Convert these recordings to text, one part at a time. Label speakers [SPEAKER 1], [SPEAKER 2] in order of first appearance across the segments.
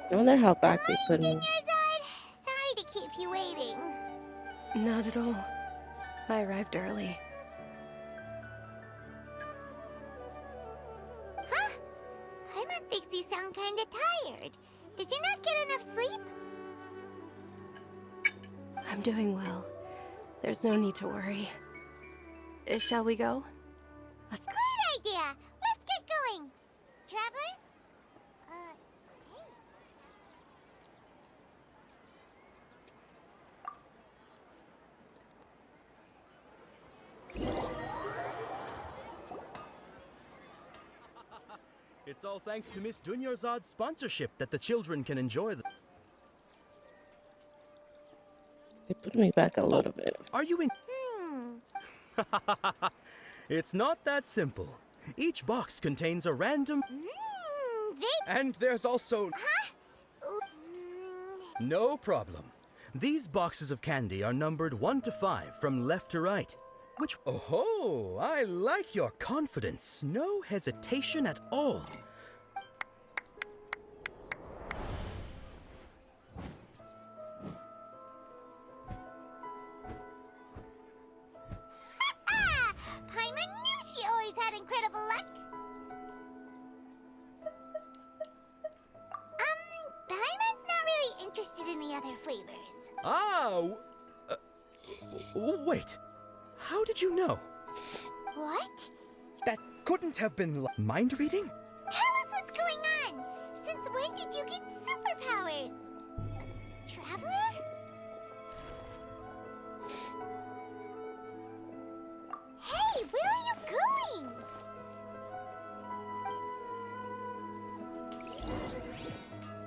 [SPEAKER 1] I wonder how
[SPEAKER 2] Good
[SPEAKER 1] back they put
[SPEAKER 2] morning,
[SPEAKER 1] me.
[SPEAKER 2] Junior Zod. Sorry to keep you waiting.
[SPEAKER 3] Not at all. I arrived early.
[SPEAKER 2] Huh? Paimon thinks you sound kinda tired. Did you not get enough sleep?
[SPEAKER 3] I'm doing well. There's no need to worry. Shall we go? Let's...
[SPEAKER 2] Great idea! Let's get going! Traveler? Hey.
[SPEAKER 4] It's all thanks to Miss Dunyarzad's sponsorship that the children can enjoy the...
[SPEAKER 1] They put me back a little bit.
[SPEAKER 4] Are you in...
[SPEAKER 2] Hmm.
[SPEAKER 4] It's not that simple. Each box contains a random... And there's also...
[SPEAKER 2] Huh?
[SPEAKER 4] No problem. These boxes of candy are numbered 1 to 5 from left to right. Which... Oh, I like your confidence. No hesitation at all.
[SPEAKER 2] Paimon knew she always had incredible luck. Paimon's not really interested in the other flavors.
[SPEAKER 4] Wait. How did you know?
[SPEAKER 2] What?
[SPEAKER 4] That couldn't have been mind reading?
[SPEAKER 2] Tell us what's going on! Since when did you get superpowers? Traveler? Hey, where are you going?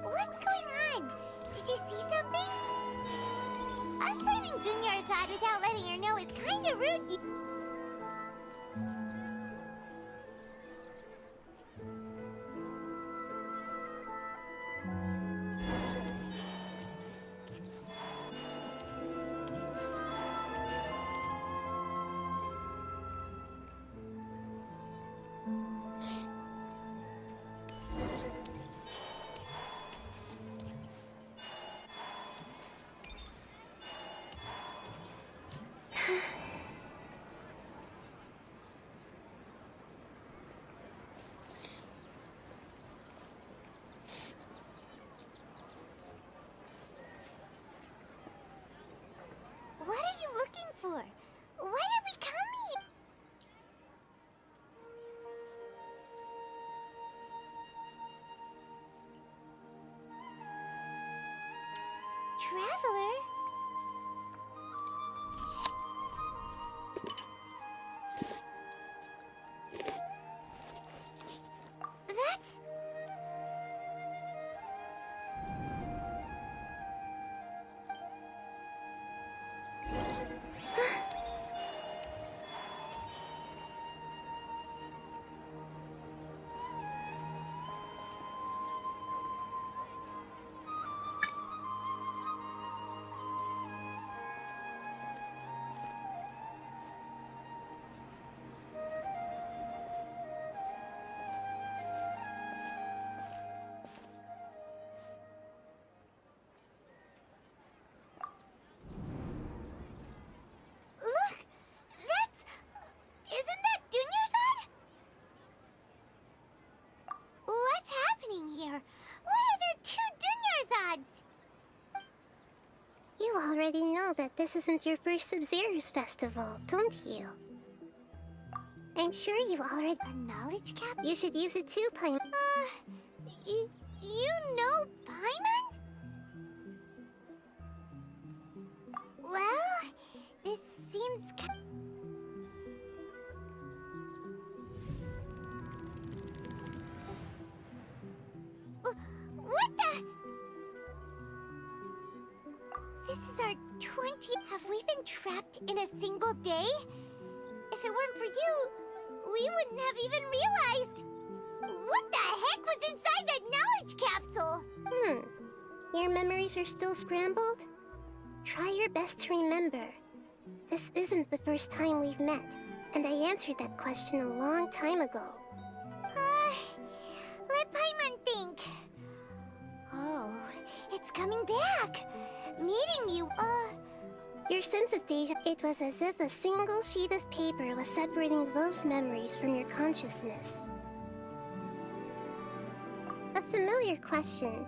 [SPEAKER 2] What's going on? Did you see something? Us leaving Dunyarzad without letting her know is kinda rude. What are you looking for? Why did we come here? Traveler? That's... Look! That's... Isn't that Dunyarzad? What's happening here? Why are there 2 Dunyarzads? You already know that this isn't your first Sub-Zero's festival, don't you? I'm sure you already... A knowledge cap? You should use it too, Paimon. You know Paimon? Well, this seems What the? This is our 20th. Have we been trapped in a single day? If it weren't for you, we wouldn't have even realized. What the heck was inside that knowledge capsule? Your memories are still scrambled? Try your best to remember. This isn't the first time we've met, and I answered that question a long time ago. Let Paimon think. Oh. coming back. Meeting you,
[SPEAKER 5] Your sense of deja, it was as if a single sheet of paper was separating those memories from your consciousness. A familiar question.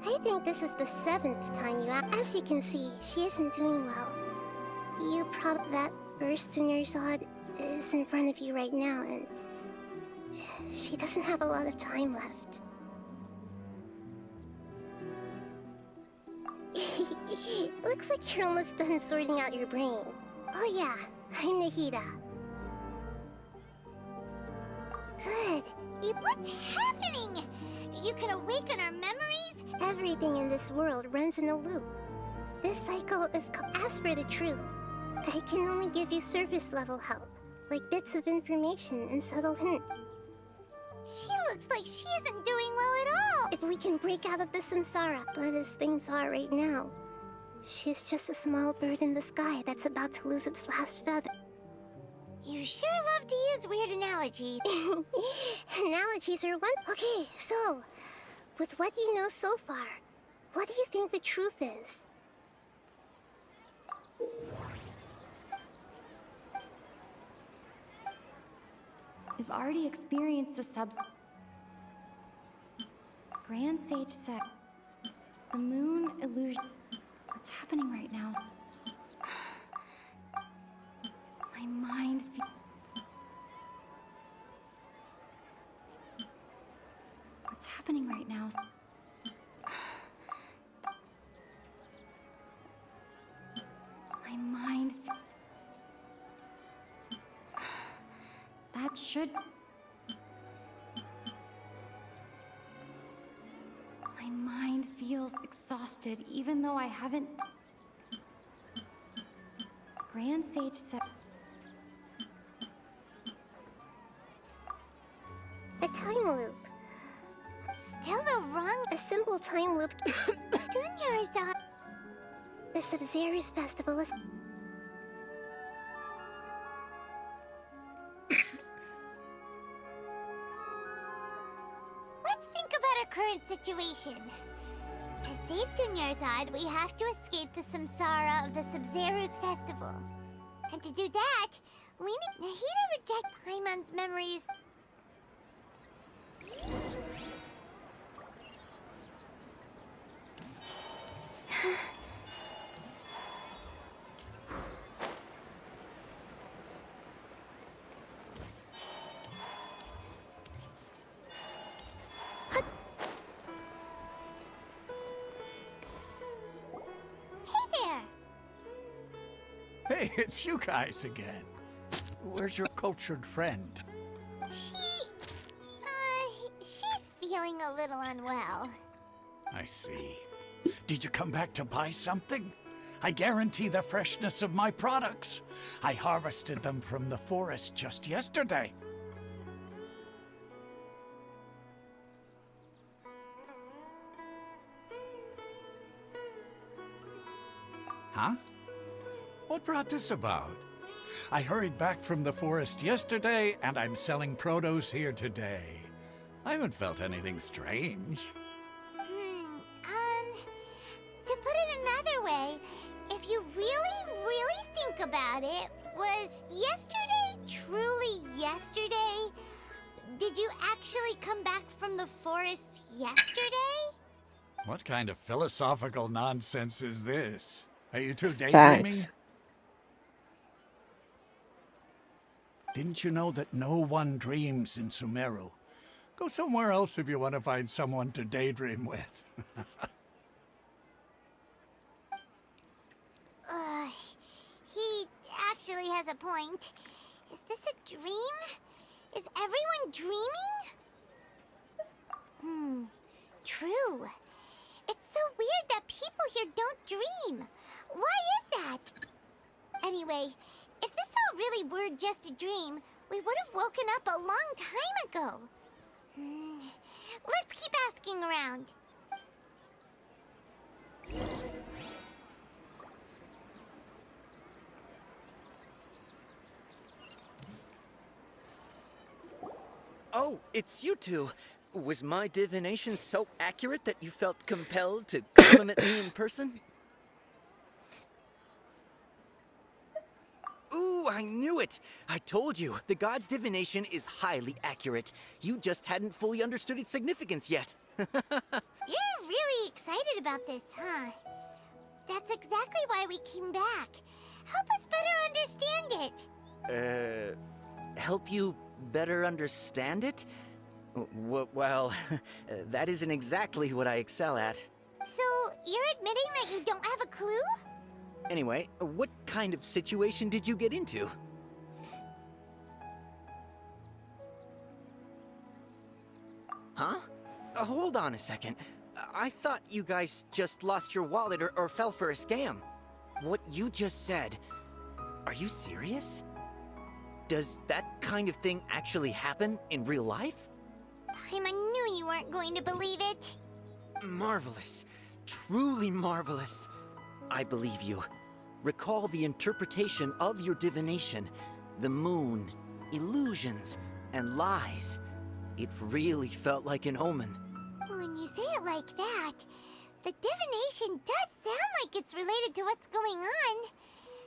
[SPEAKER 5] I think this is the 7th time you asked. As you can see, she isn't doing well. You that first Dunyarzad is in front of you right now, and she doesn't have a lot of time left. Looks like you're almost done sorting out your brain. Oh yeah, I'm Nahida.
[SPEAKER 2] good. What's happening? You can awaken our memories?
[SPEAKER 5] Everything in this world runs in a loop. This cycle is ask for the truth. I can only give you surface level help, like bits of information and subtle hints.
[SPEAKER 2] She looks like she isn't doing well at all.
[SPEAKER 5] If we can break out of the samsara, but as things are right now, she's just a small bird in the sky that's about to lose its last feather.
[SPEAKER 2] You sure love to use weird analogies.
[SPEAKER 5] Analogies are one. Okay, so, with what you know so far, what do you think the truth is?
[SPEAKER 6] We've already experienced the Grand Sage said the moon illusion. What's happening right now? My mind What's happening right now? My mind That should... My mind feels exhausted, even though I haven't... Grand Sage said...
[SPEAKER 5] A time loop.
[SPEAKER 2] Still the wrong...
[SPEAKER 5] A simple time loop.
[SPEAKER 2] Dunyarzad.
[SPEAKER 5] The Sub-Zero's festival is...
[SPEAKER 2] Let's think about our current situation. To save Dunyarzad, we have to escape the samsara of the Sub-Zero's festival. And to do that, we need Nahida reject Paimon's memories.
[SPEAKER 7] Hey, it's you guys again. Where's your cultured friend?
[SPEAKER 2] She's feeling a little unwell.
[SPEAKER 7] I see. Did you come back to buy something? I guarantee the freshness of my products. I harvested them from the forest just yesterday. Huh? What brought this about? I hurried back from the forest yesterday, and I'm selling produce here today. I haven't felt anything strange.
[SPEAKER 2] To put it another way, if you really think about it, was yesterday truly yesterday? Did you actually come back from the forest yesterday?
[SPEAKER 7] What kind of philosophical nonsense is this? Are you two daydreaming?
[SPEAKER 1] Facts.
[SPEAKER 7] Didn't you know that no one dreams in Sumeru? Go somewhere else if you want to find someone to daydream with.
[SPEAKER 2] He actually has a point. Is this a dream? Is everyone dreaming? True. It's so weird that people here don't dream. Why is that? Anyway, if this all really were just a dream, we would have woken up a long time ago. Let's keep asking around.
[SPEAKER 8] Oh, it's you two. Was my divination so accurate that you felt compelled to compliment me in person? Ooh, I knew it! I told you, the god's divination is highly accurate. You just hadn't fully understood its significance yet.
[SPEAKER 2] You're really excited about this, huh? That's exactly why we came back. Help us better understand it.
[SPEAKER 8] Help you better understand it? Well, that isn't exactly what I excel at.
[SPEAKER 2] So, you're admitting that you don't have a clue?
[SPEAKER 8] Anyway, what kind of situation did you get into? Huh? Hold on a second. I thought you guys just lost your wallet or fell for a scam. What you just said, are you serious? Does that kind of thing actually happen in real life?
[SPEAKER 2] I knew you weren't going to believe it.
[SPEAKER 8] Marvelous. Truly marvelous. I believe you. Recall the interpretation of your divination, the moon, illusions, and lies. It really felt like an omen.
[SPEAKER 2] When you say it like that, the divination does sound like it's related to what's going on.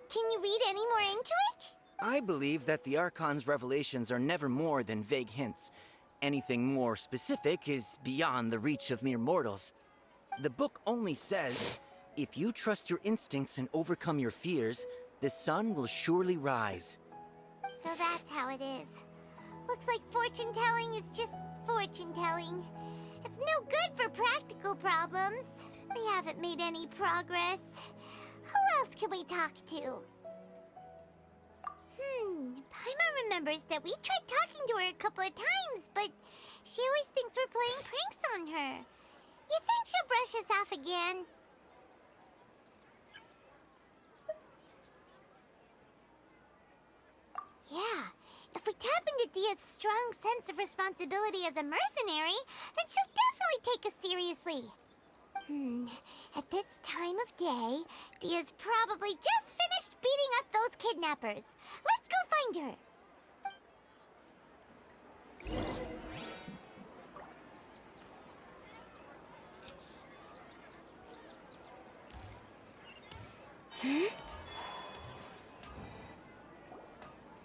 [SPEAKER 2] Can you read any more into it?
[SPEAKER 8] I believe that the Archon's revelations are never more than vague hints. Anything more specific is beyond the reach of mere mortals. The book only says, if you trust your instincts and overcome your fears, the sun will surely rise.
[SPEAKER 2] So that's how it is. Looks like fortune-telling is just fortune-telling. It's no good for practical problems. We haven't made any progress. Who else can we talk to? Paimon remembers that we tried talking to her a couple of times, but she always thinks we're playing pranks on her. You think she'll brush us off again? Yeah, if we tap into Dia's strong sense of responsibility as a mercenary, then she'll definitely take us seriously. At this time of day, Dia's probably just finished beating up those kidnappers. Let's go find her.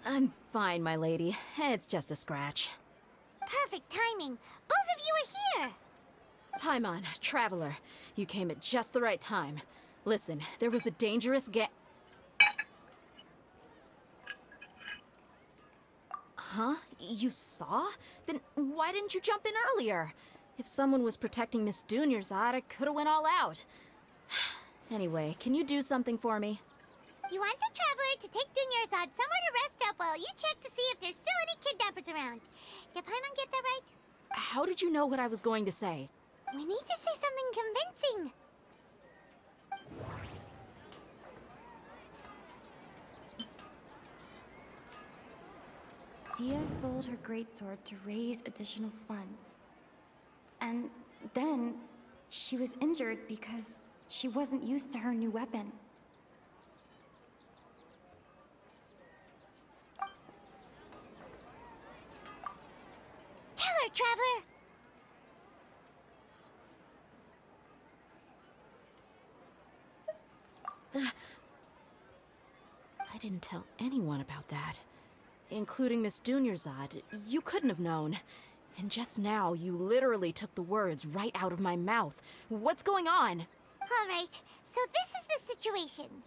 [SPEAKER 9] I'm fine, my lady. It's just a scratch.
[SPEAKER 2] Perfect timing. Both of you are here.
[SPEAKER 9] Paimon, traveler, you came at just the right time. Listen, there was a dangerous Huh? You saw? Then why didn't you jump in earlier? If someone was protecting Miss Dunyarzad, I could have went all out. Anyway, can you do something for me?
[SPEAKER 2] You want the traveler to take Dunyarzad somewhere to rest up while you check to see if there's still any kidnappers around. Did Paimon get that right?
[SPEAKER 9] How did you know what I was going to say?
[SPEAKER 2] We need to say something convincing.
[SPEAKER 6] Dia sold her greatsword to raise additional funds. And then she was injured because she wasn't used to her new weapon.
[SPEAKER 2] Tell her, traveler!
[SPEAKER 9] I didn't tell anyone about that. Including Miss Dunyarzad. You couldn't have known. And just now, you literally took the words right out of my mouth. What's going on?
[SPEAKER 2] All right, so this is the situation.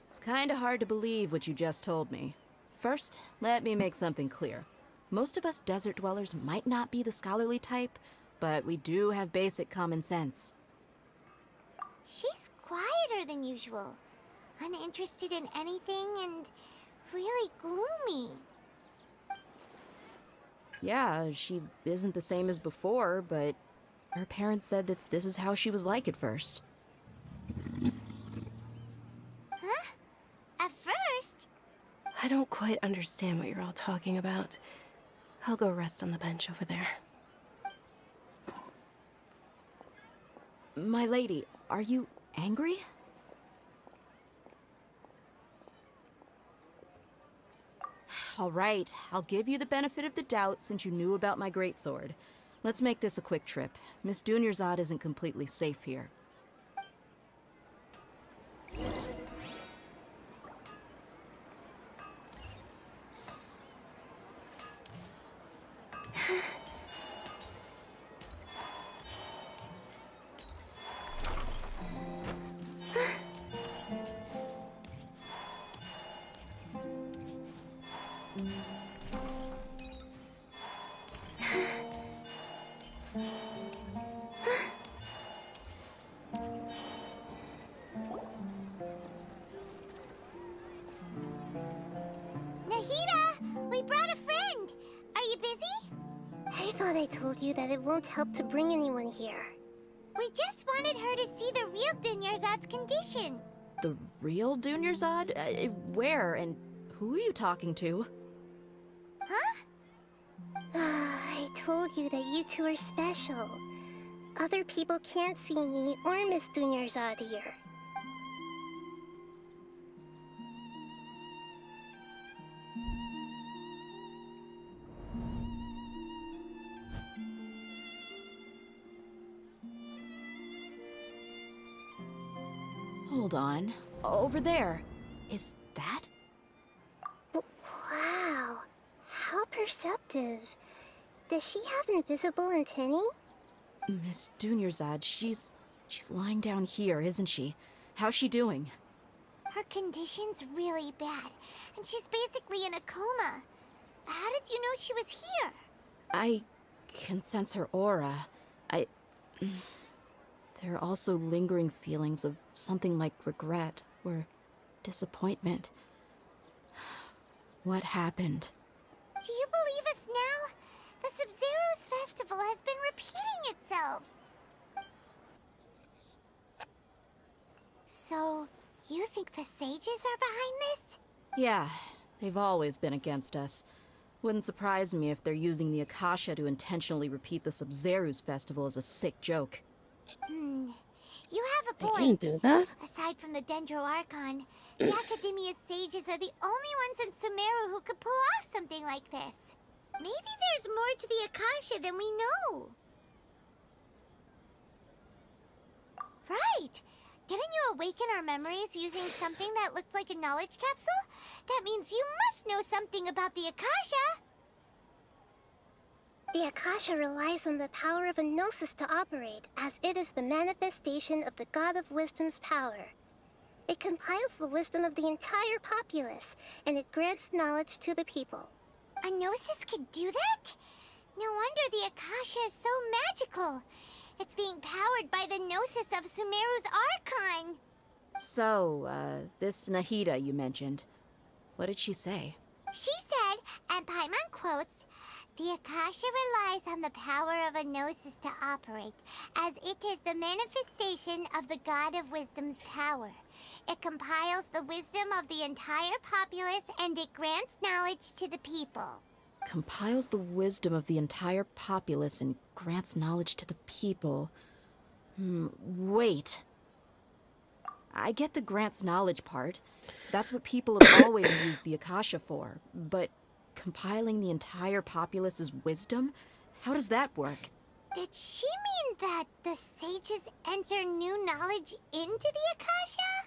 [SPEAKER 9] It's kinda hard to believe what you just told me. First, let me make something clear. Most of us desert dwellers might not be the scholarly type, but we do have basic common sense.
[SPEAKER 2] She's quieter than usual. Uninterested in anything and really gloomy.
[SPEAKER 9] Yeah, she isn't the same as before, but her parents said that this is how she was like at first.
[SPEAKER 2] Huh? At first?
[SPEAKER 3] I don't quite understand what you're all talking about. I'll go rest on the bench over there.
[SPEAKER 9] My lady, are you angry? All right, I'll give you the benefit of the doubt since you knew about my greatsword. Let's make this a quick trip. Miss Dunyarzad isn't completely safe here.
[SPEAKER 2] Nahida, we brought a friend. Are you busy?
[SPEAKER 5] I thought I told you that it won't help to bring anyone here.
[SPEAKER 2] We just wanted her to see the real Dunyarzad's condition.
[SPEAKER 9] The real Dunyarzad? Where and who are you talking to?
[SPEAKER 2] Huh?
[SPEAKER 5] I told you that you two are special. Other people can't see me or Miss Dunyarzad here.
[SPEAKER 9] Hold on. Over there. Is that?
[SPEAKER 5] Wow. How perceptive. Does she have invisible antennae?
[SPEAKER 9] Miss Dunyarzad, she's lying down here, isn't she? How's she doing?
[SPEAKER 2] Her condition's really bad, and she's basically in a coma. How did you know she was here?
[SPEAKER 9] I can sense her aura. There are also lingering feelings of something like regret or disappointment. What happened?
[SPEAKER 2] Do you believe us now? The Sub-Zero's festival has been repeating itself. So, you think the sages are behind this?
[SPEAKER 9] Yeah, they've always been against us. Wouldn't surprise me if they're using the Akasha to intentionally repeat the Sub-Zero's festival as a sick joke.
[SPEAKER 2] You have a
[SPEAKER 1] They
[SPEAKER 2] point.
[SPEAKER 1] can do that?
[SPEAKER 2] Aside from the Dendro Archon, the Academia's sages are the only ones in Sumeru who could pull off something like this. Maybe there's more to the Akasha than we know. Right! Didn't you awaken our memories using something that looked like a knowledge capsule? That means you must know something about the Akasha!
[SPEAKER 5] The Akasha relies on the power of a gnosis to operate, as it is the manifestation of the God of Wisdom's power. It compiles the wisdom of the entire populace, and it grants knowledge to the people.
[SPEAKER 2] A gnosis could do that? No wonder the Akasha is so magical. It's being powered by the gnosis of Sumeru's Archon.
[SPEAKER 9] So, this Nahida you mentioned, what did she say?
[SPEAKER 2] She said, and Paimon quotes, "The Akasha relies on the power of a gnosis to operate, as it is the manifestation of the God of Wisdom's power. It compiles the wisdom of the entire populace, and it grants knowledge to the people."
[SPEAKER 9] Compiles the wisdom of the entire populace and grants knowledge to the people. Wait. I get the grants knowledge part. That's what people have always used the Akasha for. But compiling the entire populace's wisdom? How does that work?
[SPEAKER 2] Did she mean that the sages enter new knowledge into the Akasha?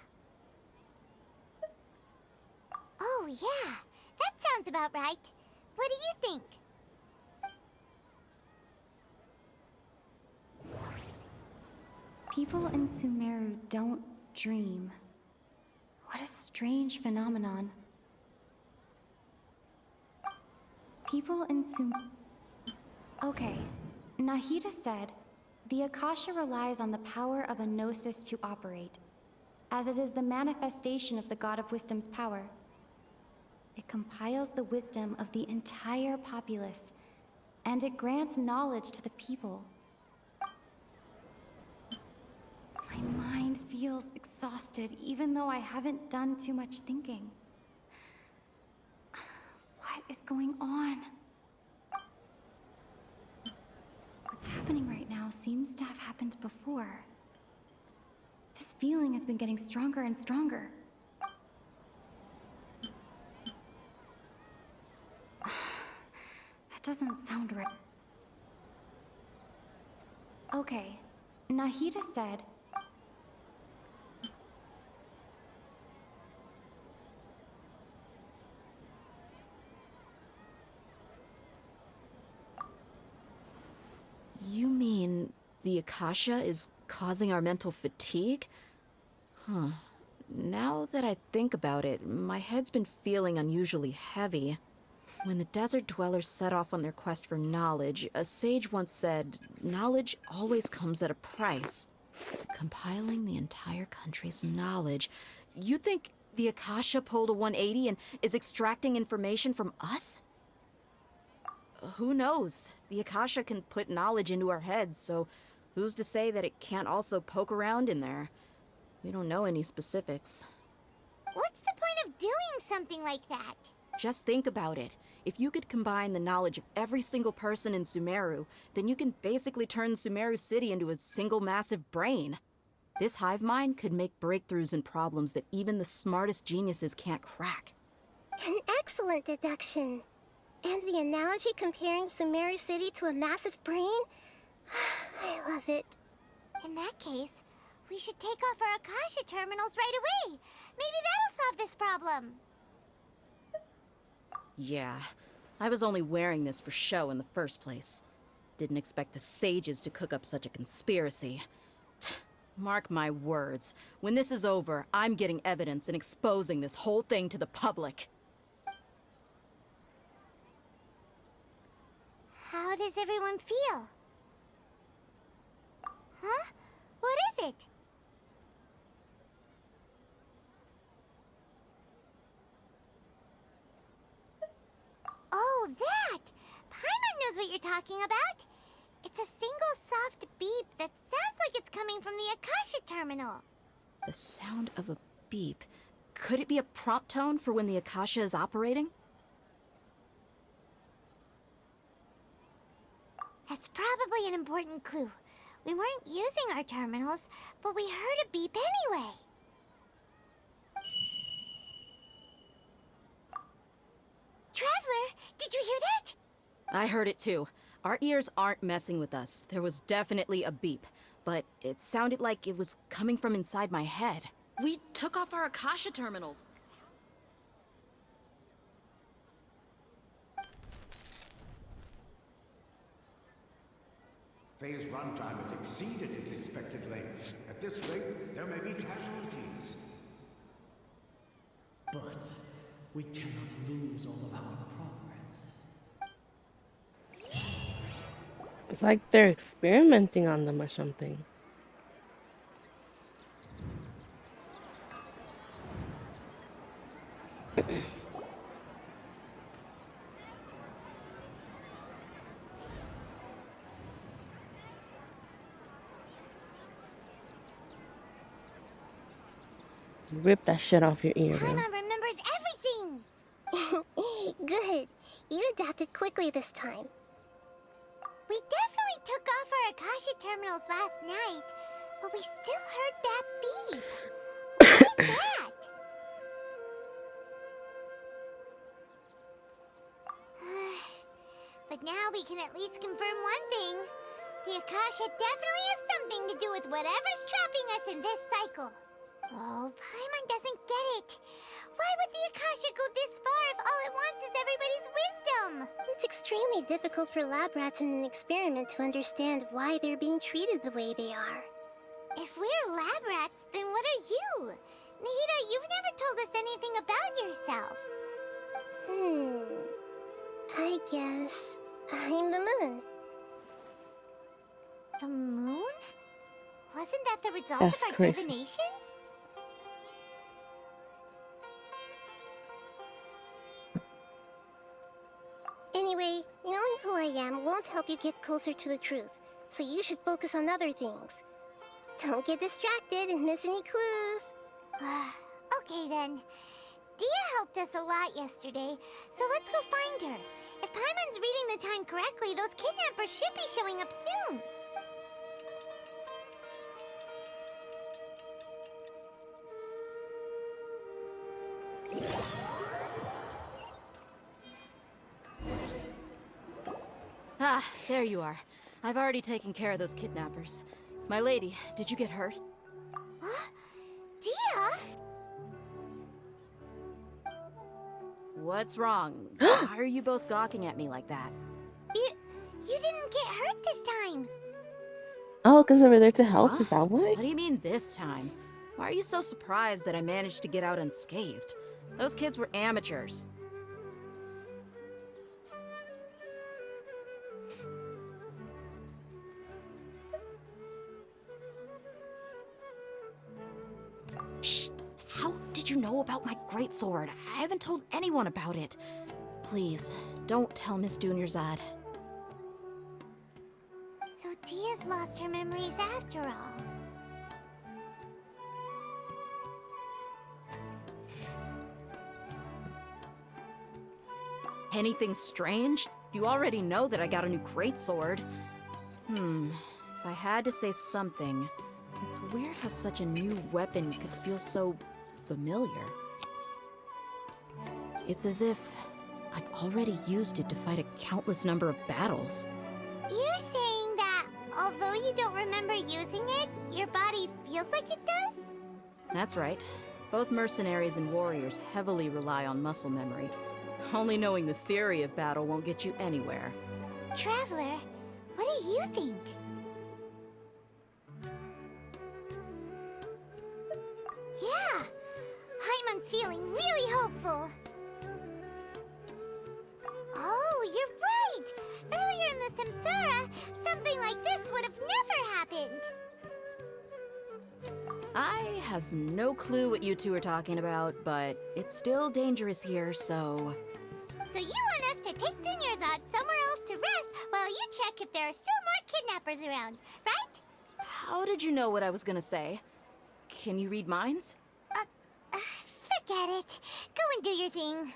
[SPEAKER 2] Oh, yeah. That sounds about right. What do you think?
[SPEAKER 6] People in Sumeru don't dream. What a strange phenomenon. People in Okay, Nahida said, the Akasha relies on the power of a gnosis to operate, as it is the manifestation of the God of Wisdom's power. It compiles the wisdom of the entire populace, and it grants knowledge to the people. My mind feels exhausted, even though I haven't done too much thinking. What is going on? What's happening right now seems to have happened before. This feeling has been getting stronger and stronger. doesn't sound right. Okay, Nahida said...
[SPEAKER 9] You mean the Akasha is causing our mental fatigue? Huh. Now that I think about it, my head's been feeling unusually heavy. When the desert dwellers set off on their quest for knowledge, a sage once said, knowledge always comes at a price. Compiling the entire country's knowledge. You think the Akasha pulled a 180 and is extracting information from us? Who knows? The Akasha can put knowledge into our heads, so who's to say that it can't also poke around in there? We don't know any specifics.
[SPEAKER 2] What's the point of doing something like that?
[SPEAKER 9] Just think about it. If you could combine the knowledge of every single person in Sumeru, then you can basically turn Sumeru City into a single massive brain. This hive mind could make breakthroughs in problems that even the smartest geniuses can't crack.
[SPEAKER 5] An excellent deduction. And the analogy comparing Sumeru City to a massive brain? I love it.
[SPEAKER 2] In that case, we should take off our Akasha terminals right away. Maybe that'll solve this problem.
[SPEAKER 9] Yeah, I was only wearing this for show in the first place. Didn't expect the sages to cook up such a conspiracy. Mark my words, when this is over, I'm getting evidence and exposing this whole thing to the public.
[SPEAKER 2] How does everyone feel? Huh? What is it? Oh, that! Paimon knows what you're talking about. It's a single soft beep that sounds like it's coming from the Akasha terminal.
[SPEAKER 9] The sound of a beep. Could it be a prompt tone for when the Akasha is operating?
[SPEAKER 2] That's probably an important clue. We weren't using our terminals, but we heard a beep anyway. Traveler, did you hear that?
[SPEAKER 9] I heard it too. Our ears aren't messing with us. There was definitely a beep, but it sounded like it was coming from inside my head. We took off our Akasha terminals.
[SPEAKER 10] Phase runtime has exceeded its expected length. At this rate, there may be casualties.
[SPEAKER 11] But we cannot lose all of our progress.
[SPEAKER 1] It's like they're experimenting on them or something. Rip that shit off your ear, bro.
[SPEAKER 2] Paimon remembers everything!
[SPEAKER 5] Good. You adapted quickly this time.
[SPEAKER 2] We definitely took off our Akasha terminals last night, but we still heard that beep. What is that? But now we can at least confirm one thing. The Akasha definitely has something to do with whatever's trapping us in this cycle. Oh, Paimon doesn't get it. Why would the Akasha go this far if all it wants is everybody's wisdom?
[SPEAKER 5] It's extremely difficult for lab rats in an experiment to understand why they're being treated the way they are.
[SPEAKER 2] If we're lab rats, then what are you? Nahida, you've never told us anything about yourself.
[SPEAKER 5] I guess I'm the moon.
[SPEAKER 2] The moon? Wasn't that the result
[SPEAKER 1] That's
[SPEAKER 2] of our
[SPEAKER 1] crazy.
[SPEAKER 2] divination?
[SPEAKER 5] Anyway, knowing who I am won't help you get closer to the truth, so you should focus on other things. Don't get distracted and miss any clues.
[SPEAKER 2] Okay then. Dia helped us a lot yesterday, so let's go find her. If Paimon's reading the time correctly, those kidnappers should be showing up soon.
[SPEAKER 9] Ah, there you are. I've already taken care of those kidnappers. My lady, did you get hurt?
[SPEAKER 2] Dia?
[SPEAKER 9] What's wrong? Why are you both gawking at me like that?
[SPEAKER 2] You didn't get hurt this time.
[SPEAKER 1] Oh, because they were there to help?
[SPEAKER 9] Huh?
[SPEAKER 1] Is that why?
[SPEAKER 9] What do you mean this time? Why are you so surprised that I managed to get out unscathed? Those kids were amateurs. Shh! How did you know about my greatsword? I haven't told anyone about it. Please, don't tell Miss Dunyarzad.
[SPEAKER 2] So Dia's lost her memories after all.
[SPEAKER 9] Anything strange? You already know that I got a new greatsword. If I had to say something, it's weird how such a new weapon could feel so familiar. It's as if I've already used it to fight a countless number of battles.
[SPEAKER 2] You're saying that although you don't remember using it, your body feels like it does?
[SPEAKER 9] That's right. Both mercenaries and warriors heavily rely on muscle memory. Only knowing the theory of battle won't get you anywhere.
[SPEAKER 2] Traveler, what do you think? Yeah, Paimon's feeling really hopeful. Oh, you're right! Earlier in the Samsara, something like this would have never happened.
[SPEAKER 9] I have no clue what you two are talking about, but it's still dangerous here, so...
[SPEAKER 2] So you want us to take Dunyarzad somewhere else to rest while you check if there are still more kidnappers around, right?
[SPEAKER 9] How did you know what I was gonna say? Can you read minds?
[SPEAKER 2] Forget it. Go and do your thing.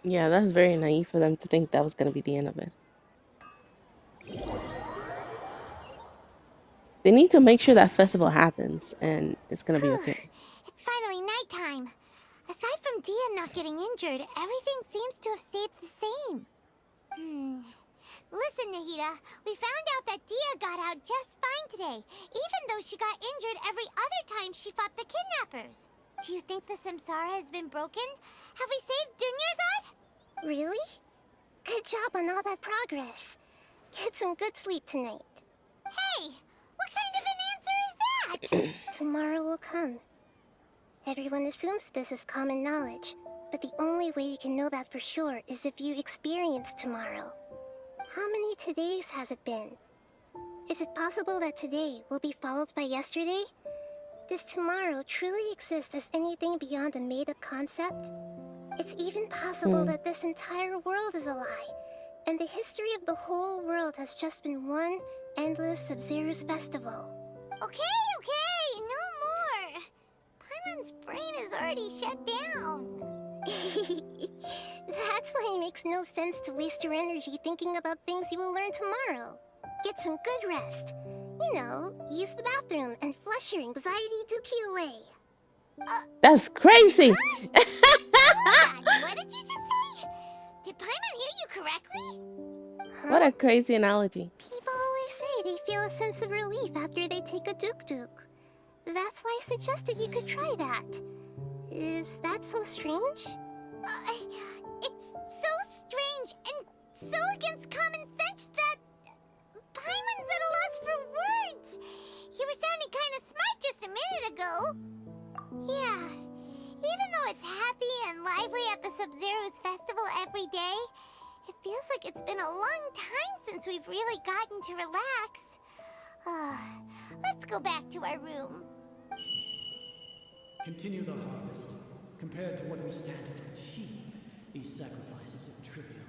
[SPEAKER 1] Yeah, that's very naive for them to think that was going to be the end of it. They need to make sure that festival happens, and it's going to be okay.
[SPEAKER 2] It's finally nighttime. Aside from Dia not getting injured, everything seems to have stayed the same. Listen, Nahida, we found out that Dia got out just fine today, even though she got injured every other time she fought the kidnappers. Do you think the Samsara has been broken? Have we saved Dunyarzad?
[SPEAKER 5] Really? Good job on all that progress. Get some good sleep tonight.
[SPEAKER 2] Hey, what kind of an answer is that?
[SPEAKER 5] Tomorrow will come. Everyone assumes this is common knowledge, but the only way you can know that for sure is if you experience tomorrow. How many todays has it been? Is it possible that today will be followed by yesterday? Does tomorrow truly exist as anything beyond a made-up concept? It's even possible that this entire world is a lie, and the history of the whole world has just been one endless Sub-Zero's festival.
[SPEAKER 2] Okay, no more. Paimon's brain is already shut down.
[SPEAKER 5] That's why it makes no sense to waste your energy thinking about things you will learn tomorrow. Get some good rest. You know, use the bathroom and flush your anxiety dookie away.
[SPEAKER 1] That's crazy!
[SPEAKER 2] What did you just say? Did Paimon hear you correctly?
[SPEAKER 1] What a crazy analogy.
[SPEAKER 5] People always say they feel a sense of relief after they take a duk-duk. That's why I suggested you could try that. Is that so strange?
[SPEAKER 2] It's so strange and so against common sense that Paimon's at a loss for words. You were sounding kind of smart just a minute ago. Yeah, even though it's happy and lively at the Sub-Zero's festival every day, it feels like it's been a long time since we've really gotten to relax. Let's go back to our room.
[SPEAKER 11] Continue the harvest. Compared to what we stand to achieve, these sacrifices are trivial.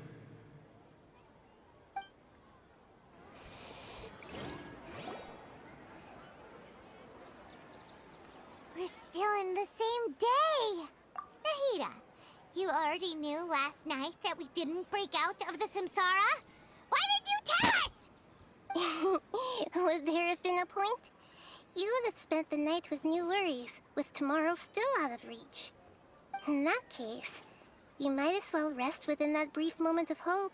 [SPEAKER 2] We're still in the same day! Nahida, you already knew last night that we didn't break out of the Samsara? Why did you tell us?
[SPEAKER 5] Would there have been a point? You would have spent the night with new worries, with tomorrow still out of reach. In that case, you might as well rest within that brief moment of hope.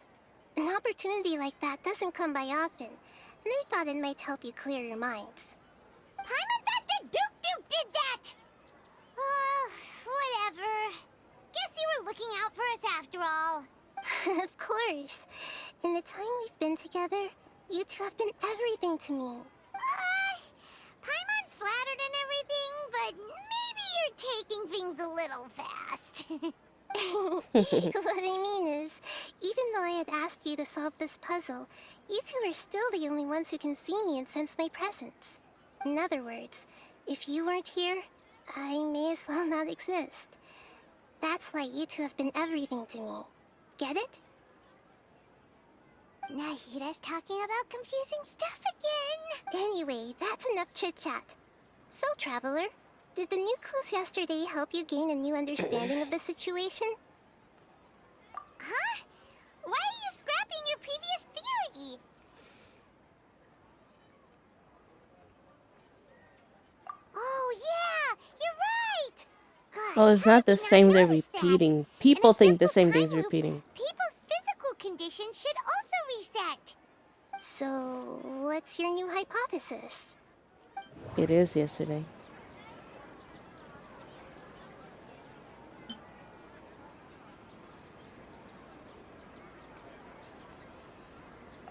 [SPEAKER 5] An opportunity like that doesn't come by often, and I thought it might help you clear your minds.
[SPEAKER 2] Paimon thought that Duke did that! Whatever. Guess you were looking out for us after all.
[SPEAKER 5] Of course. In the time we've been together, you two have been everything to me.
[SPEAKER 2] Paimon's flattered and everything, but maybe you're taking things a little fast.
[SPEAKER 5] What I mean is, even though I had asked you to solve this puzzle, you two are still the only ones who can see me and sense my presence. In other words, if you weren't here, I may as well not exist. That's why you two have been everything to me. Get it?
[SPEAKER 2] Nahida's talking about confusing stuff again.
[SPEAKER 5] Anyway, that's enough chit-chat. So, Traveler, did the new clues yesterday help you gain a new understanding of the situation?
[SPEAKER 2] Huh? Why are you scrapping your previous theory? Oh yeah, you're right! Gosh,
[SPEAKER 1] Well, it's
[SPEAKER 2] how
[SPEAKER 1] not
[SPEAKER 2] did
[SPEAKER 1] the
[SPEAKER 2] we
[SPEAKER 1] same
[SPEAKER 2] not
[SPEAKER 1] day
[SPEAKER 2] notice that?
[SPEAKER 1] repeating.
[SPEAKER 2] In
[SPEAKER 1] People
[SPEAKER 2] a
[SPEAKER 1] think the
[SPEAKER 2] simple
[SPEAKER 1] same
[SPEAKER 2] time
[SPEAKER 1] day's
[SPEAKER 2] loop,
[SPEAKER 1] repeating.
[SPEAKER 2] people's physical conditions should also reset.
[SPEAKER 5] So, what's your new hypothesis?
[SPEAKER 1] It is yesterday.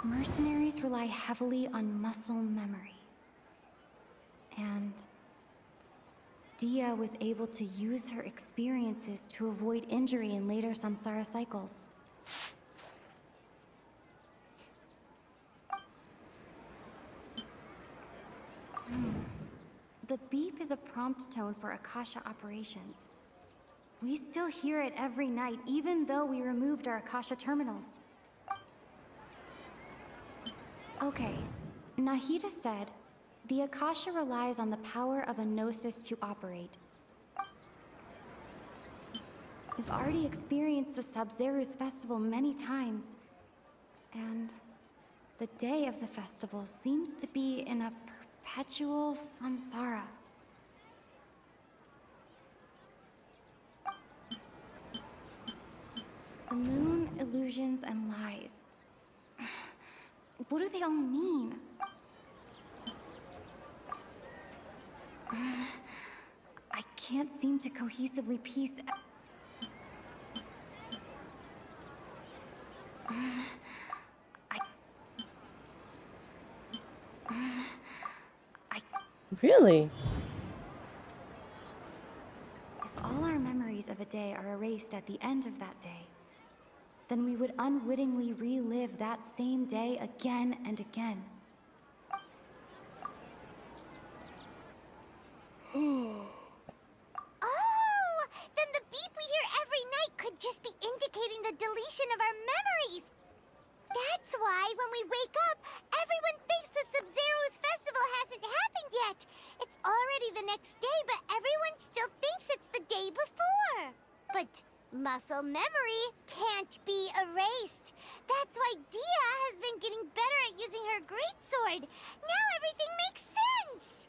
[SPEAKER 6] Mercenaries rely heavily on muscle memory. And Dia was able to use her experiences to avoid injury in later samsara cycles. The beep is a prompt tone for Akasha operations. We still hear it every night, even though we removed our Akasha terminals. Okay, Nahida said, the Akasha relies on the power of a gnosis to operate. We've already experienced the Sub-Zeru's festival many times, and the day of the festival seems to be in a perpetual samsara. The moon, illusions, and lies. What do they all mean? I can't seem to cohesively piece...
[SPEAKER 1] Really?
[SPEAKER 6] If all our memories of a day are erased at the end of that day, then we would unwittingly relive that same day again and again.
[SPEAKER 2] Oh, then the beep we hear every night could just be indicating the deletion of our memories. That's why when we wake up, everyone thinks the Sub-Zeru's festival hasn't happened yet. It's already the next day, but everyone still thinks it's the day before. But muscle memory can't be erased. That's why Dia has been getting better at using her greatsword. Now everything makes sense.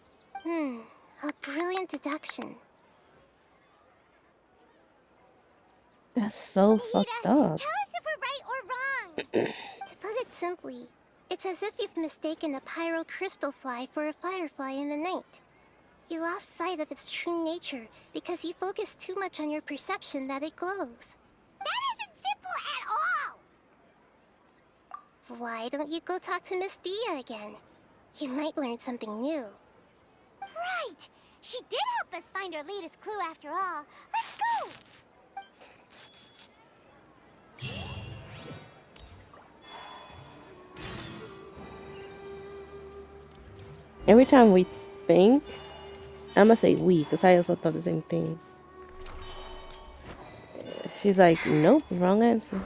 [SPEAKER 5] A brilliant deduction.
[SPEAKER 1] That's so
[SPEAKER 2] Nahida,
[SPEAKER 1] fucked up.
[SPEAKER 2] tell us if we're right or wrong.
[SPEAKER 5] To put it simply, it's as if you've mistaken a pyro crystal fly for a firefly in the night. You lost sight of its true nature because you focused too much on your perception that it glows.
[SPEAKER 2] That isn't simple at all.
[SPEAKER 5] Why don't you go talk to Miss Dia again? You might learn something new.
[SPEAKER 2] Right. She did help us find our latest clue after all. Let's go.
[SPEAKER 1] Every time we think, I'm gonna say we, because I also thought the same thing. She's like, nope, wrong answer.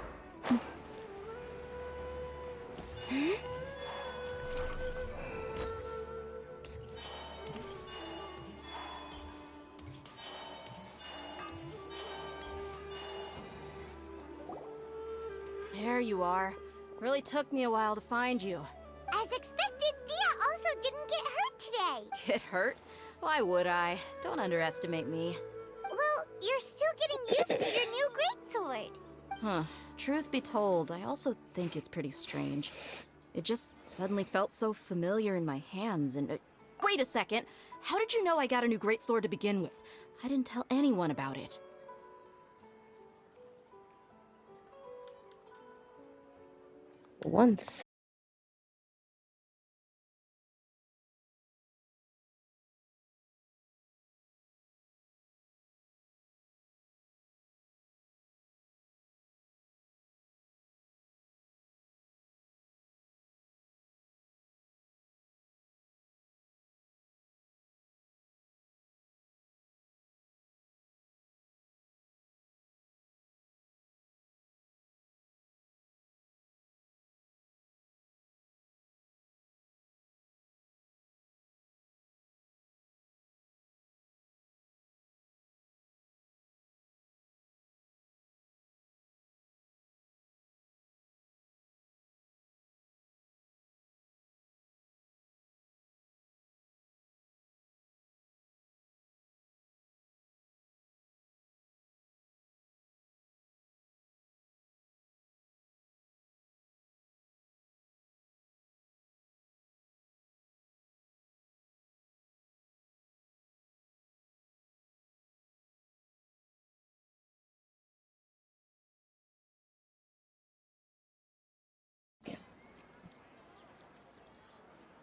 [SPEAKER 9] There you are. Really took me a while to find you.
[SPEAKER 2] As expected, Dia also didn't get hurt today.
[SPEAKER 9] Get hurt? Why would I? Don't underestimate me.
[SPEAKER 2] Well, you're still getting used to your new greatsword.
[SPEAKER 9] Huh. Truth be told, I also think it's pretty strange. It just suddenly felt so familiar in my hands and... wait a second! How did you know I got a new greatsword to begin with? I didn't tell anyone about it.
[SPEAKER 1] Once.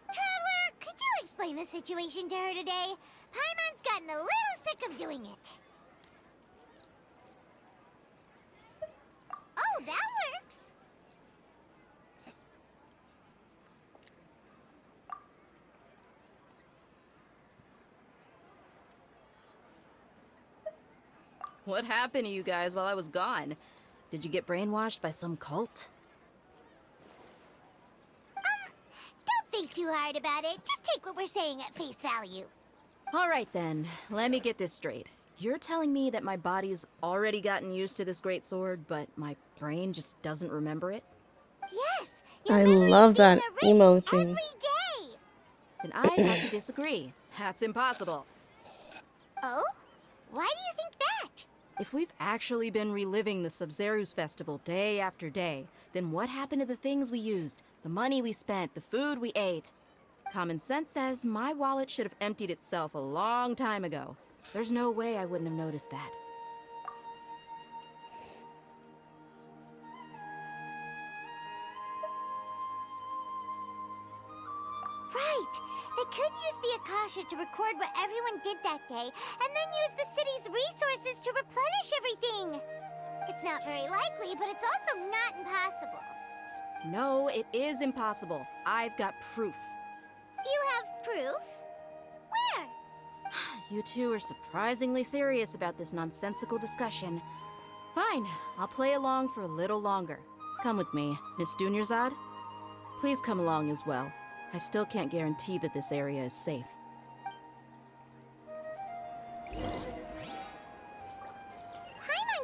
[SPEAKER 2] Traveler, could you explain the situation to her today? Paimon's gotten a little sick of doing it. Oh, that works.
[SPEAKER 9] What happened to you guys while I was gone? Did you get brainwashed by some cult?
[SPEAKER 2] Don't think too hard about it. Just take what we're saying at face value.
[SPEAKER 9] Alright then, let me get this straight. You're telling me that my body's already gotten used to this greatsword, but my brain just doesn't remember it?
[SPEAKER 2] Yes,
[SPEAKER 1] I love that emoji.
[SPEAKER 2] every day.
[SPEAKER 9] Then I have to disagree. That's impossible.
[SPEAKER 2] Oh? Why do you think that?
[SPEAKER 9] If we've actually been reliving the Sub-Zeru's festival day after day, then what happened to the things we used, the money we spent, the food we ate? Common sense says my wallet should have emptied itself a long time ago. There's no way I wouldn't have noticed that.
[SPEAKER 2] Right. They could use the Akasha to record what everyone did that day, and then use the city's resources to replenish everything. It's not very likely, but it's also not impossible.
[SPEAKER 9] No, it is impossible. I've got proof.
[SPEAKER 2] You have proof? Where?
[SPEAKER 9] You two are surprisingly serious about this nonsensical discussion. Fine, I'll play along for a little longer. Come with me, Miss Dunyarzad. Please come along as well. I still can't guarantee that this area is safe.
[SPEAKER 2] Paimon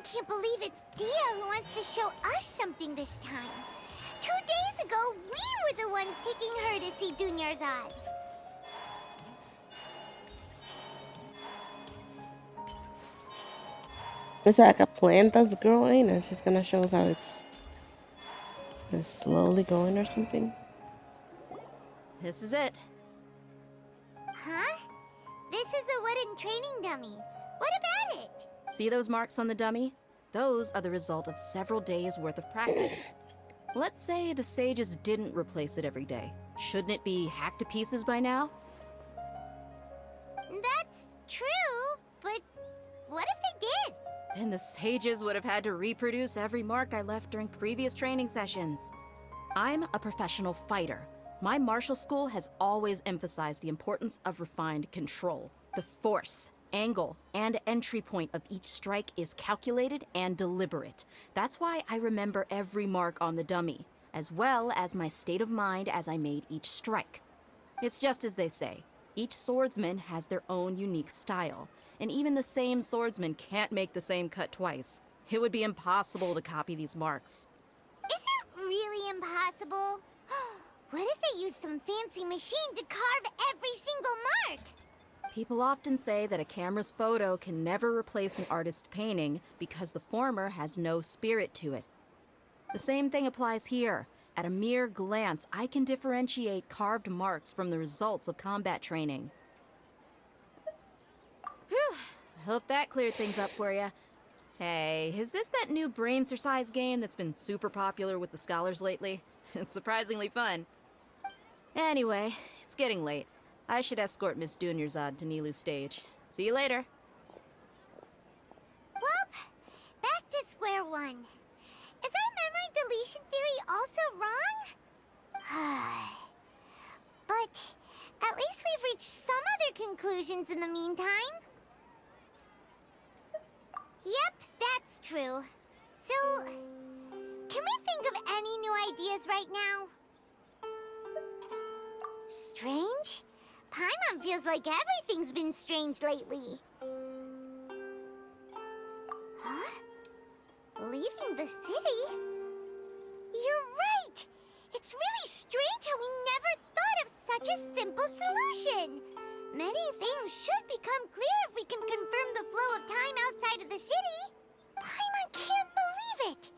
[SPEAKER 2] can't believe it's Dia who wants to show us something this time. 2 days ago, we were the ones taking her to see Dunyarzad.
[SPEAKER 1] Is that like a plant that's growing and she's gonna show us how it's slowly growing or something?
[SPEAKER 9] This is it.
[SPEAKER 2] Huh? This is a wooden training dummy. What about it?
[SPEAKER 9] See those marks on the dummy? Those are the result of several days' worth of practice. Let's say the sages didn't replace it every day. Shouldn't it be hacked to pieces by now?
[SPEAKER 2] That's true, but what if they did?
[SPEAKER 9] Then the sages would have had to reproduce every mark I left during previous training sessions. I'm a professional fighter. My martial school has always emphasized the importance of refined control. The force, angle, and entry point of each strike is calculated and deliberate. That's why I remember every mark on the dummy, as well as my state of mind as I made each strike. It's just as they say, each swordsman has their own unique style, and even the same swordsman can't make the same cut twice. It would be impossible to copy these marks.
[SPEAKER 2] Is it really impossible? What if they used some fancy machine to carve every single mark?
[SPEAKER 9] People often say that a camera's photo can never replace an artist's painting because the former has no spirit to it. The same thing applies here. At a mere glance, I can differentiate carved marks from the results of combat training. Whew, I hope that cleared things up for you. Hey, is this that new brain exercise game that's been super popular with the scholars lately? It's surprisingly fun. Anyway, it's getting late. I should escort Miss Dunyarzad to Nilu's stage. See you later.
[SPEAKER 2] Well, back to square one. Is our memory deletion theory also wrong? But at least we've reached some other conclusions in the meantime. Yep, that's true. So, can we think of any new ideas right now? Strange? Paimon feels like everything's been strange lately. Huh? Leaving the city? You're right! It's really strange how we never thought of such a simple solution. Many things should become clear if we can confirm the flow of time outside of the city. Paimon can't believe it!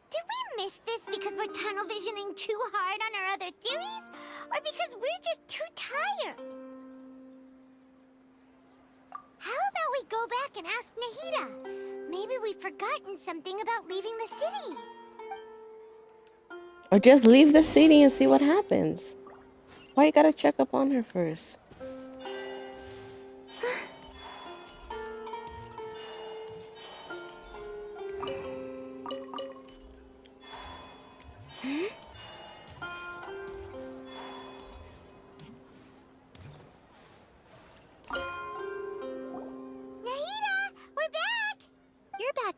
[SPEAKER 2] Did we miss this because we're tunnel visioning too hard on our other theories? Or because we're just too tired? How about we go back and ask Nahida? Maybe we've forgotten something about leaving the city.
[SPEAKER 1] Or just leave the city and see what happens. Why you gotta check up on her first?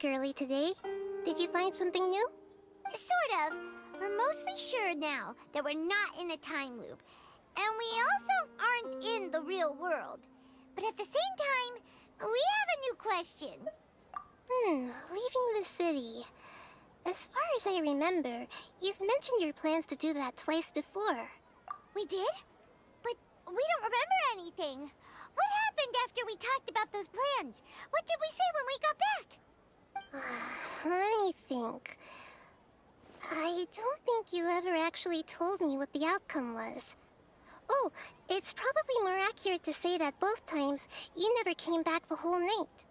[SPEAKER 5] Early today. Did you find something new?
[SPEAKER 2] Sort of. We're mostly sure now that we're not in a time loop. And we also aren't in the real world. But at the same time, we have a new question.
[SPEAKER 5] Leaving the city. As far as I remember, you've mentioned your plans to do that twice before.
[SPEAKER 2] We did? But we don't remember anything. What happened after we talked about those plans? What did we say when we got back?
[SPEAKER 5] Let me think. I don't think you ever actually told me what the outcome was. Oh, it's probably more accurate to say that both times you never came back the whole night.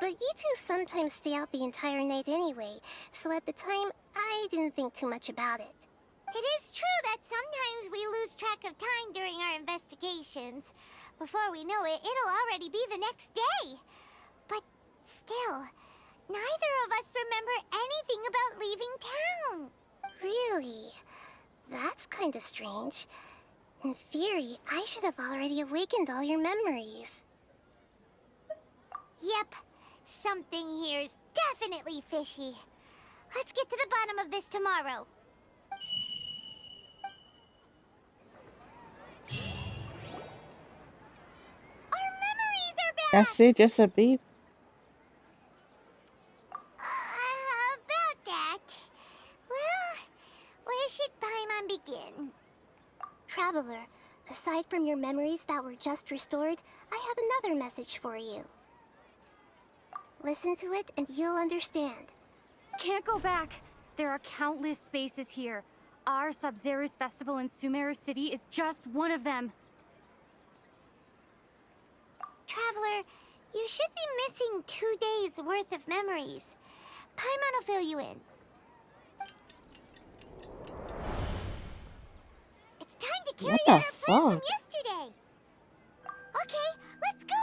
[SPEAKER 5] But you two sometimes stay out the entire night anyway, so at the time, I didn't think too much about it.
[SPEAKER 2] It is true that sometimes we lose track of time during our investigations. Before we know it, it'll already be the next day. But still, neither of us remember anything about leaving town.
[SPEAKER 5] Really? That's kinda strange. In theory, I should have already awakened all your memories.
[SPEAKER 2] Yep. Something here's definitely fishy. Let's get to the bottom of this tomorrow. Our memories are back!
[SPEAKER 1] That's it, just a beep.
[SPEAKER 2] About that. Well, where should Paimon begin?
[SPEAKER 5] Traveler, aside from your memories that were just restored, I have another message for you. Listen to it and you'll understand.
[SPEAKER 6] Can't go back. There are countless spaces here. Our Sub-Zero's festival in Sumeru City is just one of them.
[SPEAKER 2] Traveler, you should be missing 2 days worth of memories. Paimon will fill you in. It's time to carry out our plan from yesterday. Okay, let's go.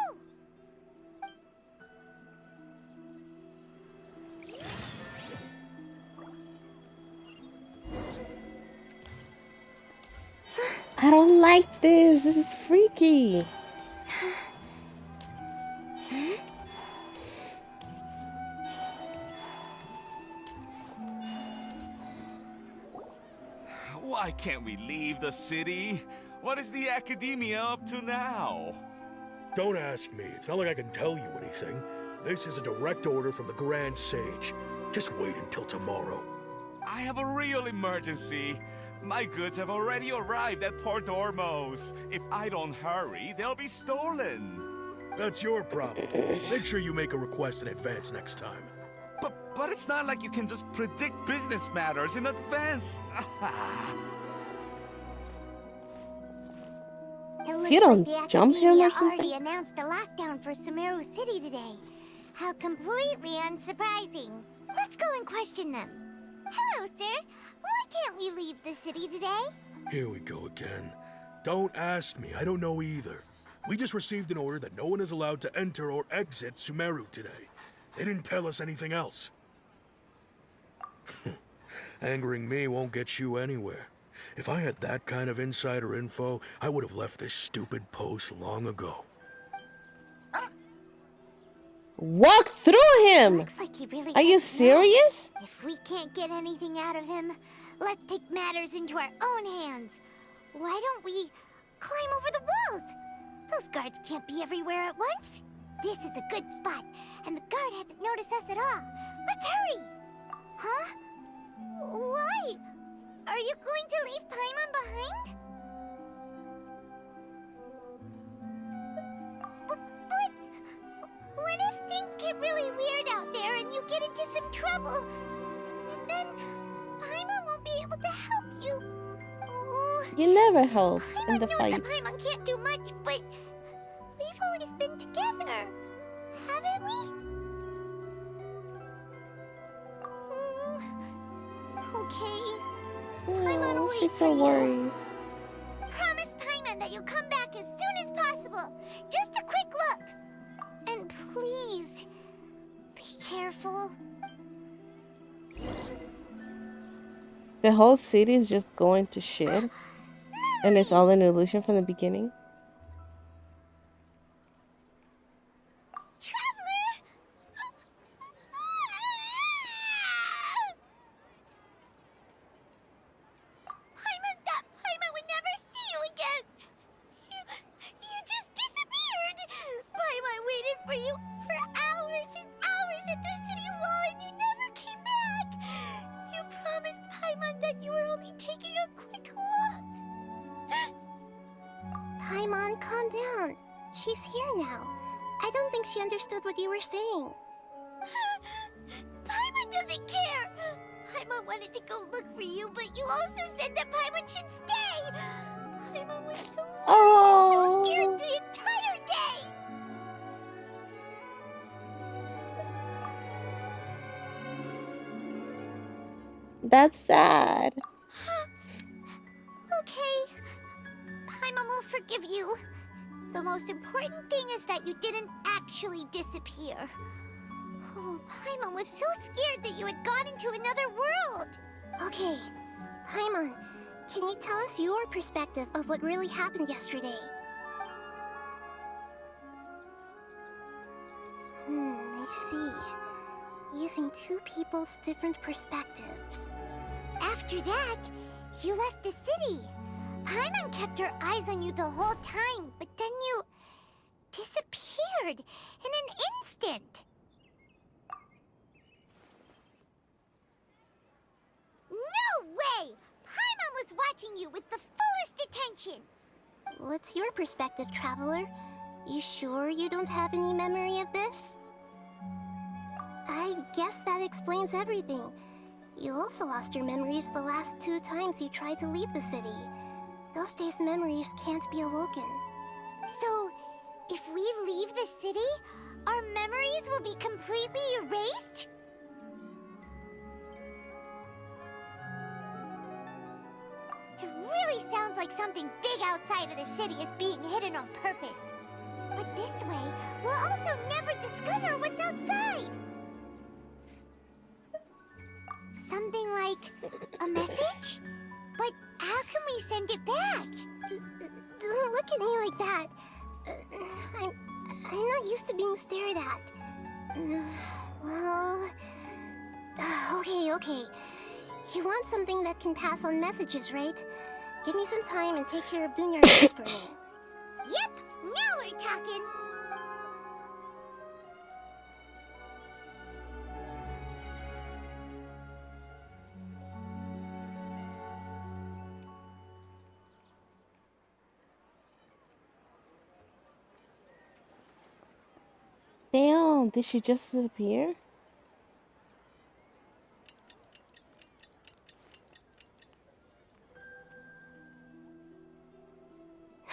[SPEAKER 1] I don't like this. This is freaky.
[SPEAKER 12] Why can't we leave the city? What is the Academia up to now?
[SPEAKER 13] Don't ask me. It's not like I can tell you anything. This is a direct order from the Grand Sage. Just wait until tomorrow.
[SPEAKER 12] I have a real emergency. My goods have already arrived at Port Ormos. If I don't hurry, they'll be stolen.
[SPEAKER 13] That's your problem. Make sure you make a request in advance next time.
[SPEAKER 12] But it's not like you can just predict business matters in advance.
[SPEAKER 2] It looks
[SPEAKER 1] You don't
[SPEAKER 2] like the
[SPEAKER 1] jump him
[SPEAKER 2] Academia
[SPEAKER 1] or something?
[SPEAKER 2] already announced a lockdown for Sumeru City today. How completely unsurprising. Let's go and question them. Hello, sir. Why can't we leave the city today?
[SPEAKER 13] Here we go again. Don't ask me, I don't know either. We just received an order that no one is allowed to enter or exit Sumeru today. They didn't tell us anything else. Angering me won't get you anywhere. If I had that kind of insider info, I would have left this stupid post long ago.
[SPEAKER 1] Walk through him!
[SPEAKER 2] Looks like he really
[SPEAKER 1] Are you
[SPEAKER 2] doesn't know.
[SPEAKER 1] serious?
[SPEAKER 2] If we can't get anything out of him, let's take matters into our own hands. Why don't we climb over the walls? Those guards can't be everywhere at once. This is a good spot, and the guard hasn't noticed us at all. Let's hurry! Huh? Why? Are you going to leave Paimon behind? But what if things get really weird out there and you get into some trouble? Then Paimon won't be able to help you. Oh,
[SPEAKER 1] You never help in the
[SPEAKER 2] Paimon knows that
[SPEAKER 1] fights.
[SPEAKER 2] Paimon can't do much, but we've always been together, haven't we? Okay. Paimon will
[SPEAKER 1] Oh,
[SPEAKER 2] wait
[SPEAKER 1] she's
[SPEAKER 2] for
[SPEAKER 1] so
[SPEAKER 2] you.
[SPEAKER 1] worried.
[SPEAKER 2] Promise Paimon that you'll come back as soon as possible. Just a quick look. And please, be careful.
[SPEAKER 1] The whole city is just going to shit. And it's all an illusion from the beginning.
[SPEAKER 2] Traveler! Paimon thought Paimon would never see you again. You just disappeared. Paimon waited for you for hours and hours at the city wall and you never came back. You promised Paimon that you were only taking a quick look.
[SPEAKER 5] Paimon, calm down. She's here now. I don't think she understood what you were saying.
[SPEAKER 2] Paimon doesn't care. Paimon wanted to go look for you, but you also said that Paimon should stay. Paimon was so worried and so scared the entire day.
[SPEAKER 1] That's sad.
[SPEAKER 2] Okay. Paimon will forgive you. The most important thing is that you didn't actually disappear. Oh, Paimon was so scared that you had gone into another world.
[SPEAKER 5] Okay, Paimon, can you tell us your perspective of what really happened yesterday? I see. Using two people's different perspectives.
[SPEAKER 2] After that, you left the city. Paimon kept her eyes on you the whole time, but then you disappeared in an instant. No way! Paimon was watching you with the fullest attention.
[SPEAKER 5] What's your perspective, Traveler? You sure you don't have any memory of this? I guess that explains everything. You also lost your memories the last 2 times you tried to leave the city. Those days' memories can't be awoken.
[SPEAKER 2] So, if we leave the city, our memories will be completely erased? It really sounds like something big outside of the city is being hidden on purpose. But this way, we'll also never discover what's outside. Something like a message? But how can we send it back?
[SPEAKER 5] Don't look at me like that. I'm not used to being stared at. Well... Okay. You want something that can pass on messages, right? Give me some time and take care of doing your bit for me.
[SPEAKER 2] Yep, now we're talking.
[SPEAKER 1] Damn, did she just disappear?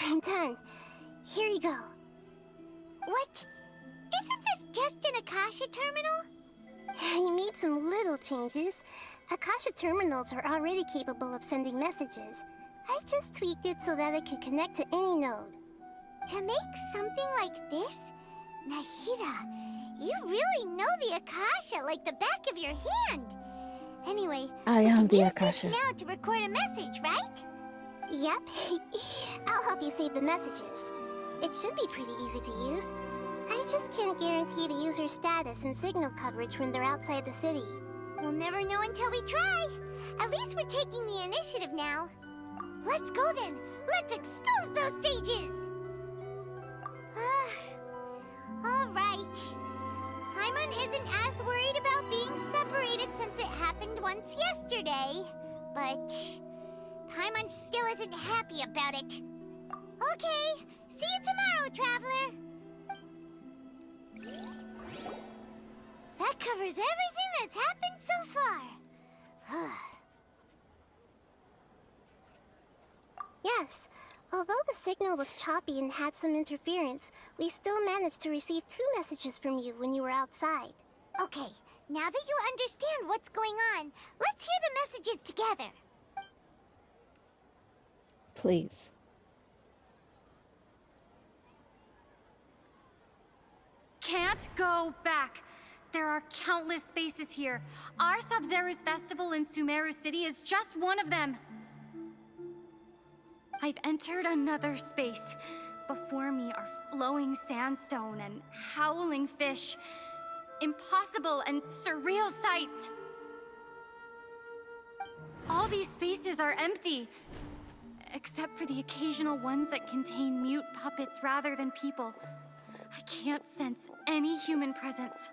[SPEAKER 5] I'm done. Here you go.
[SPEAKER 2] What? Isn't this just an Akasha terminal?
[SPEAKER 5] You made some little changes. Akasha terminals are already capable of sending messages. I just tweaked it so that it can connect to any node.
[SPEAKER 2] To make something like this? Nahida, you really know the Akasha like the back of your hand. Anyway,
[SPEAKER 1] I
[SPEAKER 2] we
[SPEAKER 1] am
[SPEAKER 2] can
[SPEAKER 1] the
[SPEAKER 2] use
[SPEAKER 1] Akasha.
[SPEAKER 2] this now to record a message, right?
[SPEAKER 5] Yep. I'll help you save the messages. It should be pretty easy to use. I just can't guarantee the user's status and signal coverage when they're outside the city.
[SPEAKER 2] We'll never know until we try. At least we're taking the initiative now. Let's go then. Let's expose those sages. All right. Paimon isn't as worried about being separated since it happened once yesterday. But Paimon still isn't happy about it. Okay. See you tomorrow, Traveler. That covers everything that's happened so far.
[SPEAKER 5] Yes. Although the signal was choppy and had some interference, we still managed to receive 2 messages from you when you were outside.
[SPEAKER 2] Okay, now that you understand what's going on, let's hear the messages together.
[SPEAKER 1] Please.
[SPEAKER 6] Can't go back. There are countless spaces here. Our Sub-Zero's festival in Sumeru City is just one of them. I've entered another space. Before me are flowing sandstone and howling fish. Impossible and surreal sights. All these spaces are empty, except for the occasional ones that contain mute puppets rather than people. I can't sense any human presence.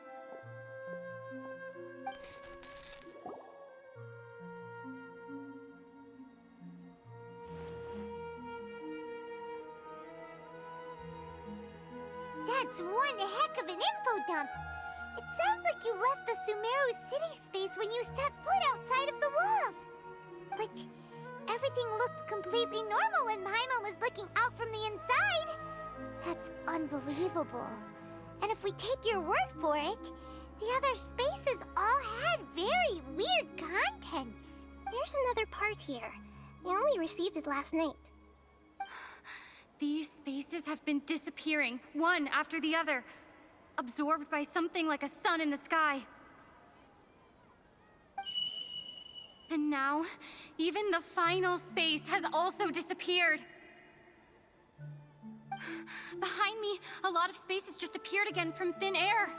[SPEAKER 2] That's one heck of an info dump. It sounds like you left the Sumeru City space when you set foot outside of the walls. But everything looked completely normal when Paimon was looking out from the inside. That's unbelievable. And if we take your word for it, the other spaces all had very weird contents.
[SPEAKER 5] There's another part here. I only received it last night.
[SPEAKER 6] These spaces have been disappearing, one after the other, absorbed by something like a sun in the sky. And now, even the final space has also disappeared. Behind me, a lot of spaces just appeared again from thin air.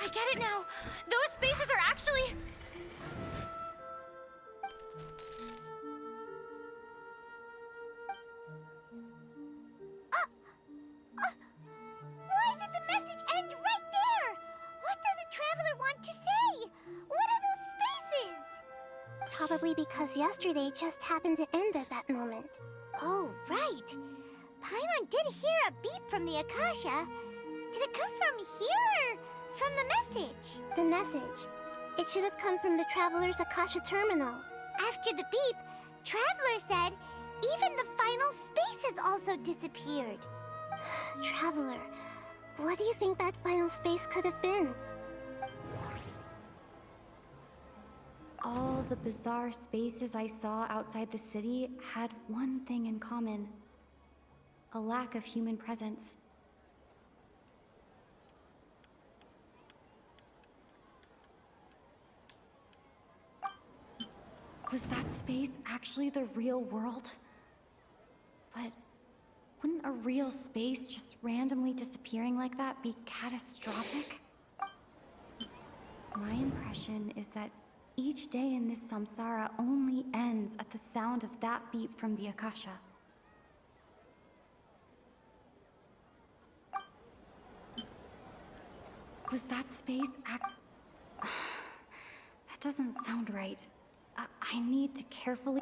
[SPEAKER 6] I get it now. Those spaces are actually...
[SPEAKER 2] Why did the message end right there? What did the Traveler want to say? What are those spaces?
[SPEAKER 5] Probably because yesterday just happened to end at that moment.
[SPEAKER 2] Oh, right. Paimon did hear a beep from the Akasha. Did it come from here or from the message?
[SPEAKER 5] The message. It should have come from the Traveler's Akasha terminal.
[SPEAKER 2] After the beep, Traveler said even the final spaces also disappeared.
[SPEAKER 5] Traveler, what do you think that final space could have been?
[SPEAKER 6] All the bizarre spaces I saw outside the city had one thing in common. A lack of human presence. Was that space actually the real world? But wouldn't a real space just randomly disappearing like that be catastrophic? My impression is that each day in this samsara only ends at the sound of that beep from the Akasha. Was that space That doesn't sound right. I need to carefully...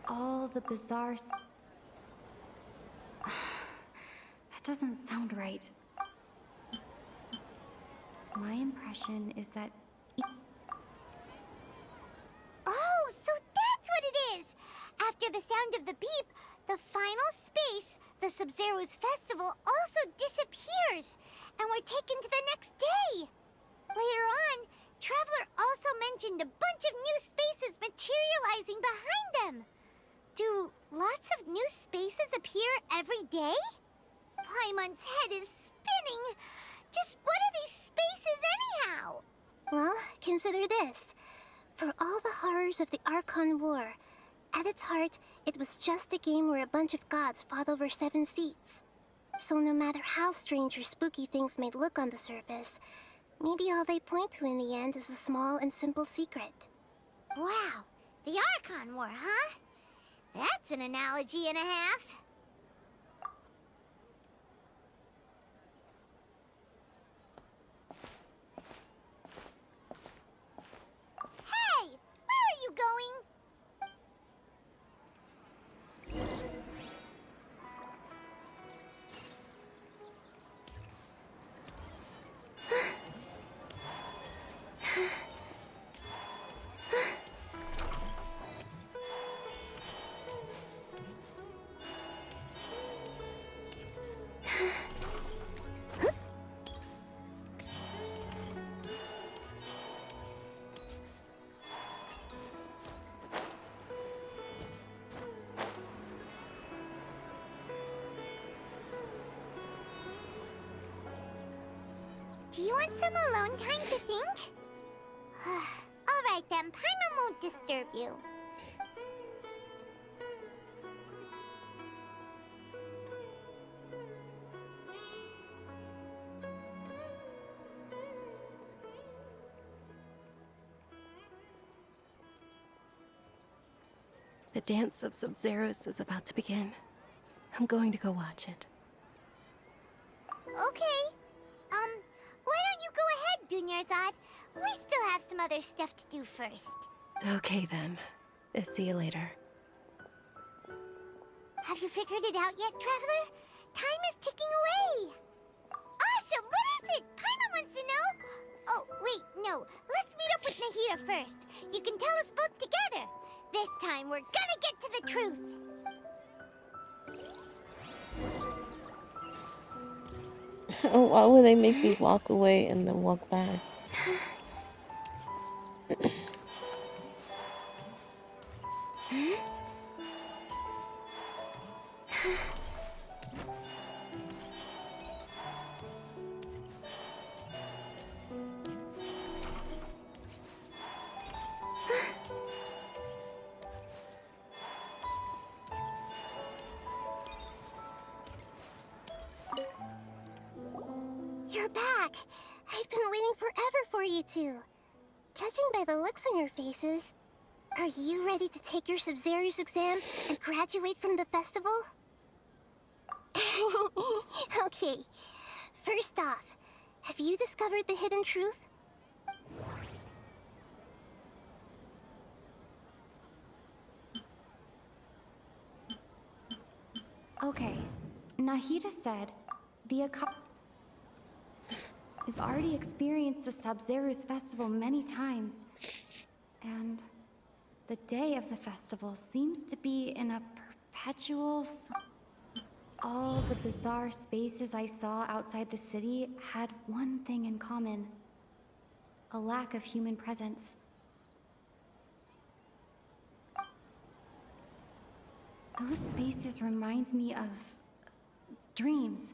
[SPEAKER 6] All all the bizarre... That doesn't sound right. My impression is that...
[SPEAKER 2] Oh, so that's what it is! After the sound of the beep, the final space, the Sub-Zero's festival, also disappears, and we're taken to the next day. Later on, Traveler also mentioned a bunch of new spaces materializing behind them. Do lots of new spaces appear every day? Paimon's head is spinning. Just what are these spaces anyhow?
[SPEAKER 5] Well, consider this. For all the horrors of the Archon War, at its heart, it was just a game where a bunch of gods fought over 7 seats. So no matter how strange or spooky things may look on the surface, maybe all they point to in the end is a small and simple secret.
[SPEAKER 2] Wow, the Archon War, huh? That's an analogy and a half. Hey, where are you going? Do you want some alone time to think? Alright then, Paimon won't disturb you.
[SPEAKER 3] The dance of Sub-Zeros is about to begin. I'm going to go watch it.
[SPEAKER 2] Okay. Why don't you go ahead, Dunyarzad? We still have some other stuff to do first.
[SPEAKER 3] Okay then. See you later.
[SPEAKER 2] Have you figured it out yet, Traveler? Time is ticking away. Awesome! What is it? Paimon wants to know. Oh, wait, no. Let's meet up with Nahida first. You can tell us both together. This time, we're gonna get to the truth.
[SPEAKER 1] Why would they make me walk away and then walk back?
[SPEAKER 5] You're back! I've been waiting forever for you two. Judging by the looks on your faces, are you ready to take your Sub-Zero's exam and graduate from the festival? Okay, first off, have you discovered the hidden truth?
[SPEAKER 6] Okay, Nahida said We've already experienced the Sub-Zero's festival many times, and the day of the festival seems to be in a perpetual... All the bizarre spaces I saw outside the city had one thing in common: a lack of human presence. Those spaces remind me of dreams,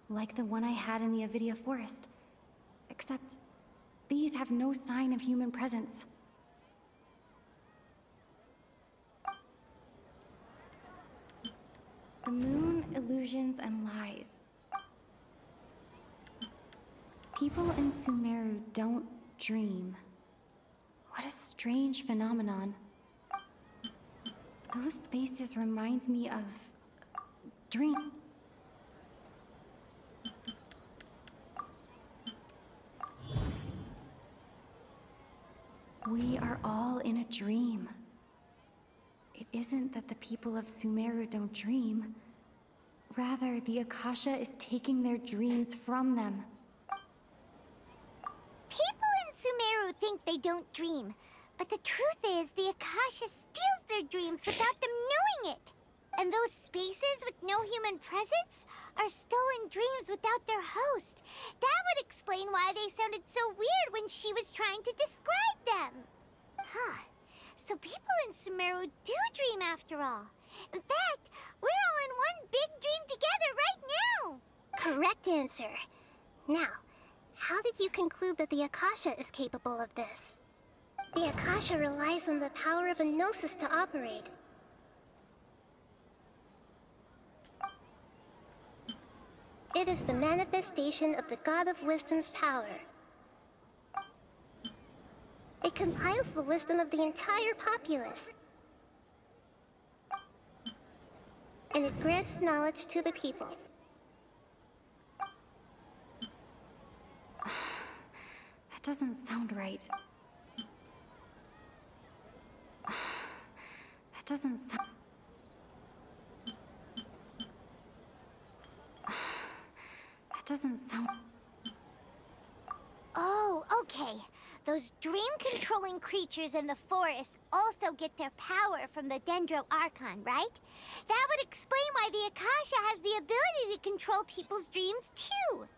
[SPEAKER 6] like the one I had in the Avidia Forest, except these have no sign of human presence. The moon, illusions, and lies. People in Sumeru don't dream. What a strange phenomenon. Those spaces remind me of dream. We are all in a dream. It isn't that the people of Sumeru don't dream. Rather, the Akasha is taking their dreams from them.
[SPEAKER 2] People in Sumeru think they don't dream, but the truth is the Akasha steals their dreams without them knowing it. And those spaces with no human presence are stolen dreams without their host. That would explain why they sounded so weird when she was trying to describe them. Huh. So people in Sumeru do dream after all. In fact, we're all in one big dream together right now.
[SPEAKER 5] Correct answer. Now, how did you conclude that the Akasha is capable of this? The Akasha relies on the power of a gnosis to operate. It is the manifestation of the God of Wisdom's power. It compiles the wisdom of the entire populace. And it grants knowledge to the people.
[SPEAKER 6] That doesn't sound right. That doesn't sound... That doesn't sound...
[SPEAKER 2] Oh, okay. Those dream-controlling creatures in the forest also get their power from the Dendro Archon, right? That would explain why the Akasha has the ability to control people's dreams, too.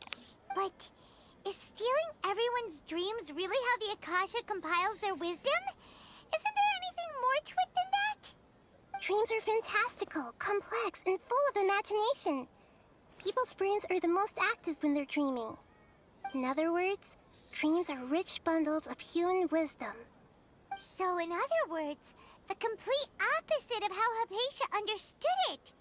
[SPEAKER 2] But is stealing everyone's dreams really how the Akasha compiles their wisdom? Isn't there anything more to it than that?
[SPEAKER 5] Dreams are fantastical, complex, and full of imagination. People's brains are the most active when they're dreaming. In other words, dreams are rich bundles of human wisdom.
[SPEAKER 2] So in other words, the complete opposite of how Hypatia understood it.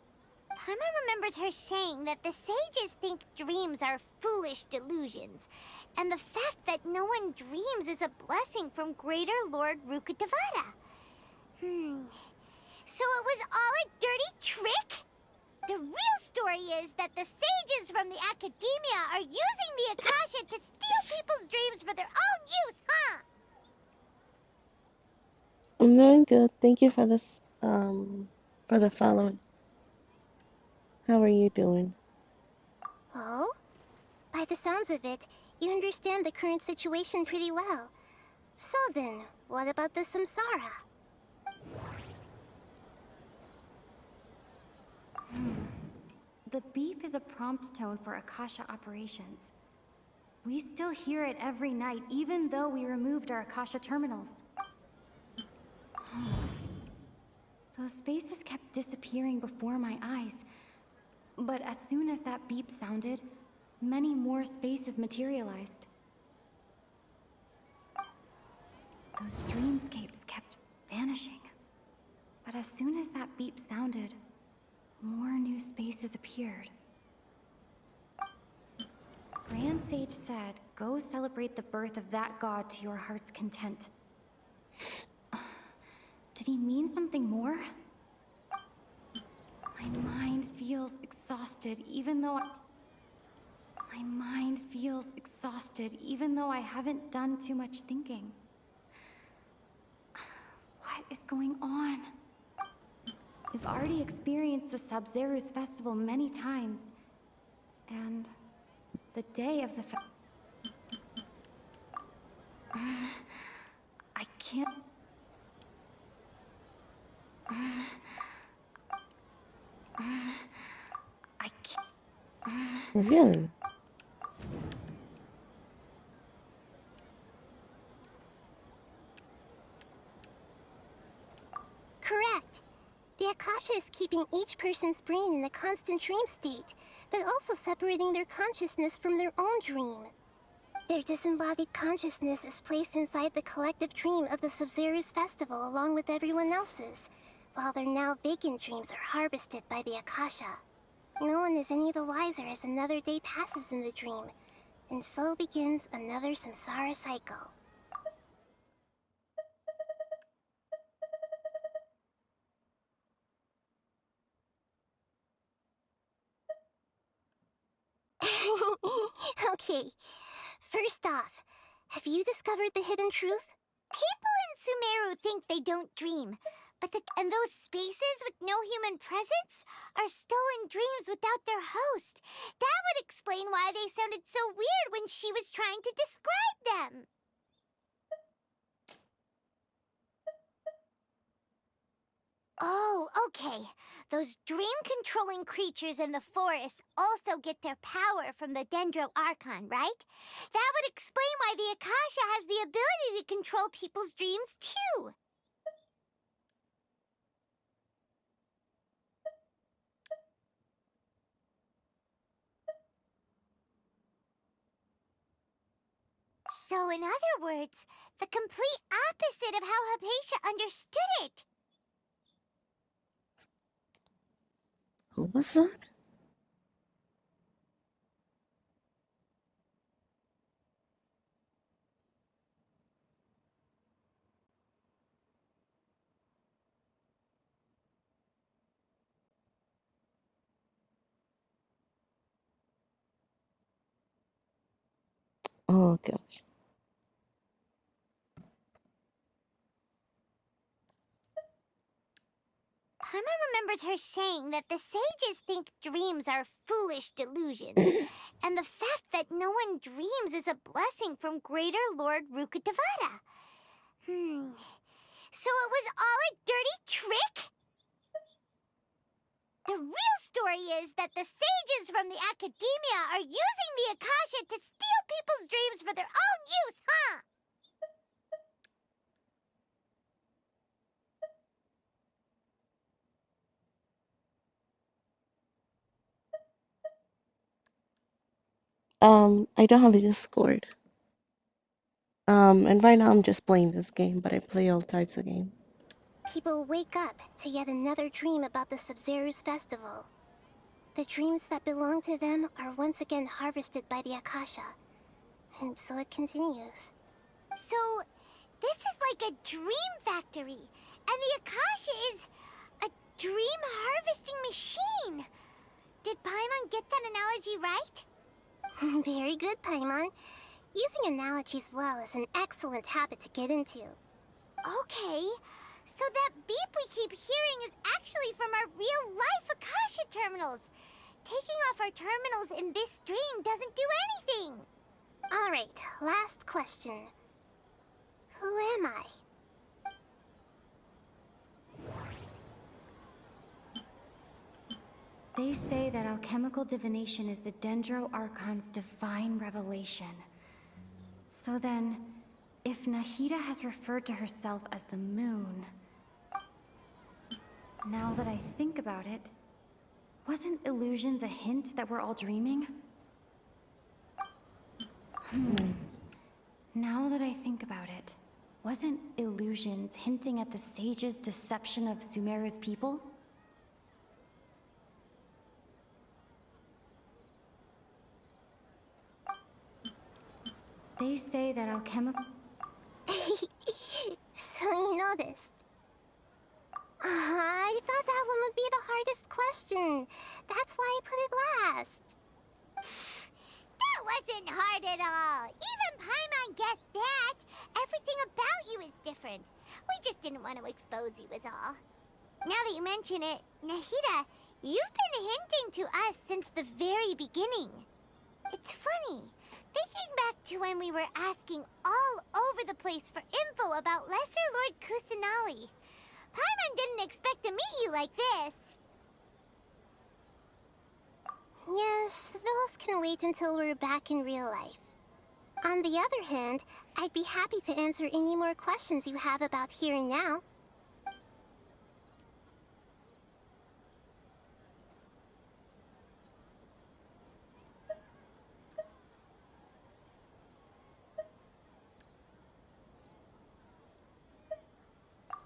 [SPEAKER 2] Paimon remembers her saying that the sages think dreams are foolish delusions, and the fact that no one dreams is a blessing from Greater Lord Rukkhadevata. So it was all a dirty trick? The real story is that the sages from the Academia are using the Akasha to steal people's dreams for their own use, huh?
[SPEAKER 1] I'm doing good. Thank you for this, for the follow. How are you doing?
[SPEAKER 5] Oh? By the sounds of it, you understand the current situation pretty well. So then, what about the samsara?
[SPEAKER 6] The beep is a prompt tone for Akasha operations. We still hear it every night, even though we removed our Akasha terminals. Those spaces kept disappearing before my eyes. But as soon as that beep sounded, many more spaces materialized. Those dreamscapes kept vanishing. But as soon as that beep sounded, more new spaces appeared. Grand Sage said, go celebrate the birth of that god to your heart's content. Did he mean something more? My mind feels exhausted, even though I haven't done too much thinking. What is going on? We've already experienced the Sub-Zeru's festival many times. And the day of the I can't... I can't...
[SPEAKER 1] Really?
[SPEAKER 5] Correct. The Akasha is keeping each person's brain in a constant dream state, but also separating their consciousness from their own dream. Their disembodied consciousness is placed inside the collective dream of the Sub-Zeru's festival along with everyone else's, while their now vacant dreams are harvested by the Akasha. No one is any the wiser as another day passes in the dream, and so begins another samsara cycle. Okay, first off, have you discovered the hidden truth?
[SPEAKER 2] People in Sumeru think they don't dream, And those spaces with no human presence are stolen dreams without their host. That would explain why they sounded so weird when she was trying to describe them. Oh, okay. Those dream-controlling creatures in the forest also get their power from the Dendro Archon, right? That would explain why the Akasha has the ability to control people's dreams, too. So, in other words, the complete opposite of how Hypatia understood it.
[SPEAKER 1] Who was that? Oh, okay.
[SPEAKER 2] Paimon remembers her saying that the sages think dreams are foolish delusions, and the fact that no one dreams is a blessing from Greater Lord Rukkhadevata. So it was all a dirty trick? The real story is that the sages from the Academia are using the Akasha to steal people's dreams for their own use, huh?
[SPEAKER 1] I don't have the Discord. And right now I'm just playing this game, but I play all types of games.
[SPEAKER 5] People wake up to yet another dream about the Sub-Zero's festival. The dreams that belong to them are once again harvested by the Akasha. And so it continues.
[SPEAKER 2] So, this is like a dream factory, and the Akasha is a dream harvesting machine. Did Paimon get that analogy right?
[SPEAKER 5] Very good, Paimon. Using analogies well is an excellent habit to get into.
[SPEAKER 2] Okay, so that beep we keep hearing is actually from our real-life Akasha terminals. Taking off our terminals in this dream doesn't do anything.
[SPEAKER 5] Alright, last question. Who am I?
[SPEAKER 6] They say that alchemical divination is the Dendro Archon's divine revelation. So then, if Nahida has referred to herself as the moon... Now that I think about it, wasn't illusions a hint that we're all dreaming? Now that I think about it, wasn't illusions hinting at the sage's deception of Sumeru's people? They say that alchemical...
[SPEAKER 5] So you noticed. I thought that one would be the hardest question. That's why I put it last.
[SPEAKER 2] That wasn't hard at all. Even Paimon guessed that. Everything about you is different. We just didn't want to expose you is all. Now that you mention it, Nahida, you've been hinting to us since the very beginning. It's funny. Thinking back to when we were asking all over the place for info about Lesser Lord Kusanali, Paimon didn't expect to meet you like this.
[SPEAKER 5] Yes, those can wait until we're back in real life. On the other hand, I'd be happy to answer any more questions you have about here and now.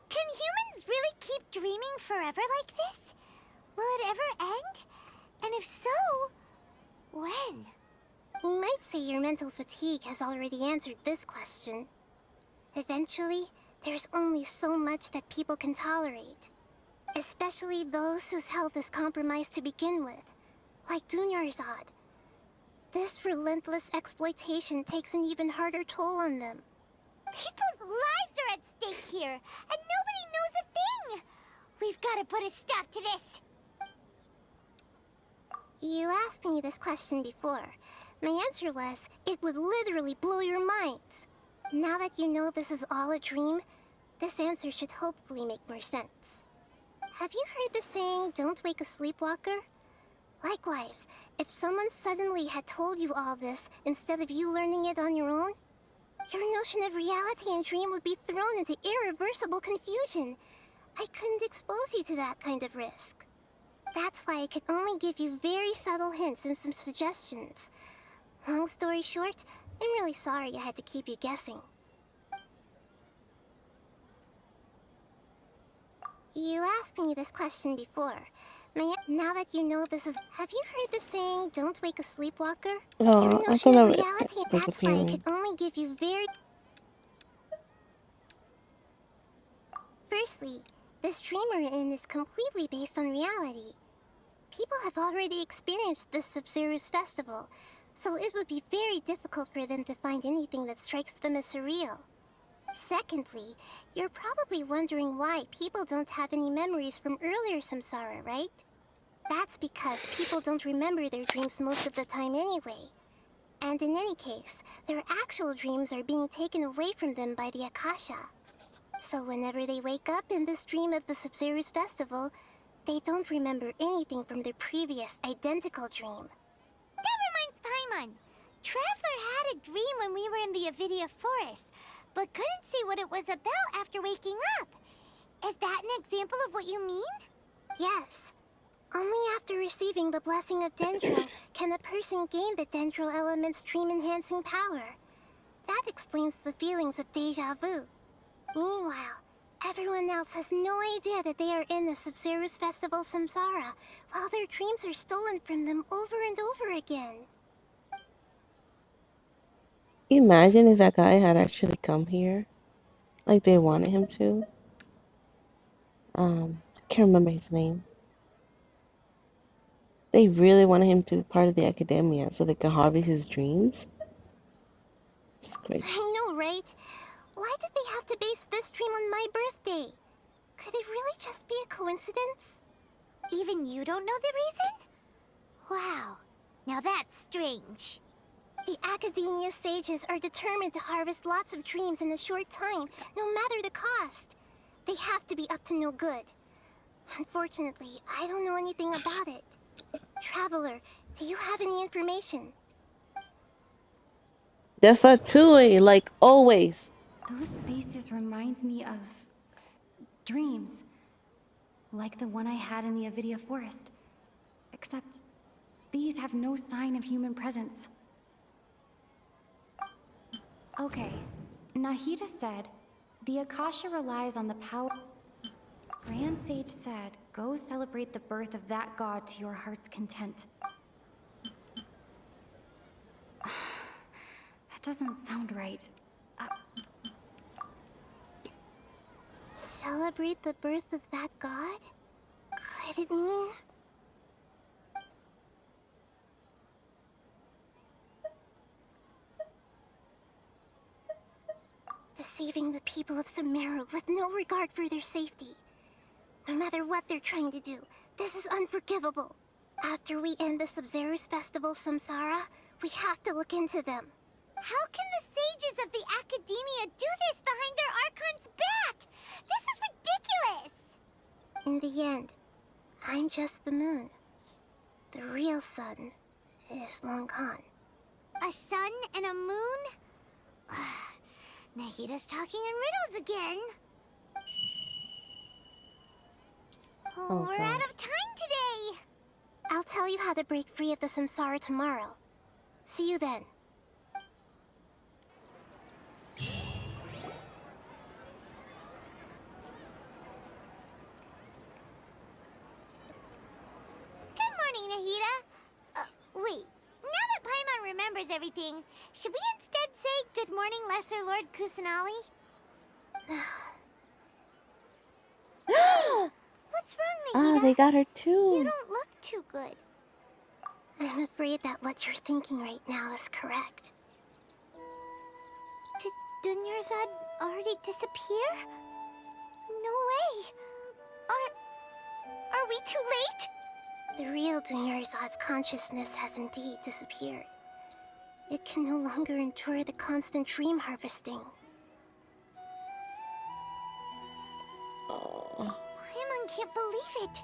[SPEAKER 2] Can humans really keep dreaming forever like this? Will it ever end? And if so, when?
[SPEAKER 5] You might say your mental fatigue has already answered this question. Eventually, there's only so much that people can tolerate. Especially those whose health is compromised to begin with, like Dunyarzad. This relentless exploitation takes an even harder toll on them.
[SPEAKER 2] People's lives are at stake here, and nobody knows a thing! We've got to put a stop to this.
[SPEAKER 5] You asked me this question before. My answer was, it would literally blow your minds. Now that you know this is all a dream, this answer should hopefully make more sense. Have you heard the saying, don't wake a sleepwalker? Likewise, if someone suddenly had told you all this instead of you learning it on your own, your notion of reality and dream would be thrown into irreversible confusion. I couldn't expose you to that kind of risk. That's why I could only give you very subtle hints and some suggestions. Long story short, I'm really sorry I had to keep you guessing. You asked me this question before. Now that you know this is... Have you heard the saying, don't wake a sleepwalker?
[SPEAKER 1] Oh,
[SPEAKER 5] Your
[SPEAKER 1] I
[SPEAKER 5] notion
[SPEAKER 1] thought
[SPEAKER 5] of
[SPEAKER 1] that
[SPEAKER 5] reality,
[SPEAKER 1] was
[SPEAKER 5] that's why I
[SPEAKER 1] appealing.
[SPEAKER 5] could only give you very... Firstly, this dream we're in is completely based on reality. People have already experienced this Sub-Zero's festival, so it would be very difficult for them to find anything that strikes them as surreal. Secondly, you're probably wondering why people don't have any memories from earlier samsara, right? That's because people don't remember their dreams most of the time anyway. And in any case, their actual dreams are being taken away from them by the Akasha. So whenever they wake up in this dream of the Sub-Zero's festival, they don't remember anything from their previous identical dream.
[SPEAKER 2] That reminds Paimon. Traveler had a dream when we were in the Avidia forest, but couldn't see what it was about after waking up. Is that an example of what you mean?
[SPEAKER 5] Yes. Only after receiving the blessing of Dendro can a person gain the Dendro element's dream-enhancing power. That explains the feelings of deja vu. Meanwhile, everyone else has no idea that they are in the Sub-Zero's festival samsara, while their dreams are stolen from them over and over again.
[SPEAKER 1] Imagine if that guy had actually come here, like they wanted him to. I can't remember his name. They really wanted him to be part of the academia so they could harvest his dreams. It's crazy.
[SPEAKER 5] I know, right? Why did they have to base this dream on my birthday? Could it really just be a coincidence?
[SPEAKER 2] Even you don't know the reason? Wow, now that's strange.
[SPEAKER 5] The Academia sages are determined to harvest lots of dreams in a short time, no matter the cost. They have to be up to no good. Unfortunately, I don't know anything about it. Traveler, do you have any information?
[SPEAKER 1] Defatui, like always.
[SPEAKER 6] Those spaces remind me of dreams. Like the one I had in the Avidia forest. Except these have no sign of human presence. Okay, Nahida said, the Akasha relies on the power... Grand Sage said, go celebrate the birth of that god to your heart's content. That doesn't sound right.
[SPEAKER 5] Celebrate the birth of that god? Could it mean... deceiving the people of Sumeru with no regard for their safety. No matter what they're trying to do, this is unforgivable. After we end the Sub-Zero's festival samsara, we have to look into them.
[SPEAKER 2] How can the sages of the Academia do this behind their Archon's back? This is ridiculous!
[SPEAKER 5] In the end, I'm just the moon. The real sun is long gone.
[SPEAKER 2] A sun and a moon? Nahida's talking in riddles again.
[SPEAKER 1] Oh,
[SPEAKER 2] we're
[SPEAKER 1] God.
[SPEAKER 2] out of time today.
[SPEAKER 5] I'll tell you how to break free of the samsara tomorrow. See you then.
[SPEAKER 2] Good morning, Nahida. Wait. Now that Paimon remembers everything, should we instead say good morning, Lesser Lord Kusanali? What's wrong, Nahida?
[SPEAKER 1] Ah, they got her
[SPEAKER 2] You
[SPEAKER 1] too.
[SPEAKER 2] don't look too good.
[SPEAKER 5] I'm afraid that what you're thinking right now is correct.
[SPEAKER 2] Did Dunyarzad already disappear? No way. Are we too late?
[SPEAKER 5] The real Dunyarzad's consciousness has indeed disappeared. It can no longer endure the constant dream harvesting.
[SPEAKER 2] Paimon can't believe it.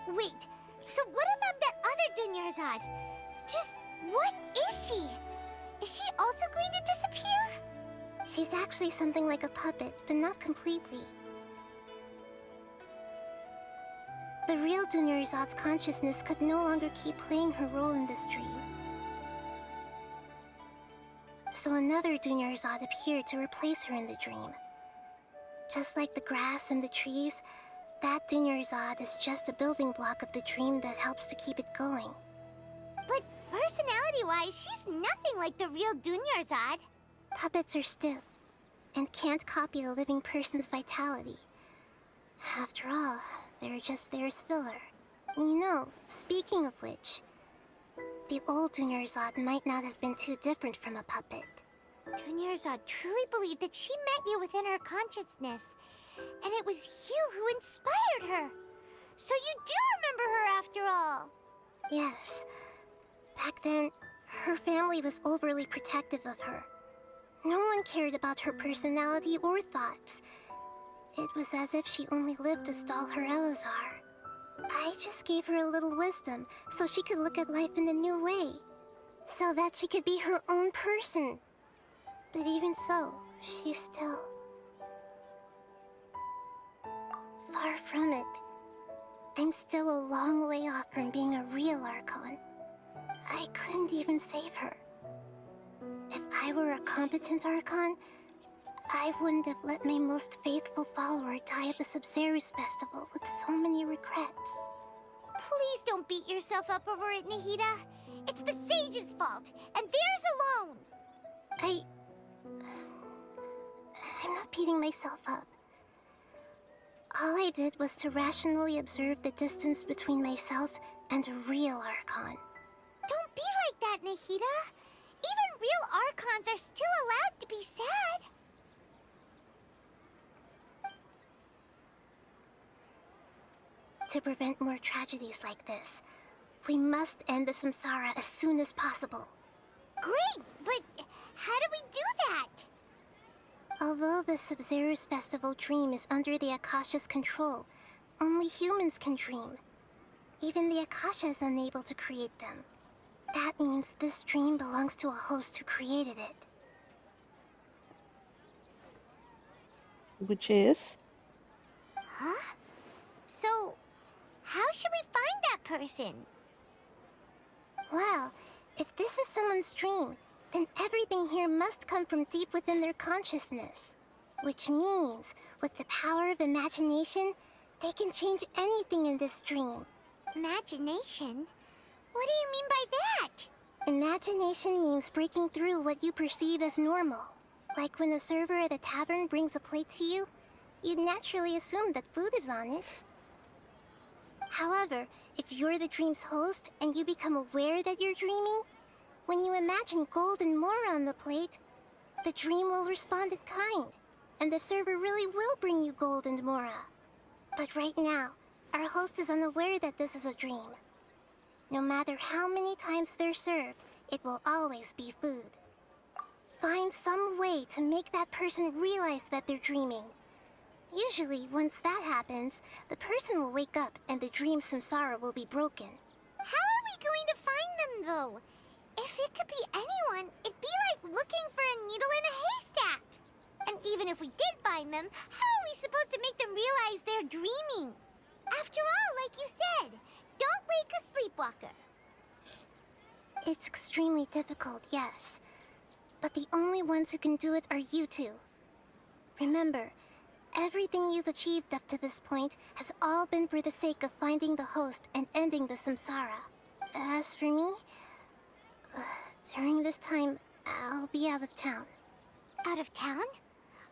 [SPEAKER 2] Wait, so what about that other Dunyarzad? Just what is she? Is she also going to disappear?
[SPEAKER 5] She's actually something like a puppet, but not completely. The real Dunyarzad's consciousness could no longer keep playing her role in this dream. So another Dunyarzad appeared to replace her in the dream. Just like the grass and the trees, that Dunyarzad is just a building block of the dream that helps to keep it going.
[SPEAKER 2] But personality-wise, she's nothing like the real Dunyarzad.
[SPEAKER 5] Puppets are stiff and can't copy a living person's vitality. After all, they're just there as filler. You know, speaking of which, the old Dunyarzad might not have been too different from a puppet.
[SPEAKER 2] Dunyarzad truly believed that she met you within her consciousness, and it was you who inspired her. So you do remember her after all.
[SPEAKER 5] Yes. Back then, her family was overly protective of her. No one cared about her personality or thoughts. It was as if she only lived to stall her Elazar. I just gave her a little wisdom so she could look at life in a new way. So that she could be her own person. But even so, she's still... far from it. I'm still a long way off from being a real Archon. I couldn't even save her. If I were a competent Archon, I wouldn't have let my most faithful follower die at the Sabzeruz festival with so many regrets.
[SPEAKER 2] Please don't beat yourself up over it, Nahida. It's the sage's fault, and theirs alone.
[SPEAKER 5] I'm not beating myself up. All I did was to rationally observe the distance between myself and a real Archon.
[SPEAKER 2] Don't be like that, Nahida. Even real Archons are still allowed to be sad.
[SPEAKER 5] To prevent more tragedies like this, we must end the samsara as soon as possible.
[SPEAKER 2] Great, but how do we do that?
[SPEAKER 5] Although the Sabzeruz festival dream is under the Akasha's control, only humans can dream. Even the Akasha is unable to create them. That means this dream belongs to a host who created it.
[SPEAKER 1] Which is?
[SPEAKER 2] Huh? So, how should we find that person?
[SPEAKER 5] Well, if this is someone's dream, then everything here must come from deep within their consciousness. Which means, with the power of imagination, they can change anything in this dream.
[SPEAKER 2] Imagination? What do you mean by that?
[SPEAKER 5] Imagination means breaking through what you perceive as normal. Like when a server at a tavern brings a plate to you, you'd naturally assume that food is on it. However, if you're the dream's host and you become aware that you're dreaming, when you imagine gold and more on the plate, the dream will respond in kind, and the server really will bring you gold and mora. But right now, our host is unaware that this is a dream. No matter how many times they're served, it will always be food. Find some way to make that person realize that they're dreaming. Usually, once that happens, the person will wake up and the dream samsara will be broken.
[SPEAKER 2] How are we going to find them, though? If it could be anyone, it'd be like looking for a needle in a haystack. And even if we did find them, how are we supposed to make them realize they're dreaming? After all, like you said, don't wake a sleepwalker.
[SPEAKER 5] It's extremely difficult, yes. But the only ones who can do it are you two. Remember, everything you've achieved up to this point has all been for the sake of finding the host and ending the samsara. As for me, during this time, I'll be out of town.
[SPEAKER 2] Out of town?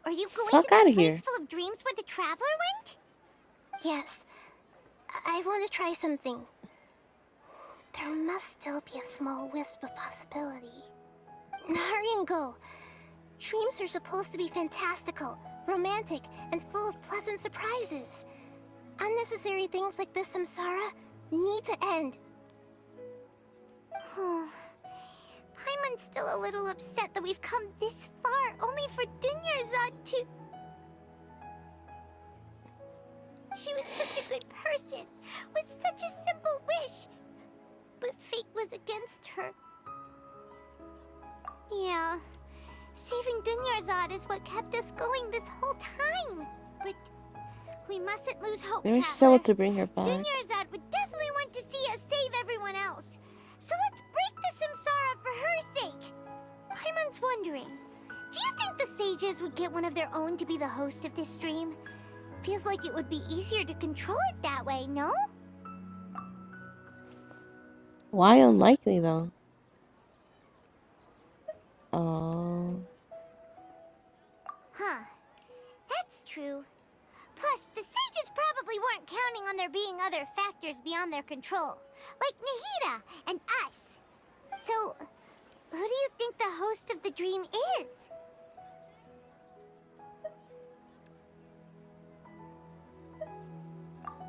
[SPEAKER 2] Are you going
[SPEAKER 1] Fuck
[SPEAKER 2] to that
[SPEAKER 1] outta
[SPEAKER 2] place
[SPEAKER 1] here.
[SPEAKER 2] full of dreams where the traveler went?
[SPEAKER 5] Yes. I want to try something. There must still be a small wisp of possibility. Hurry and go. Dreams are supposed to be fantastical, romantic, and full of pleasant surprises. Unnecessary things like this, Samsara, need to end.
[SPEAKER 2] Paimon's still a little upset that we've come this far, only for Dunyarzad to... She was such a good person, with such a simple wish. But fate was against her. Yeah, saving Dunyarzad is what kept us going this whole time. But we mustn't lose hope,
[SPEAKER 1] Maybe she's
[SPEAKER 2] Traveler.
[SPEAKER 1] able to bring her back.
[SPEAKER 2] Dunyarzad would definitely want to see us save everyone else. So let's break the Samsara for her sake. Paimon's wondering, do you think the sages would get one of their own to be the host of this stream? Feels like it would be easier to control it that way, no?
[SPEAKER 1] Why unlikely though? Oh.
[SPEAKER 2] Huh. That's true. Plus, the sages probably weren't counting on there being other factors beyond their control, like Nahida and us. So, who do you think the host of the dream is?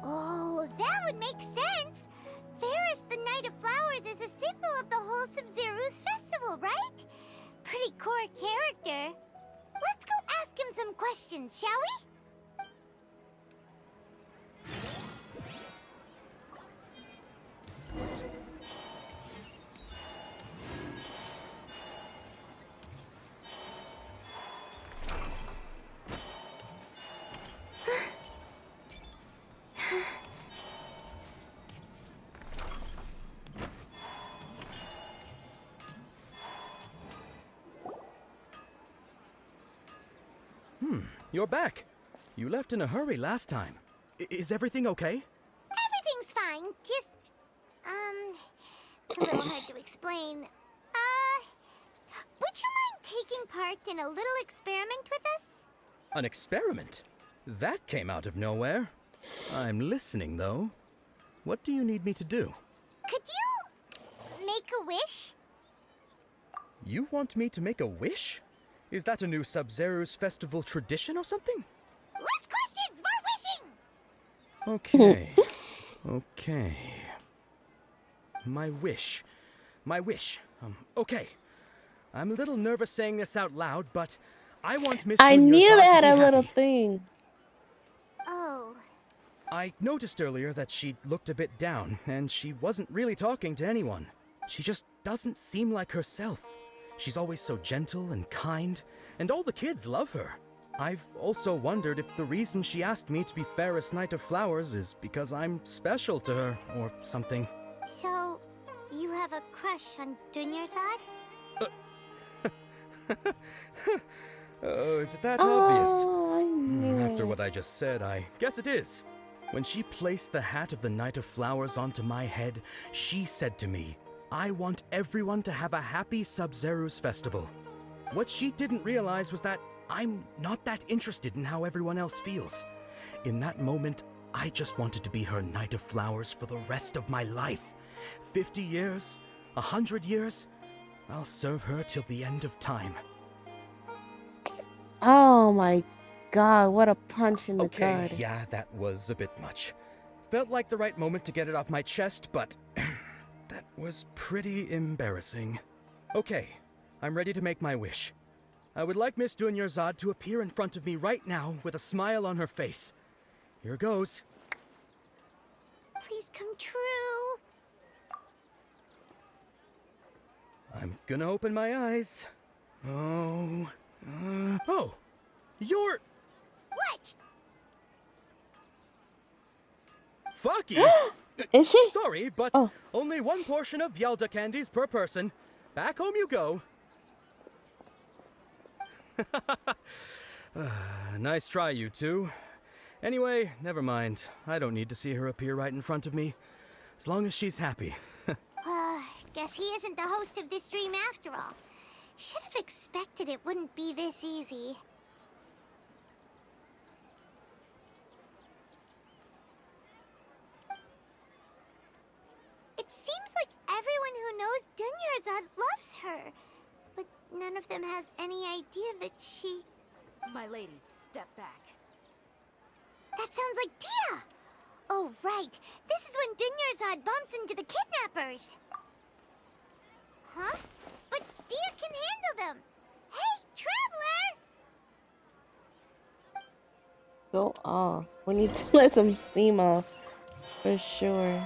[SPEAKER 2] Oh, that would make sense. Ferris, the Knight of Flowers, is a symbol of the whole Sub-Zero's festival, right? Pretty core character. Let's go ask him some questions, shall we?
[SPEAKER 4] You're back. You left in a hurry last time. Is everything okay?
[SPEAKER 2] Everything's fine. Just, it's a little hard to explain. Would you mind taking part in a little experiment with us?
[SPEAKER 4] An experiment? That came out of nowhere. I'm listening, though. What do you need me to do?
[SPEAKER 2] Could you make a wish?
[SPEAKER 4] You want me to make a wish? Is that a new Sub-Zero's festival tradition or something?
[SPEAKER 2] Less questions, more wishing!
[SPEAKER 4] Okay. Okay. My wish. Okay. I'm a little nervous saying this out loud, but I want Miss
[SPEAKER 1] I knew
[SPEAKER 4] Dunyarzad
[SPEAKER 1] they
[SPEAKER 4] to
[SPEAKER 1] had
[SPEAKER 4] be
[SPEAKER 1] a little
[SPEAKER 4] happy.
[SPEAKER 1] thing.
[SPEAKER 2] Oh.
[SPEAKER 4] I noticed earlier that she looked a bit down, and she wasn't really talking to anyone. She just doesn't seem like herself. She's always so gentle and kind, and all the kids love her. I've also wondered if the reason she asked me to be Fairest Knight of Flowers is because I'm special to her, or something.
[SPEAKER 2] So, you have a crush on Dunyarzad?
[SPEAKER 4] Oh, is it that obvious?
[SPEAKER 1] Oh, I knew
[SPEAKER 4] After
[SPEAKER 1] it.
[SPEAKER 4] what I just said, I guess it is. When she placed the hat of the Knight of Flowers onto my head, she said to me, I want everyone to have a happy Sub-Zero's festival. What she didn't realize was that I'm not that interested in how everyone else feels. In that moment, I just wanted to be her Knight of Flowers for the rest of my life. 50 years, 100 years, I'll serve her till the end of time.
[SPEAKER 1] Oh my god, what a punch in the
[SPEAKER 4] Okay,
[SPEAKER 1] gut.
[SPEAKER 4] yeah, that was a bit much. Felt like the right moment to get it off my chest, but that was pretty embarrassing. Okay, I'm ready to make my wish. I would like Miss Dunyarzad to appear in front of me right now with a smile on her face. Here goes.
[SPEAKER 2] Please come true.
[SPEAKER 4] I'm gonna open my eyes. Oh, you're...
[SPEAKER 2] What?
[SPEAKER 4] Fucky!
[SPEAKER 1] Is she?
[SPEAKER 4] Sorry, but only one portion of Yelda candies per person. Back home you go. Nice try, you two. Anyway, never mind. I don't need to see her appear right in front of me. As long as she's happy.
[SPEAKER 2] Guess he isn't the host of this dream after all. Should have expected it wouldn't be this easy. It seems like everyone who knows Dunyarzad loves her, but none of them has any idea that she...
[SPEAKER 9] My lady, step back.
[SPEAKER 2] That sounds like Dia! Oh, right. This is when Dunyarzad bumps into the kidnappers. Huh? But Dia can handle them. Hey, Traveler!
[SPEAKER 1] Go off. We need to let some steam off. For sure.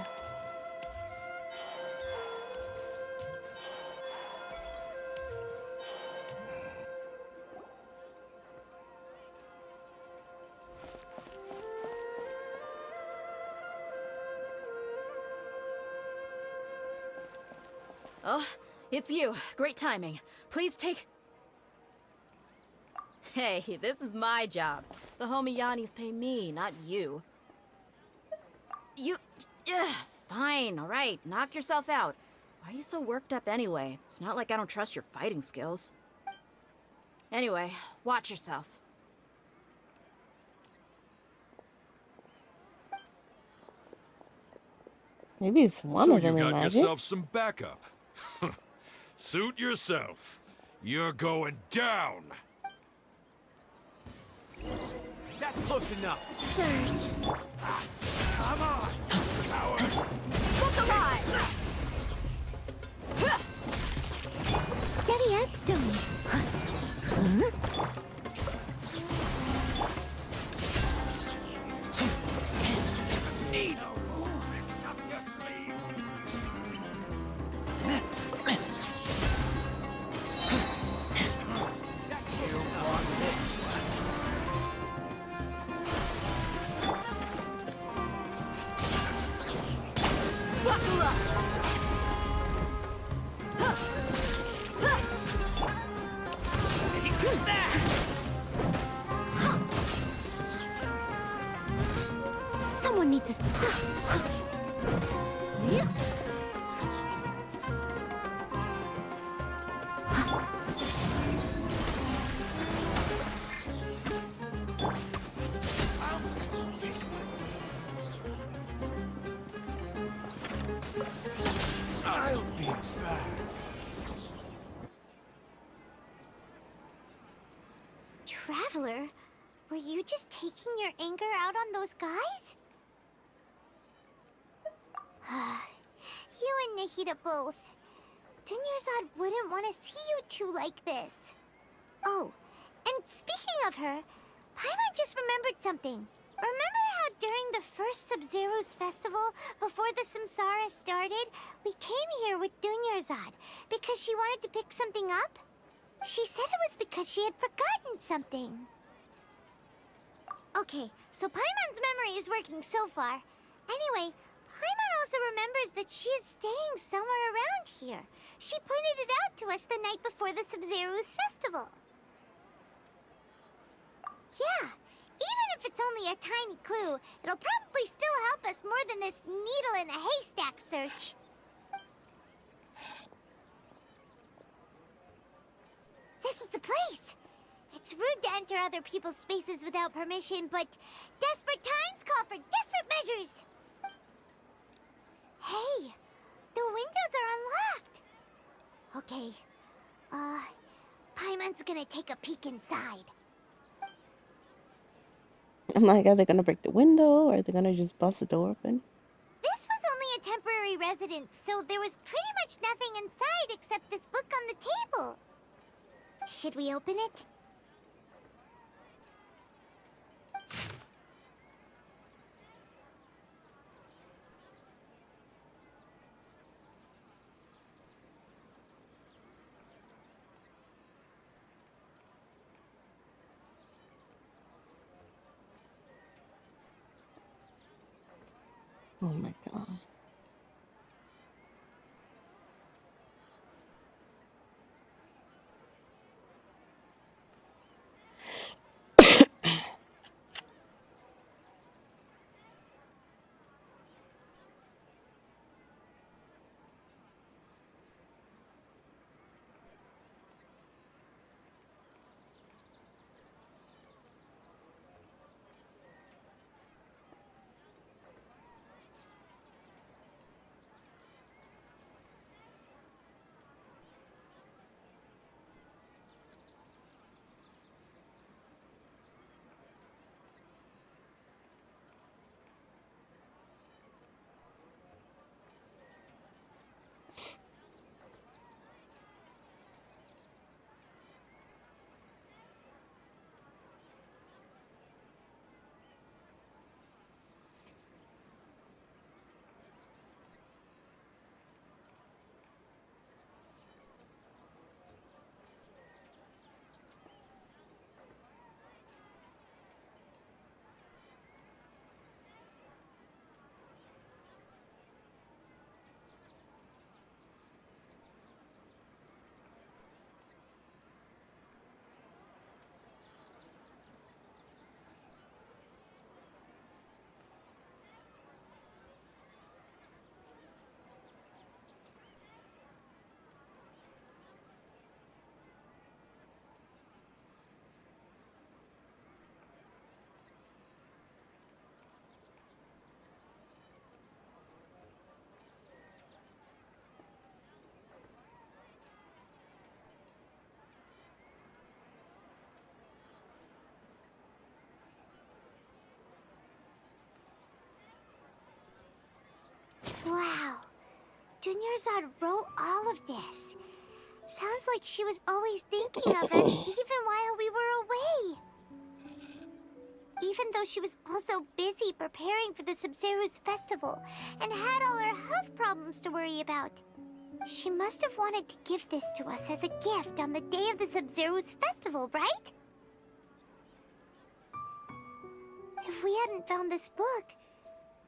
[SPEAKER 9] Oh, it's you. Great timing. Please take... Hey, this is my job. The homie Yannis pay me, not you. You... fine, alright. Knock yourself out. Why are you so worked up anyway? It's not like I don't trust your fighting skills. Anyway, watch yourself.
[SPEAKER 1] Maybe it's one
[SPEAKER 14] So
[SPEAKER 1] of them
[SPEAKER 14] you
[SPEAKER 1] in
[SPEAKER 14] got
[SPEAKER 1] magic.
[SPEAKER 14] yourself some backup. Suit yourself. You're going down.
[SPEAKER 8] That's close enough.
[SPEAKER 2] Surge.
[SPEAKER 14] Come on, coward.
[SPEAKER 2] Look alive! Steady as stone.
[SPEAKER 14] Needle tricks up your sleeve. You won this one.
[SPEAKER 2] Buckle up! Someone needs to...
[SPEAKER 14] I'll be back.
[SPEAKER 2] Traveler, were you just taking your anger out on those guys? You and Nahida both. Dunyarzad wouldn't want to see you two like this. Oh, and speaking of her, Paimon just remembered something. Remember how during the first Sub-Zero's festival, before the Samsara started, we came here with Dunyarzad because she wanted to pick something up? She said it was because she had forgotten something. Okay, so Paimon's memory is working so far. Anyway, Paimon also remembers that she is staying somewhere around here. She pointed it out to us the night before the Sub-Zero's festival. Yeah, even if it's only a tiny clue, it'll probably still help us more than this needle in a haystack search. This is the place. It's rude to enter other people's spaces without permission, but desperate times call for desperate measures. Hey, the windows are unlocked. Okay, Paimon's gonna take a peek inside.
[SPEAKER 1] I'm like, are they gonna break the window or are they gonna just bust the door open?
[SPEAKER 2] This was only a temporary residence, so there was pretty much nothing inside except this book on the table. Should we open it?
[SPEAKER 1] Oh my god.
[SPEAKER 2] Wow. Dunyarzad wrote all of this. Sounds like she was always thinking of us even while we were away. Even though she was also busy preparing for the Sub-Zero's festival and had all her health problems to worry about. She must have wanted to give this to us as a gift on the day of the Sub-Zero's festival, right? If we hadn't found this book,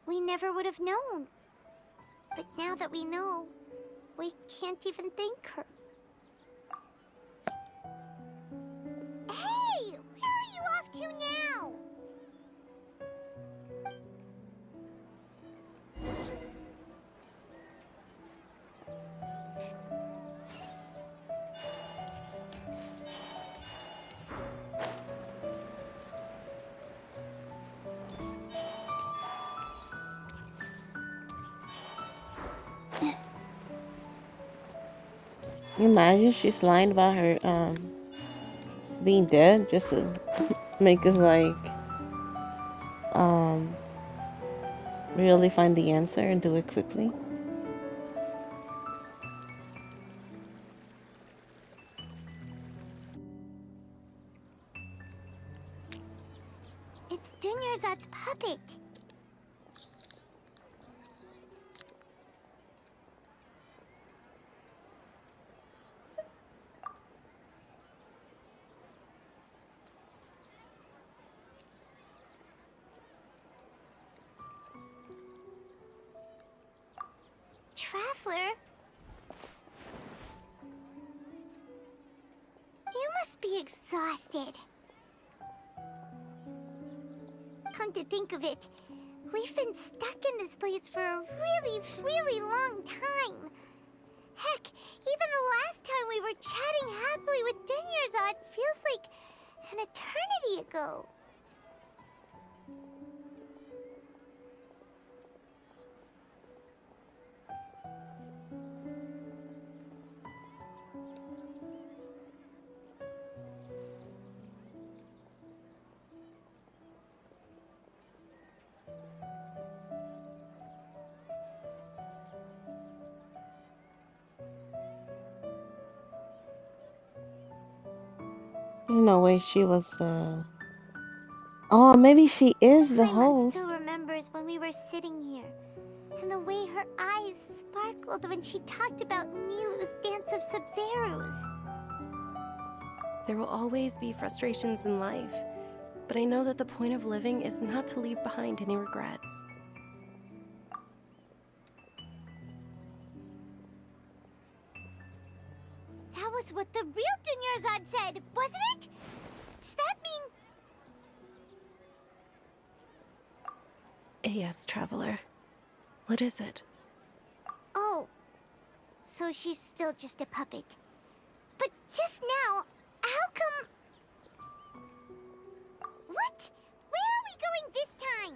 [SPEAKER 2] we never would have known. But now that we know, we can't even thank her. Hey! Where are you off to now?
[SPEAKER 1] Can you imagine she's lying about her being dead just to make us like really find the answer and do it quickly.
[SPEAKER 2] It's Dunyarzad's puppet. Traveler? You must be exhausted. Come to think of it, we've been stuck in this place for a really long time. Heck, even the last time we were chatting happily with Dunyarzad feels like an eternity ago.
[SPEAKER 1] There's no way she was the... Oh, maybe she is the host.
[SPEAKER 2] Still remembers when we were sitting here, and the way her eyes sparkled when she talked about Nilu's Dance of Sub-Zeros.
[SPEAKER 3] There will always be frustrations in life, but I know that the point of living is not to leave behind any regrets.
[SPEAKER 2] That was what the real Dunyarzad said, wasn't it? Does that mean...
[SPEAKER 3] Yes, Traveler. What is it?
[SPEAKER 2] Oh, so she's still just a puppet. But just now, how come... What? Where are we going this time?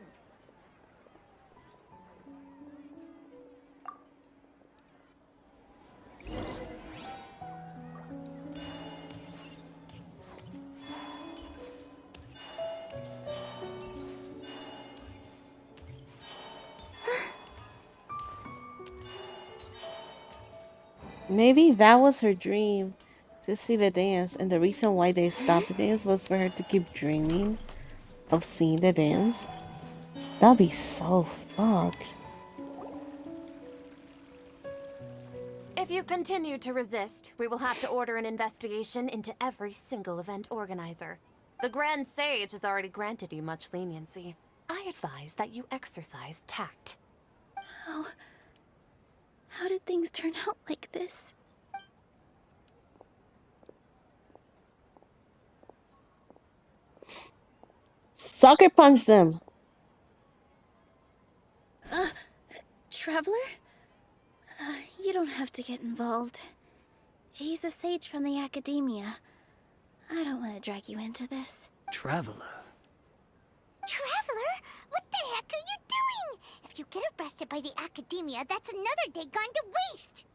[SPEAKER 1] Maybe that was her dream, to see the dance, and the reason why they stopped the dance was for her to keep dreaming of seeing the dance. That'd be so fucked.
[SPEAKER 15] If you continue to resist, we will have to order an investigation into every single event organizer. The Grand Sage has already granted you much leniency. I advise that you exercise tact.
[SPEAKER 16] How did things turn out like this?
[SPEAKER 1] Sucker punch them!
[SPEAKER 16] Traveler? You don't have to get involved. He's a sage from the academia. I don't want to drag you into this.
[SPEAKER 14] Traveler?
[SPEAKER 2] Traveler? What the heck are you doing? If you get arrested by the academia, that's another day gone to waste!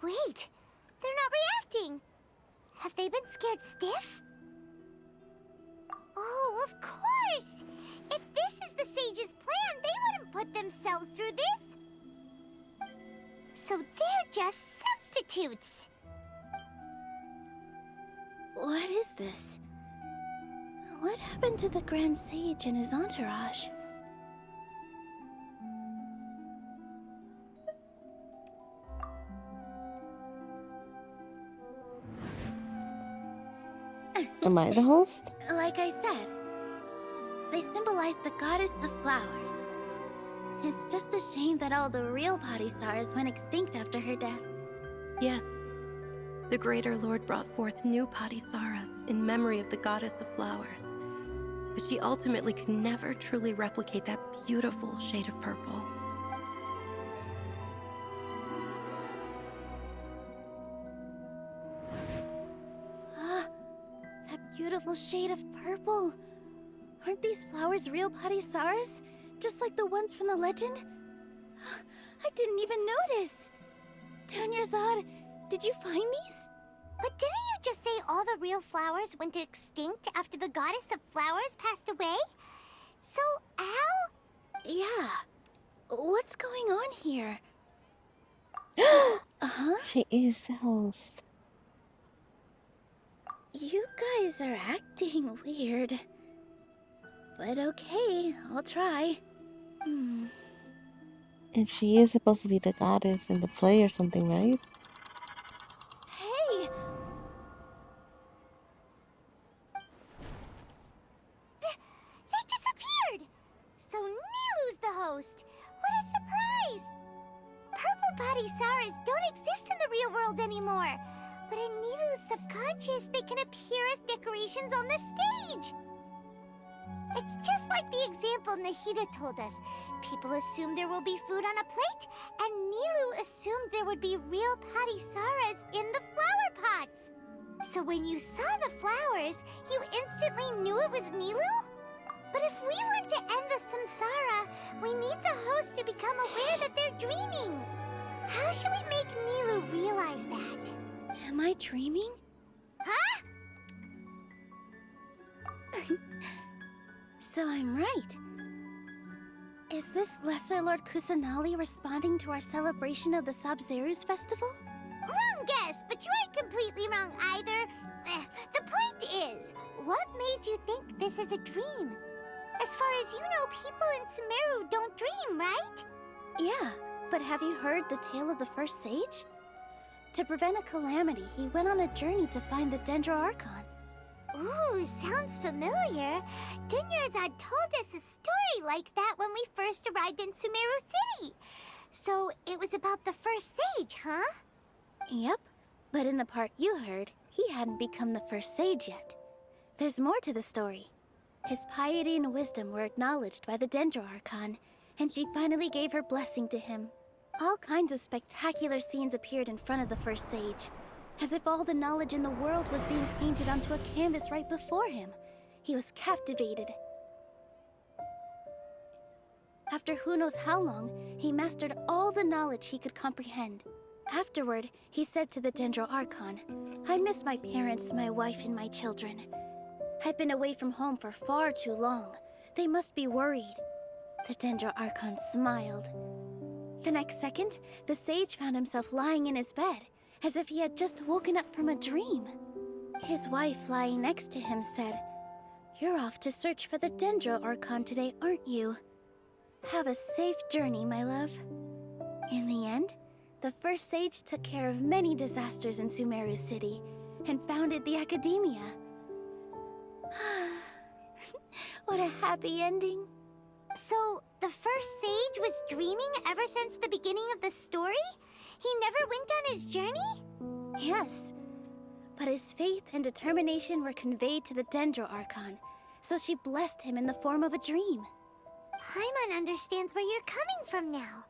[SPEAKER 2] Wait, they're not reacting. Have they been scared stiff? just substitutes.
[SPEAKER 16] What is this? What happened to the Grand Sage and his entourage?
[SPEAKER 1] Am I the host?
[SPEAKER 16] Like I said, they symbolize the goddess of flowers. It's just a shame that all the real Padisaras went extinct after her death.
[SPEAKER 3] Yes. The Greater Lord brought forth new Padisaras in memory of the goddess of flowers. But she ultimately could never truly replicate that beautiful shade of purple.
[SPEAKER 16] That beautiful shade of purple. Aren't these flowers real Padisaras? Just like the ones from the legend? I didn't even notice. Dunyarzad, did you find these?
[SPEAKER 2] But didn't you just say all the real flowers went extinct after the goddess of flowers passed away? So, Al?
[SPEAKER 16] Yeah. What's going on here?
[SPEAKER 1] She is the host.
[SPEAKER 16] You guys are acting weird. But okay, I'll try.
[SPEAKER 1] And she is supposed to be the goddess in the play or something, right?
[SPEAKER 16] Hey!
[SPEAKER 2] They disappeared! So Nilu's the host. What a surprise! Purple Padisaras don't exist in the real world anymore. But in Nilu's subconscious, they can appear as decorations on the stage. It's just like the example Nahida told us. People assume there will be food on a plate, and Nilu assumed there would be real Padisaras in the flower pots. So when you saw the flowers, you instantly knew it was Nilu? But if we want to end the samsara, we need the host to become aware that they're dreaming. How should we make Nilu realize that?
[SPEAKER 16] Am I dreaming?
[SPEAKER 2] Huh?
[SPEAKER 16] So I'm right. Is this Lesser Lord Kusanali responding to our celebration of the Sabzeruz festival?
[SPEAKER 2] Wrong guess, but you aren't completely wrong either. The point is, what made you think this is a dream? As far as you know, people in Sumeru don't dream, right?
[SPEAKER 16] Yeah, but have you heard the tale of the first sage? To prevent a calamity, he went on a journey to find the Dendro Archon.
[SPEAKER 2] Ooh, sounds familiar. Dunyarzad told us a story like that when we first arrived in Sumeru City. So it was about the first sage, huh?
[SPEAKER 16] Yep, but in the part you heard, he hadn't become the first sage yet. There's more to the story. His piety and wisdom were acknowledged by the Dendro Archon, and she finally gave her blessing to him. All kinds of spectacular scenes appeared in front of the first sage, as if all the knowledge in the world was being painted onto a canvas right before him. He was captivated. After who knows how long, he mastered all the knowledge he could comprehend. Afterward, he said to the Dendro Archon, "I miss my parents, my wife, and my children. I've been away from home for far too long. They must be worried." The Dendro Archon smiled. The next second, the sage found himself lying in his bed, as if he had just woken up from a dream. His wife, lying next to him, said, "You're off to search for the Dendro Archon today, aren't you? Have a safe journey, my love." In the end, the first sage took care of many disasters in Sumeru City and founded the Academia. What a happy ending.
[SPEAKER 2] So, the first sage was dreaming ever since the beginning of the story? He never went on his journey?
[SPEAKER 16] Yes, but his faith and determination were conveyed to the Dendro Archon, so she blessed him in the form of a dream.
[SPEAKER 2] Paimon understands where you're coming from now.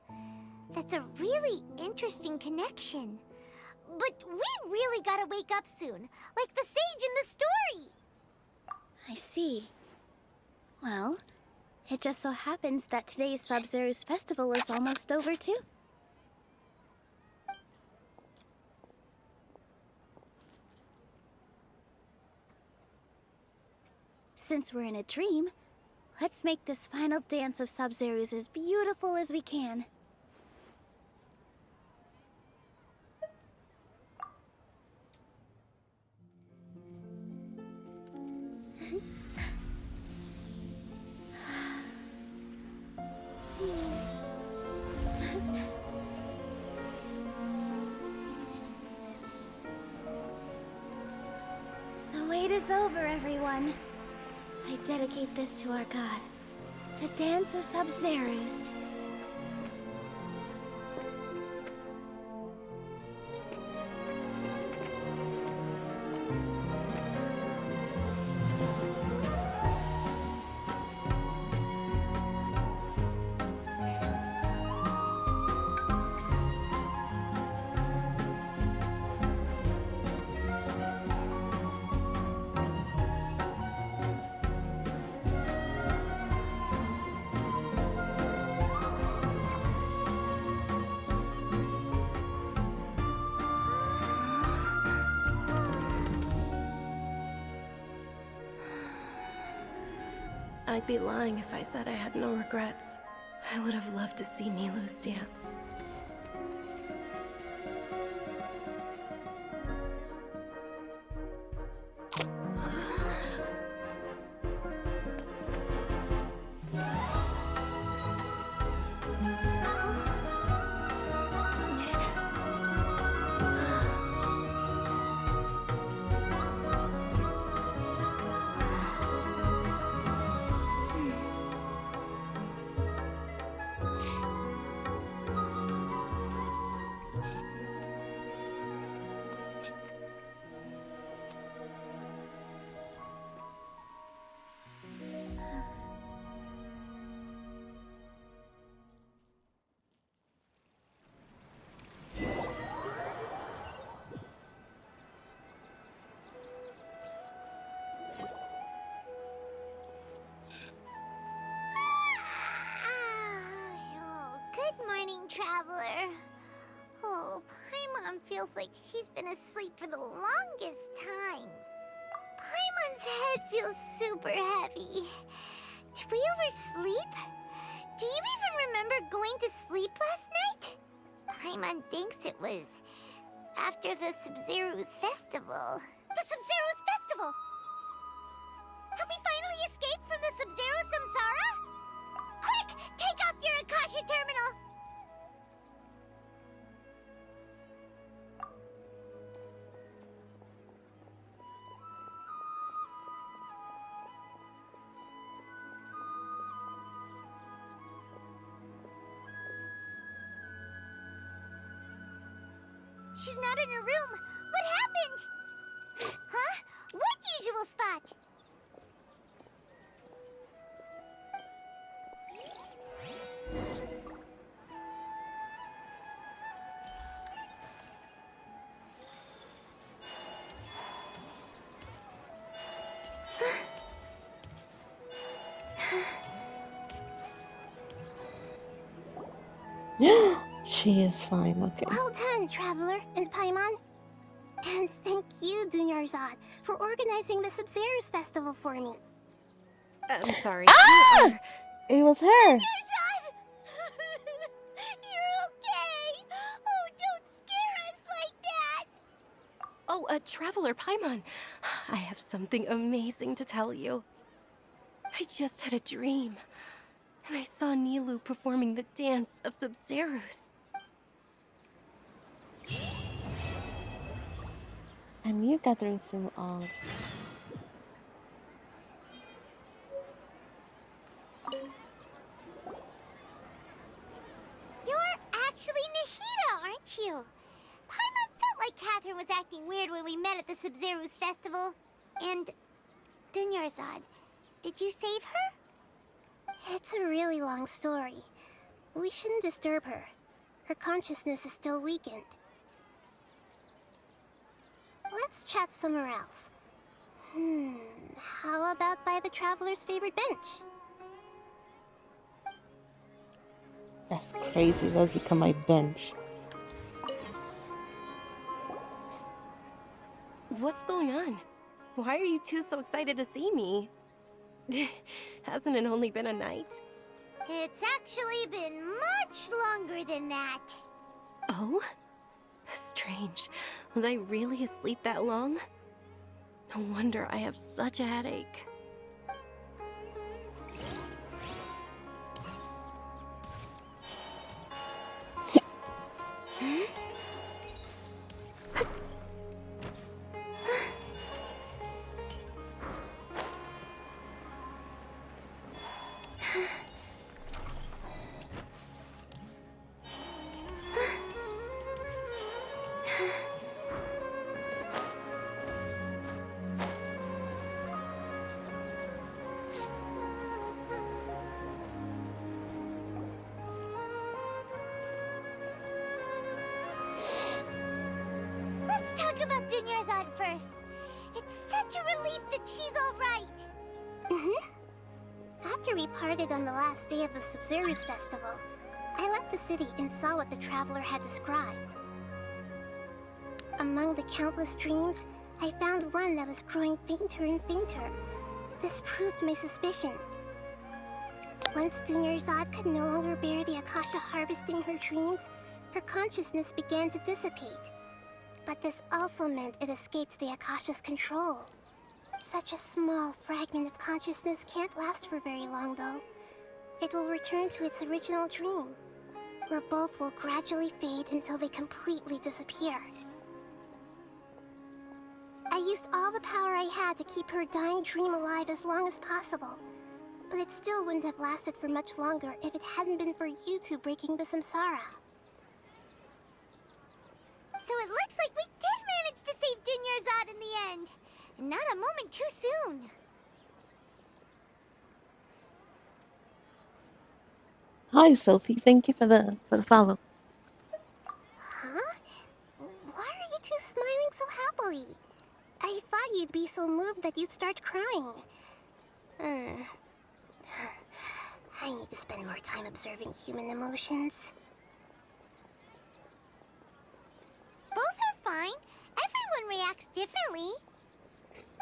[SPEAKER 2] That's a really interesting connection. But we really gotta wake up soon, like the sage in the story.
[SPEAKER 16] I see. Well, it just so happens that today's Sabzeruz festival is almost over too. Since we're in a dream, let's make this final dance of Sabzeruz as beautiful as we can. is over, everyone. I dedicate this to our god, the Dance of Sub-Zerus.
[SPEAKER 3] I'd be lying if I said I had no regrets. I would have loved to see Nilou's dance.
[SPEAKER 2] Oh, good morning, traveler. Oh, Paimon feels like she's been asleep for the longest time. Paimon's head feels super heavy. Did we oversleep? Do you even remember going to sleep last night? Paimon thinks it was after the Sub-Zero's festival. The Sub-Zero's festival! Have we finally escaped from the Sub-Zero Samsara? Quick! Take off your Akasha terminal! She's not in her room. What happened? Huh? What usual spot?
[SPEAKER 1] She is fine, okay.
[SPEAKER 5] Well done, Traveler and Paimon. And thank you, Dunyarzad, for organizing the Sub-Zero's festival for me.
[SPEAKER 3] I'm sorry.
[SPEAKER 1] Ah! It was her.
[SPEAKER 2] Dunyarzad! You're okay! Oh, don't scare us like that!
[SPEAKER 3] Oh, Traveler Paimon. I have something amazing to tell you. I just had a dream, and I saw Nilou performing the dance of Sub-Zerus.
[SPEAKER 1] I knew Catherine seemed odd.
[SPEAKER 2] You're actually Nahida, aren't you? Paimon felt like Catherine was acting weird when we met at the Sub-Zero's festival. And Dunyarzad, did you save her?
[SPEAKER 5] It's a really long story. We shouldn't disturb her. Her consciousness is still weakened. Let's chat somewhere else. How about by the Traveler's favorite bench?
[SPEAKER 1] That's crazy. That's become my bench.
[SPEAKER 3] What's going on? Why are you two so excited to see me? Hasn't it only been a night?
[SPEAKER 2] It's actually been much longer than that.
[SPEAKER 3] Oh? Strange. Was I really asleep that long? No wonder I have such a headache.
[SPEAKER 2] Dunyarzad first. It's such a relief that she's alright.
[SPEAKER 5] After we parted on the last day of the Sub-Zero's festival, I left the city and saw what the traveler had described. Among the countless dreams, I found one that was growing fainter and fainter. This proved my suspicion. Once Dunyarzad could no longer bear the Akasha harvesting her dreams, her consciousness began to dissipate. But this also meant it escaped the Akasha's control. Such a small fragment of consciousness can't last for very long, though. It will return to its original dream, where both will gradually fade until they completely disappear. I used all the power I had to keep her dying dream alive as long as possible, but it still wouldn't have lasted for much longer if it hadn't been for you two breaking the samsara.
[SPEAKER 2] So it looks like we did manage to save Dunyarzad in the end. And not a moment too soon.
[SPEAKER 1] Hi, Sophie. Thank you for the follow.
[SPEAKER 5] Huh? Why are you two smiling so happily? I thought you'd be so moved that you'd start crying. I need to spend more time observing human emotions.
[SPEAKER 2] Both are fine. Everyone reacts differently.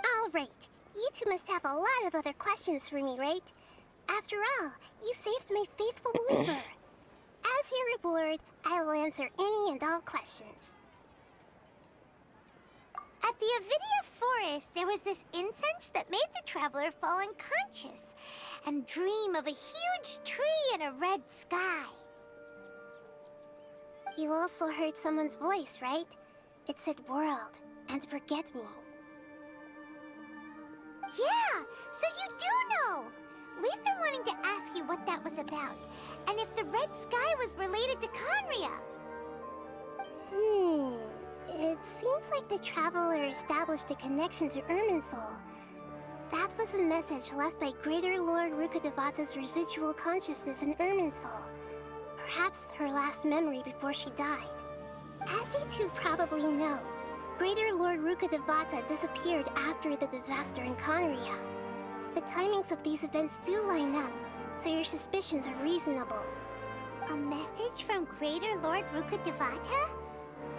[SPEAKER 5] All right. You two must have a lot of other questions for me, right? After all, you saved my faithful believer. As your reward, I will answer any and all questions.
[SPEAKER 2] At the Avidia forest, there was this incense that made the traveler fall unconscious and dream of a huge tree and a red sky.
[SPEAKER 5] You also heard someone's voice, right? It said world and forget me.
[SPEAKER 2] Yeah, so you do know! We've been wanting to ask you what that was about, and if the red sky was related to Conria.
[SPEAKER 5] It seems like the traveler established a connection to Irminsul. That was a message left by Greater Lord Rukkhadevata's residual consciousness in Irminsul. Perhaps her last memory before she died. As you two probably know, Greater Lord Rukkhadevata disappeared after the disaster in Conria. The timings of these events do line up, so your suspicions are reasonable.
[SPEAKER 2] A message from Greater Lord Rukkhadevata?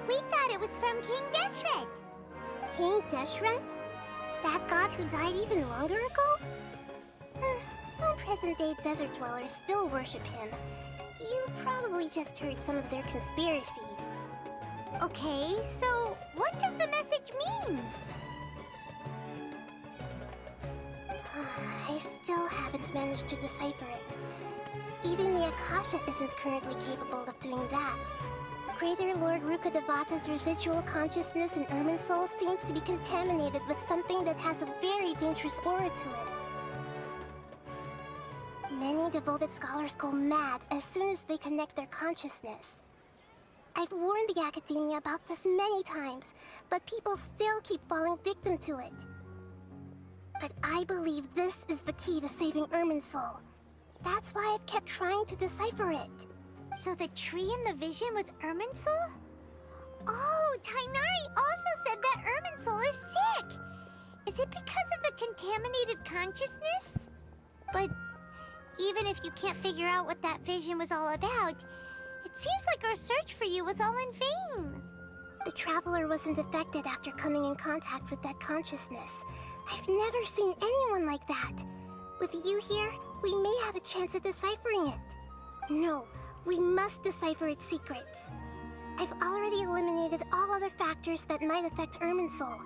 [SPEAKER 2] We thought it was from King Deshret.
[SPEAKER 5] King Deshret? That god who died even longer ago? Some present-day desert dwellers still worship him. You probably just heard some of their conspiracies.
[SPEAKER 2] Okay, so what does the message mean?
[SPEAKER 5] I still haven't managed to decipher it. Even the Akasha isn't currently capable of doing that. Greater Lord Rukkhadevata's residual consciousness in Irminsul seems to be contaminated with something that has a very dangerous aura to it. Many devoted scholars go mad as soon as they connect their consciousness. I've warned the Academia about this many times, but people still keep falling victim to it. But I believe this is the key to saving Irminsul. That's why I've kept trying to decipher it.
[SPEAKER 2] So the tree in the vision was Irminsul? Oh, Tainari also said that Irminsul is sick! Is it because of the contaminated consciousness? But even if you can't figure out what that vision was all about, it seems like our search for you was all in vain.
[SPEAKER 5] The Traveler wasn't affected after coming in contact with that consciousness. I've never seen anyone like that. With you here, we may have a chance at deciphering it. No, we must decipher its secrets. I've already eliminated all other factors that might affect Irminsul.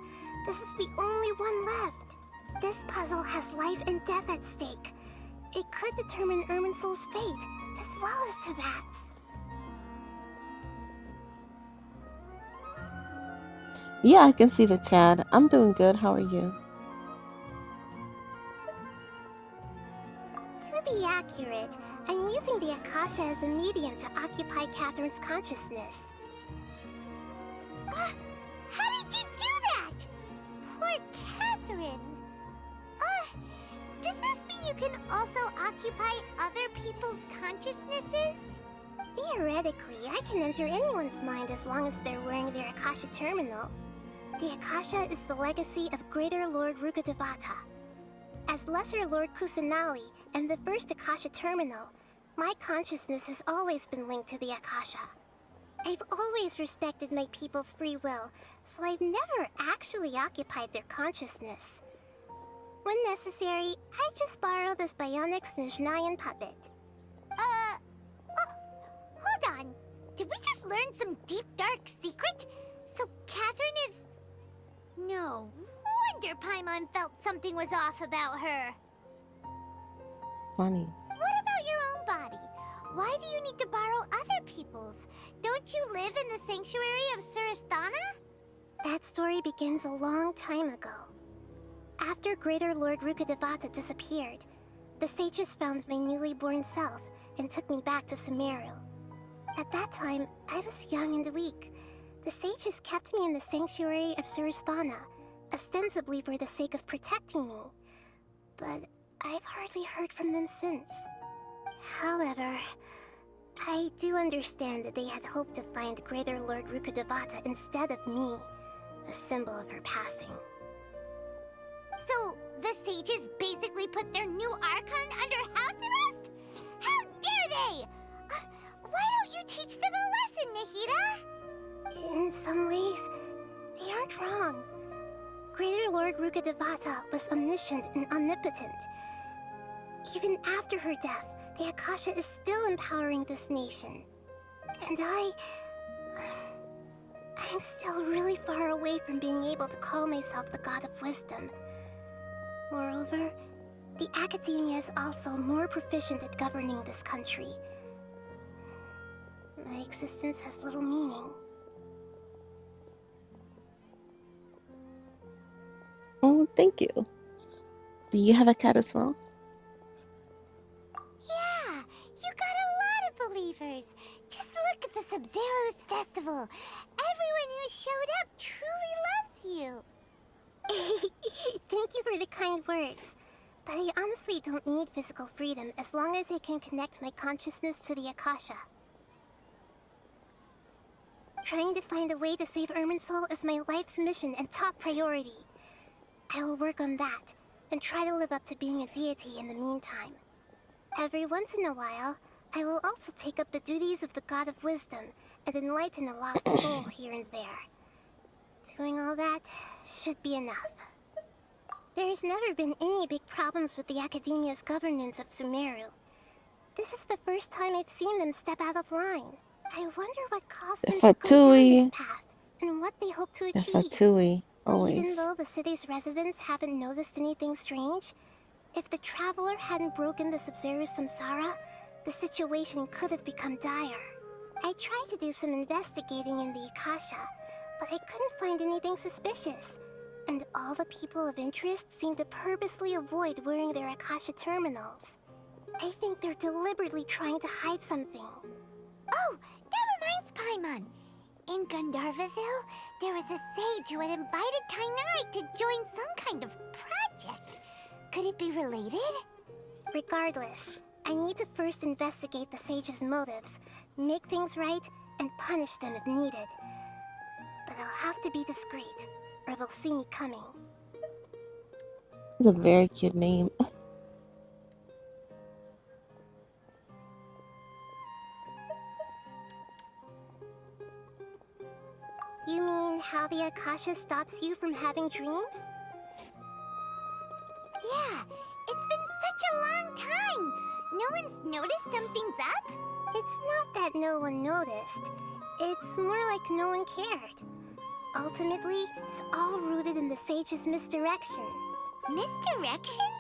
[SPEAKER 5] This is the only one left. This puzzle has life and death at stake. It could determine Irminsul's fate, as well as Tevat's.
[SPEAKER 1] Yeah, I can see the chat. I'm doing good. How are you?
[SPEAKER 5] To be accurate, I'm using the Akasha as a medium to occupy Catherine's consciousness.
[SPEAKER 2] How did you do that? Poor Catherine. Does this mean you can also occupy other people's consciousnesses?
[SPEAKER 5] Theoretically, I can enter anyone's mind as long as they're wearing their Akasha terminal. The Akasha is the legacy of Greater Lord Rukkhadevata. As Lesser Lord Kusanali and the first Akasha terminal, my consciousness has always been linked to the Akasha. I've always respected my people's free will, so I've never actually occupied their consciousness. When necessary, I just borrow this bionic Snezhnayan puppet.
[SPEAKER 2] Hold on. Did we just learn some deep, dark secret? So Catherine is... No wonder Paimon felt something was off about her.
[SPEAKER 1] Funny.
[SPEAKER 2] What about your own body? Why do you need to borrow other people's? Don't you live in the sanctuary of Surasthana?
[SPEAKER 5] That story begins a long time ago. After Greater Lord Rukkhadevata disappeared, the sages found my newly born self and took me back to Sumeru. At that time, I was young and weak. The sages kept me in the sanctuary of Surasthana, ostensibly for the sake of protecting me. But I've hardly heard from them since. However, I do understand that they had hoped to find Greater Lord Rukkhadevata instead of me, a symbol of her passing.
[SPEAKER 2] So, the sages basically put their new Archon under house arrest? How dare they! Why don't you teach them a lesson, Nahida?
[SPEAKER 5] In some ways, they aren't wrong. Greater Lord Rukkhadevata was omniscient and omnipotent. Even after her death, the Akasha is still empowering this nation. And I'm still really far away from being able to call myself the God of Wisdom. Moreover, the Academia is also more proficient at governing this country. My existence has little meaning.
[SPEAKER 1] Oh, thank you. Do you have a cat as well?
[SPEAKER 2] Yeah, you got a lot of believers. Just look at the Sub-Zero's festival. Everyone who showed up truly loves you.
[SPEAKER 5] Thank you for the kind words. But I honestly don't need physical freedom as long as I can connect my consciousness to the Akasha. Trying to find a way to save Irminsul is my life's mission and top priority. I will work on that, and try to live up to being a deity in the meantime. Every once in a while, I will also take up the duties of the God of Wisdom and enlighten a lost soul here and there. Doing all that should be enough. There's never been any big problems with the Academia's governance of Sumeru. This is the first time I've seen them step out of line. I wonder what caused them to go down this path, and what they hope to achieve.
[SPEAKER 1] Always.
[SPEAKER 5] Even though the city's residents haven't noticed anything strange, if the Traveler hadn't broken the Sub-Zero's samsara, the situation could have become dire. I tried to do some investigating in the Akasha, but I couldn't find anything suspicious. And all the people of interest seem to purposely avoid wearing their Akasha terminals. I think they're deliberately trying to hide something.
[SPEAKER 2] Oh, that reminds Paimon. In Gandharvaville, there was a sage who had invited Kainerite to join some kind of project. Could it be related?
[SPEAKER 5] Regardless, I need to first investigate the sage's motives, make things right, and punish them if needed. But I'll have to be discreet, or they'll see me coming.
[SPEAKER 1] It's a very cute name.
[SPEAKER 5] You mean how the Akasha stops you from having dreams?
[SPEAKER 2] Yeah, it's been such a long time. No one's noticed something's up?
[SPEAKER 5] It's not that no one noticed. It's more like no one cared. Ultimately, it's all rooted in the sage's misdirection.
[SPEAKER 2] Misdirection?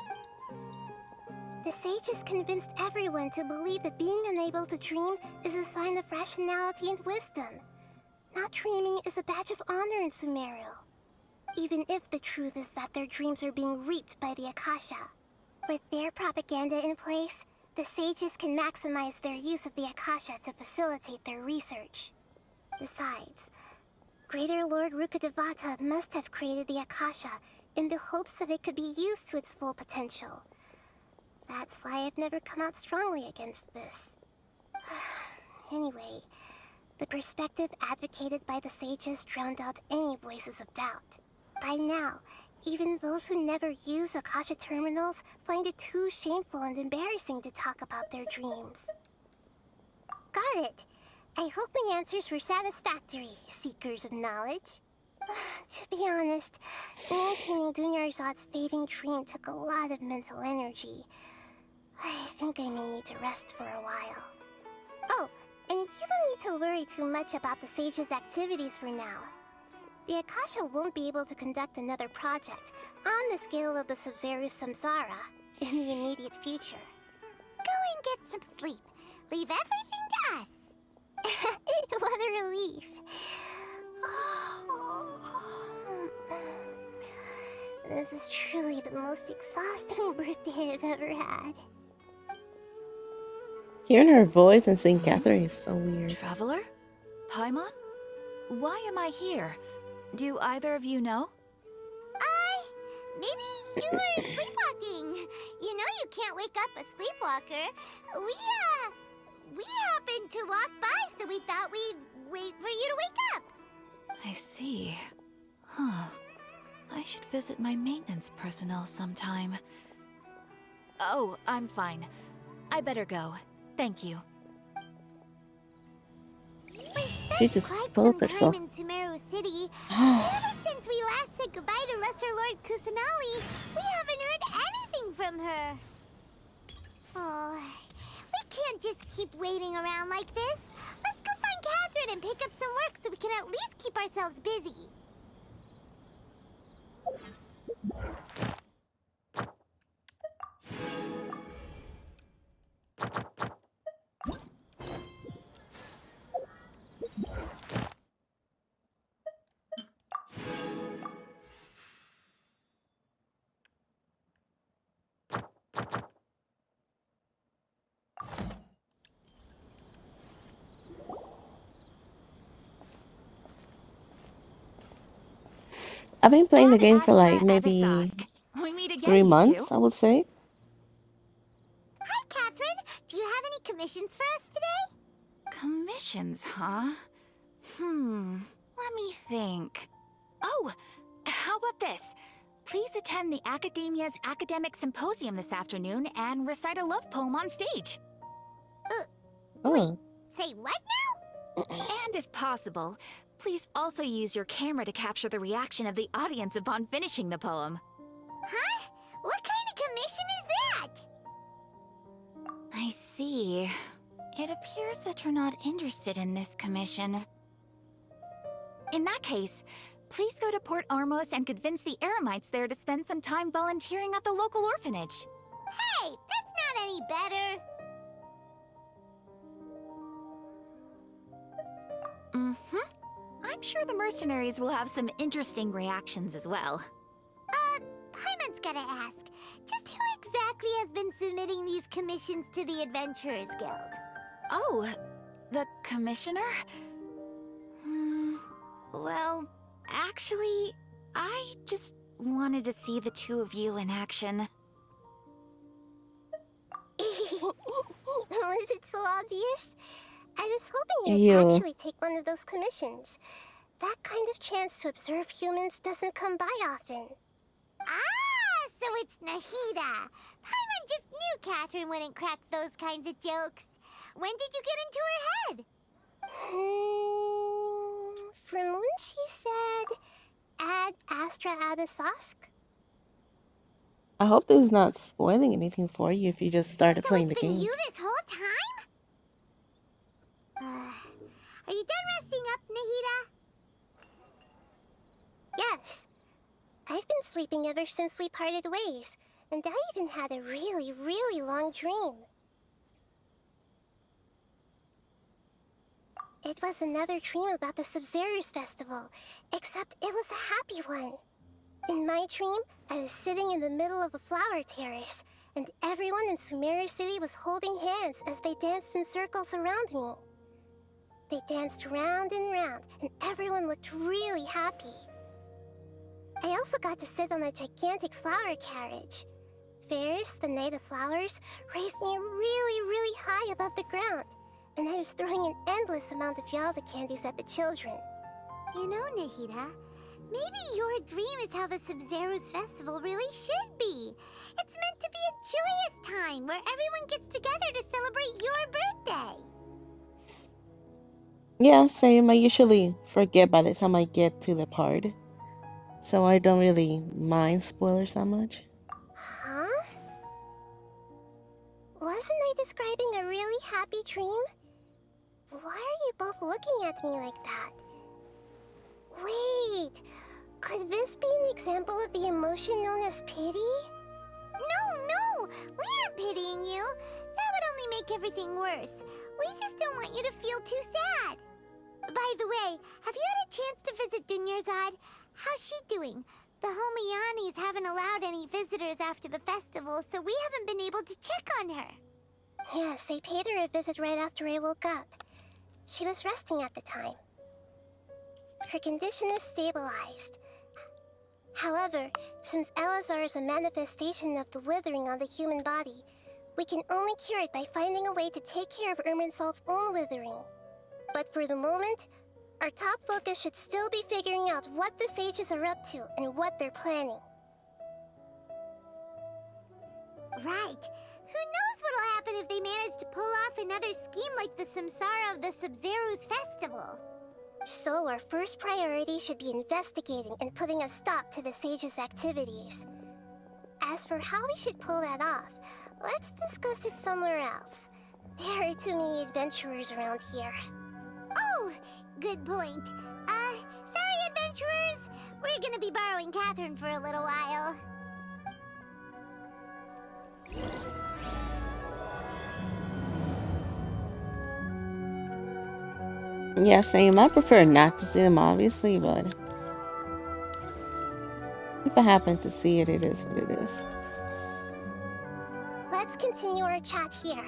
[SPEAKER 5] The sages convinced everyone to believe that being unable to dream is a sign of rationality and wisdom. Not dreaming is a badge of honor in Sumeru. Even if the truth is that their dreams are being reaped by the Akasha. With their propaganda in place, the sages can maximize their use of the Akasha to facilitate their research. Besides, Greater Lord Rukkhadevata must have created the Akasha in the hopes that it could be used to its full potential. That's why I've never come out strongly against this. Anyway, The perspective advocated by the sages drowned out any voices of doubt. By now, even those who never use Akasha terminals find it too shameful and embarrassing to talk about their dreams. Got it. I hope my answers were satisfactory, seekers of knowledge. To be honest, maintaining Dunyarzad's fading dream took a lot of mental energy. I think I may need to rest for a while. Oh, and you don't need to worry too much about the sage's activities for now. The Akasha won't be able to conduct another project on the scale of the Sub-Zero Samsara in the immediate future.
[SPEAKER 2] Go and get some sleep. Leave everything to us.
[SPEAKER 5] What a relief. This is truly the most exhausting birthday I've ever had.
[SPEAKER 1] Hearing her voice and seeing Catherine is so weird.
[SPEAKER 17] Traveler? Paimon? Why am I here? Do either of you know?
[SPEAKER 2] Maybe you were sleepwalking. You know you can't wake up a sleepwalker. We happened to walk by, so we thought we'd wait for you to wake up.
[SPEAKER 17] I see. Huh. I should visit my maintenance personnel sometime. Oh, I'm fine. I better go. Thank you.
[SPEAKER 1] She just exposed herself.
[SPEAKER 2] In Sumeru City. Ever since we last said goodbye to Lesser Lord Kusanali, we haven't heard anything from her. Oh, we can't just keep waiting around like this. Let's go find Catherine and pick up some work so we can at least keep ourselves busy.
[SPEAKER 1] I've been playing the game for like maybe
[SPEAKER 17] We meet again,
[SPEAKER 1] 3
[SPEAKER 17] you
[SPEAKER 1] months,
[SPEAKER 17] two.
[SPEAKER 1] I would say.
[SPEAKER 2] Hi, Catherine. Do you have any commissions for us today?
[SPEAKER 17] Commissions, huh? Let me think. Oh, how about this? Please attend the Academia's Academic Symposium this afternoon and recite a love poem on stage.
[SPEAKER 1] Oh.
[SPEAKER 2] Say what now?
[SPEAKER 17] And if possible, please also use your camera to capture the reaction of the audience upon finishing the poem.
[SPEAKER 2] Huh? What kind of commission is that?
[SPEAKER 17] I see. It appears that you're not interested in this commission. In that case, please go to Port Ormos and convince the Eremites there to spend some time volunteering at the local orphanage.
[SPEAKER 2] Hey, that's not any better.
[SPEAKER 17] I'm sure the mercenaries will have some interesting reactions as well.
[SPEAKER 2] Paimon's gotta ask. Just who exactly has been submitting these commissions to the Adventurers Guild?
[SPEAKER 17] Oh, the commissioner? Well, actually, I just wanted to see the two of you in action.
[SPEAKER 5] Was it so obvious? I was hoping you'd actually take one of those commissions. That kind of chance to observe humans doesn't come by often.
[SPEAKER 2] Ah, so it's Nahida. Paimon just knew Catherine wouldn't crack those kinds of jokes. When did you get into her head?
[SPEAKER 5] From when she said, Ad Astra Abyssosque?
[SPEAKER 1] I hope this is not spoiling anything for you if you just started playing the
[SPEAKER 2] It's been
[SPEAKER 1] game.
[SPEAKER 2] you this whole time? Are you done resting up, Nahida?
[SPEAKER 5] Yes. I've been sleeping ever since we parted ways, and I even had a really, really long dream. It was another dream about the Sub-Zero's festival, except it was a happy one. In my dream, I was sitting in the middle of a flower terrace, and everyone in Sumeru City was holding hands as they danced in circles around me. They danced round and round, and everyone looked really happy. I also got to sit on a gigantic flower carriage. Ferris, the Knight of Flowers, raised me really, really high above the ground. and I was throwing an endless amount of Yalda candies at the children.
[SPEAKER 2] You know, Nahida, maybe your dream is how the Sub-Zero's festival really should be. It's meant to be a joyous time where everyone gets together to celebrate your birthday.
[SPEAKER 1] Yeah, same. I usually forget by the time I get to the part, so I don't really mind spoilers that much.
[SPEAKER 5] Huh? Wasn't I describing a really happy dream? Why are you both looking at me like that? Wait, could this be an example of the emotion known as pity?
[SPEAKER 2] No, we aren't pitying you. That would only make everything worse. We just don't want you to feel too sad. By the way, have you had a chance to visit Dunyarzad? How's she doing? The Homianis haven't allowed any visitors after the festival, so we haven't been able to check on her.
[SPEAKER 5] Yes, I paid her a visit right after I woke up. She was resting at the time. Her condition is stabilized. However, since Elazar is a manifestation of the withering on the human body, we can only cure it by finding a way to take care of Irminsul's own withering. But for the moment, our top focus should still be figuring out what the sages are up to and what they're planning.
[SPEAKER 2] Right. Who knows what'll happen if they manage to pull off another scheme like the Samsara of the Sub-Zero's festival?
[SPEAKER 5] So our first priority should be investigating and putting a stop to the sages' activities. As for how we should pull that off, let's discuss it somewhere else. There are too many adventurers around here.
[SPEAKER 2] Oh, good point. Sorry, adventurers. We're gonna be borrowing Catherine for a little while.
[SPEAKER 1] Yeah, same. I prefer not to see them, obviously, but if I happen to see it, it is what it is.
[SPEAKER 5] Let's continue our chat here.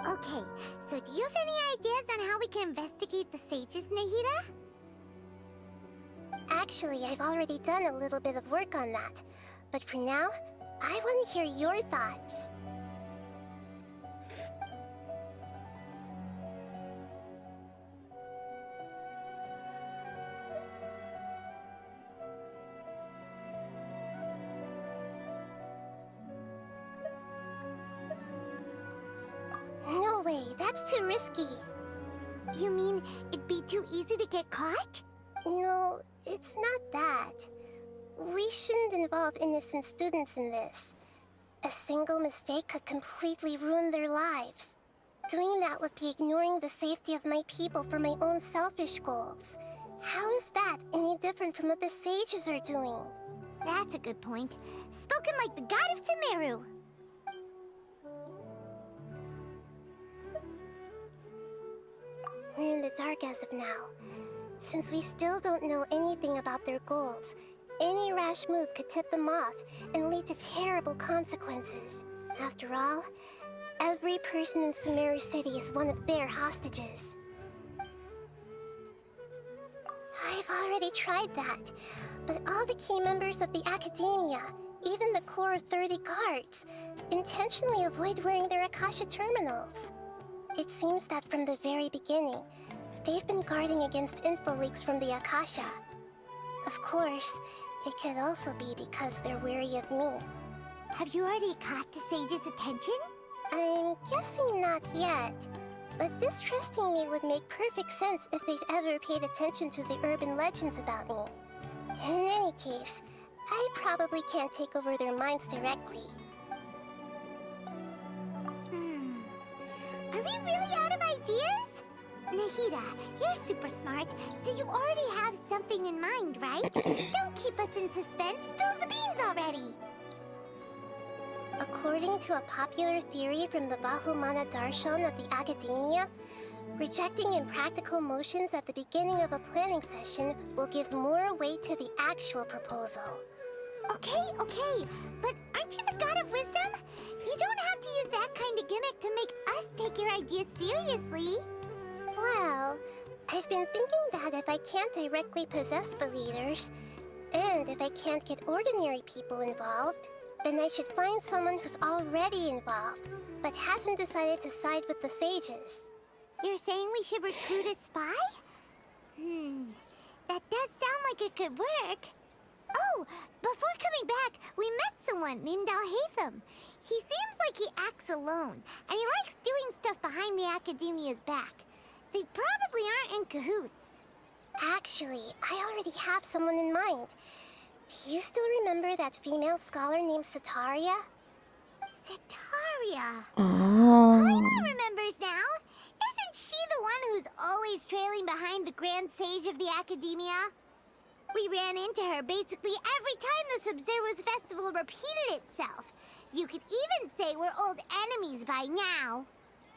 [SPEAKER 2] Okay, so do you have any ideas on how we can investigate the sages, Nahida?
[SPEAKER 5] Actually, I've already done a little bit of work on that. But for now, I want to hear your thoughts. No way, that's too risky.
[SPEAKER 2] You mean it'd be too easy to get caught?
[SPEAKER 5] No, it's not that. We shouldn't involve innocent students in this. A single mistake could completely ruin their lives. Doing that would be ignoring the safety of my people for my own selfish goals. How is that any different from what the sages are doing?
[SPEAKER 2] That's a good point. Spoken like the god of Sumeru.
[SPEAKER 5] We're in the dark as of now. Since we still don't know anything about their goals, any rash move could tip them off and lead to terrible consequences. After all, every person in Sumeru City is one of their hostages. I've already tried that, but all the key members of the Academia, even the core of 30 guards, intentionally avoid wearing their Akasha terminals. It seems that from the very beginning, they've been guarding against info leaks from the Akasha. Of course, it could also be because they're wary of me.
[SPEAKER 2] Have you already caught the sage's attention?
[SPEAKER 5] I'm guessing not yet, but distrusting me would make perfect sense if they've ever paid attention to the urban legends about me. In any case, I probably can't take over their minds directly.
[SPEAKER 2] Are we really out of ideas? Nahida, you're super smart, so you already have something in mind, right? Don't keep us in suspense. Spill the beans already.
[SPEAKER 5] According to a popular theory from the Vahumana Darshan of the Academia, rejecting impractical motions at the beginning of a planning session will give more weight to the actual proposal.
[SPEAKER 2] Okay, but aren't you the god of wisdom? You don't have to use that kind of gimmick to make us take your ideas seriously.
[SPEAKER 5] Well, I've been thinking that if I can't directly possess the leaders, and if I can't get ordinary people involved, Then I should find someone who's already involved, but hasn't decided to side with the sages.
[SPEAKER 2] You're saying we should recruit a spy? That does sound like it could work. Oh, before coming back, we met someone named Alhaitham. He seems like he acts alone, and he likes doing stuff behind the Academia's back. They probably aren't in cahoots.
[SPEAKER 5] Actually, I already have someone in mind. Do you still remember that female scholar named Setaria?
[SPEAKER 2] Setaria?
[SPEAKER 1] Oh.
[SPEAKER 2] Paimon remembers now. Isn't she the one who's always trailing behind the Grand Sage of the Academia? We ran into her basically every time the Sub-Zero's festival repeated itself. You could even say we're old enemies by now.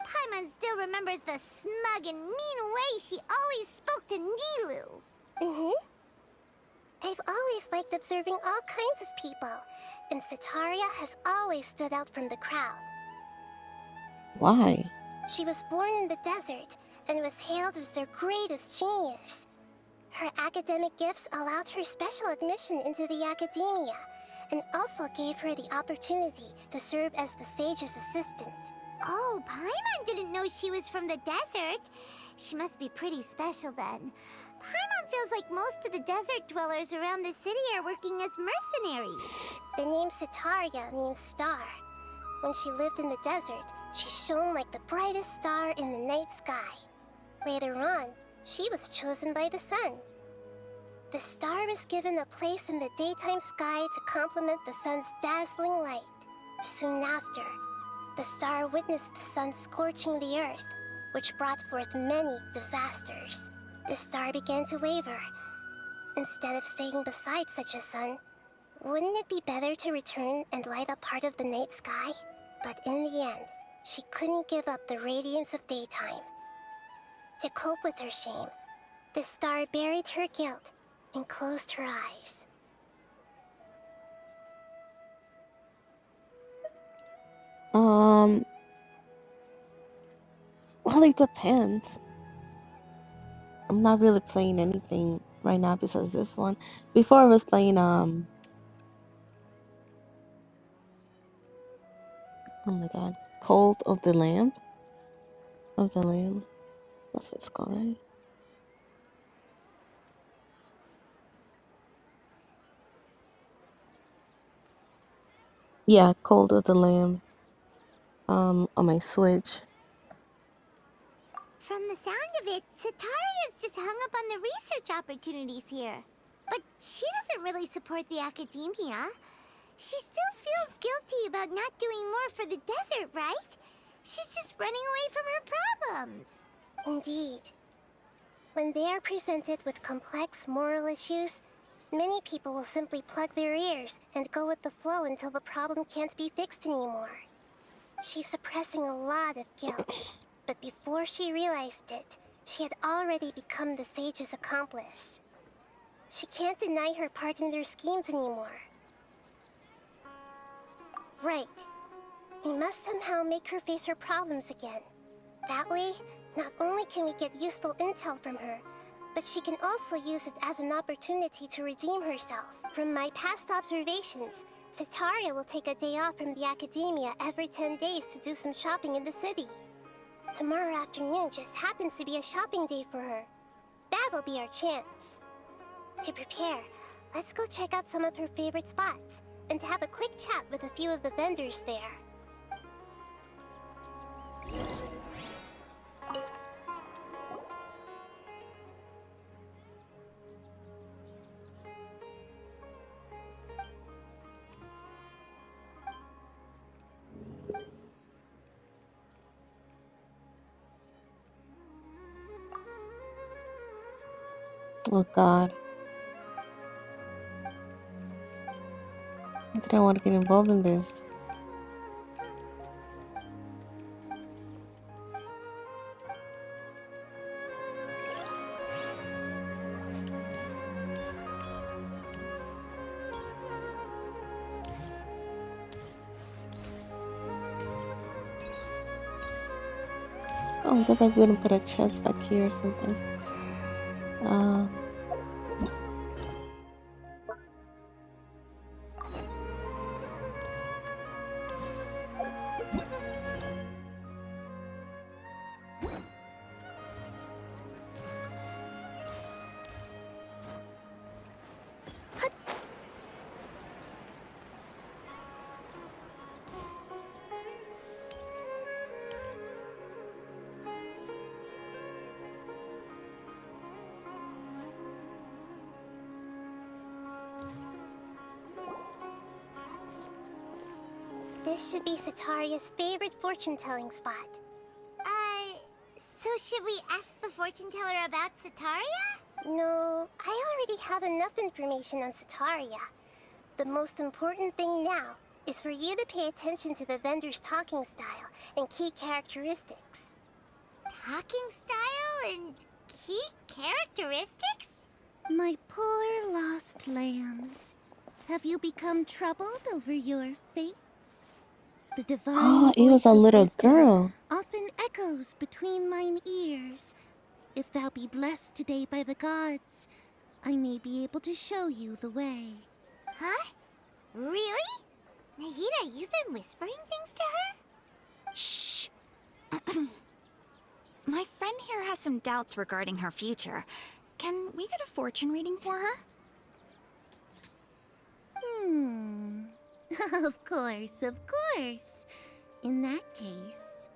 [SPEAKER 2] Paimon still remembers the smug and mean way she always spoke to Nilou.
[SPEAKER 5] I've always liked observing all kinds of people, and Setaria has always stood out from the crowd.
[SPEAKER 1] Why?
[SPEAKER 5] She was born in the desert and was hailed as their greatest genius. Her academic gifts allowed her special admission into the Academia, and also gave her the opportunity to serve as the sage's assistant.
[SPEAKER 2] Oh, Paimon didn't know she was from the desert. She must be pretty special then. Paimon feels like most of the desert dwellers around the city are working as mercenaries.
[SPEAKER 5] The name Setaria means star. When she lived in the desert, she shone like the brightest star in the night sky. Later on, she was chosen by the sun. The star was given a place in the daytime sky to complement the sun's dazzling light. Soon after, the star witnessed the sun scorching the earth, which brought forth many disasters. The star began to waver. Instead of staying beside such a sun, wouldn't it be better to return and light up part of the night sky? But in the end, she couldn't give up the radiance of daytime. To cope with her shame, the star buried her guilt and closed her eyes.
[SPEAKER 1] Well, it depends. I'm not really playing anything right now besides this one. Before I was playing, oh my god, Cold of the Lamb? Of the Lamb. That's what it's called, right? Yeah, Cold of the Lamb. On my Switch.
[SPEAKER 2] From the sound of it, Setaria's just hung up on the research opportunities here. But she doesn't really support the Academia. She still feels guilty about not doing more for the desert, right? She's just running away from her problems.
[SPEAKER 5] Indeed. When they are presented with complex moral issues, many people will simply plug their ears and go with the flow until the problem can't be fixed anymore. She's suppressing a lot of guilt, but before she realized it, she had already become the sage's accomplice. She can't deny her part in their schemes anymore. Right. We must somehow make her face her problems again. That way, not only can we get useful intel from her, but she can also use it as an opportunity to redeem herself. From my past observations, Setaria will take a day off from the Academia every 10 days to do some shopping in the city. Tomorrow afternoon just happens to be a shopping day for her. That'll be our chance. To prepare, let's go check out some of her favorite spots, and have a quick chat with a few of the vendors there.
[SPEAKER 1] Oh god. I didn't want to get involved in this. Oh, the I didn't put a chest back here or something.
[SPEAKER 5] This should be Sataria's favorite fortune-telling spot.
[SPEAKER 2] So should we ask the fortune teller about Sataria?
[SPEAKER 5] No, I already have enough information on Sataria. The most important thing now is for you to pay attention to the vendor's talking style and key characteristics.
[SPEAKER 2] Talking style and key characteristics?
[SPEAKER 18] My poor lost lambs. Have you become troubled over your fates? The divine
[SPEAKER 1] Oh, it was
[SPEAKER 18] voice
[SPEAKER 1] a
[SPEAKER 18] of
[SPEAKER 1] little
[SPEAKER 18] wisdom
[SPEAKER 1] girl.
[SPEAKER 18] often echoes between mine ears. If thou be blessed today by the gods, I may be able to show you the way.
[SPEAKER 2] Huh? Really? Nahida, you've been whispering things to her?
[SPEAKER 17] Shh. My friend here has some doubts regarding her future. Can we get a fortune reading for her?
[SPEAKER 18] Of course, of course. In that case...